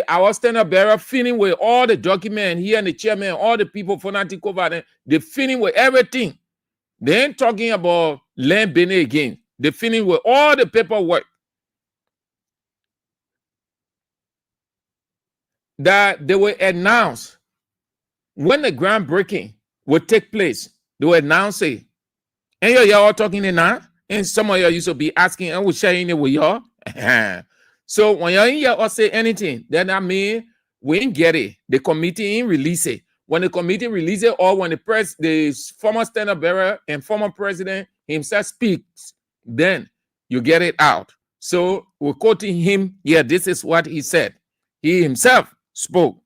Our stand-up bearer finished with all the documents here and the chairman, all the people for not take over them. They finished with everything. They ain't talking about land bidding again. They finished with all the paperwork that they will announce when the groundbreaking will take place. They will announce it. And y'all all talking it now. And some of y'all used to be asking, and we're sharing it with y'all. So when y'all hear us say anything, then I mean we ain't get it. The committee ain't release it. When the committee release it, or when the former stand-up bearer and former president himself speaks, then you get it out. So we're quoting him. Yeah, this is what he said. He himself spoke.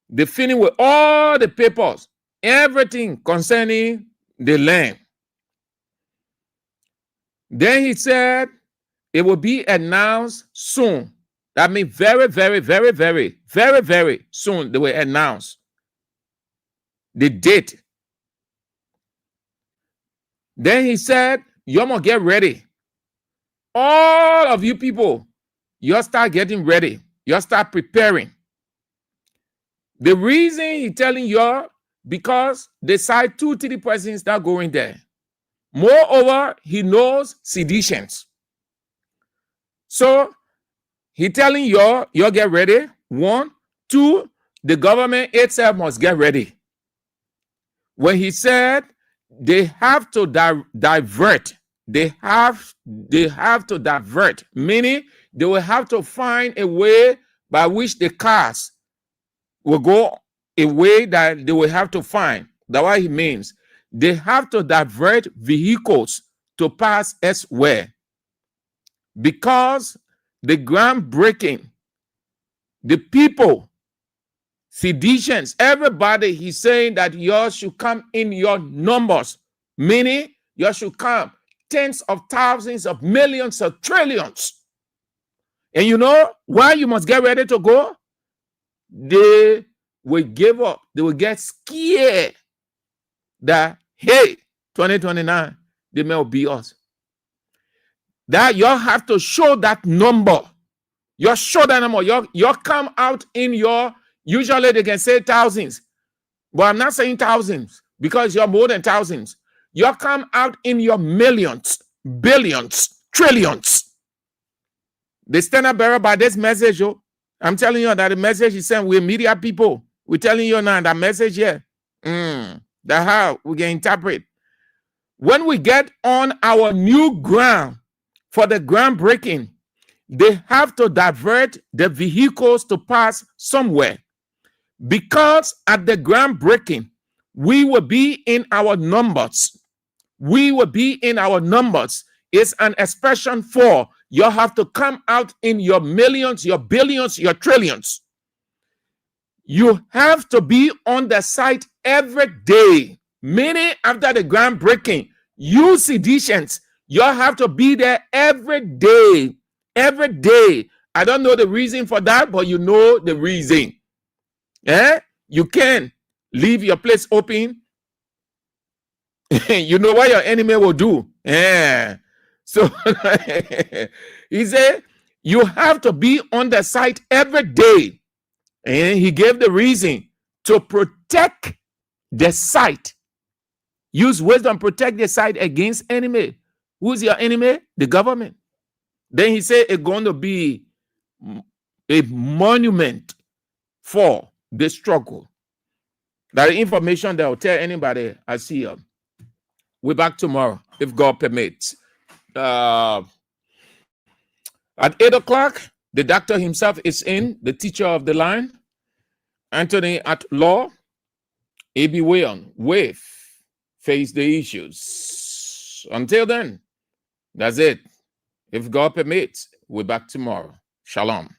They finished with all the papers, everything concerning the land. Then he said it will be announced soon. That means very, very, very, very, very, very soon they will announce the date. Then he said, you're going to get ready. All of you people, you start getting ready. You start preparing. The reason he's telling you because they cite 2 3 persons that go in there. Moreover, he knows seditions. So he telling you get ready. 1, 2, the government itself must get ready. When he said they have to divert, they have to divert, meaning they will have to find a way by which the cars will go a way that they will have to find. That's what he means. They have to divert vehicles to pass elsewhere because the groundbreaking, the people, seditions, everybody, he's saying that you should come in your numbers, meaning you should come tens of thousands of millions of trillions. And you know why you must get ready to go? They will give up. They will get scared that, hey, 2029, they may be us. That you have to show that number. You show that number. You come out in your, usually they can say thousands, but I'm not saying thousands because you're more than thousands. You come out in your millions, billions, trillions. They stand up bearer by this message. Oh. I'm telling you that the message is sent with media people. We're telling you now that message here. That's how we can interpret. When we get on our new ground for the groundbreaking, they have to divert the vehicles to pass somewhere. Because at the groundbreaking, we will be in our numbers. We will be in our numbers. It's an expression for you have to come out in your millions, your billions, your trillions. You have to be on the site every day. Meaning after the groundbreaking, you seditions, you have to be there every day. Every day. I don't know the reason for that, but you know the reason. You can leave your place open. You know what your enemy will do. So he said, you have to be on the site every day. And he gave the reason to protect the site. Use wisdom, protect the site against enemy. Who's your enemy? The government. Then he said it's going to be a monument for the struggle. That information that will tell anybody I see you. We're back tomorrow, if God permits. At 8 o'clock, the doctor himself is in, the teacher of the line, Anthony at law, A.B. Wayon, with Face the Issues. Until then, that's it. If God permits, we're back tomorrow. Shalom.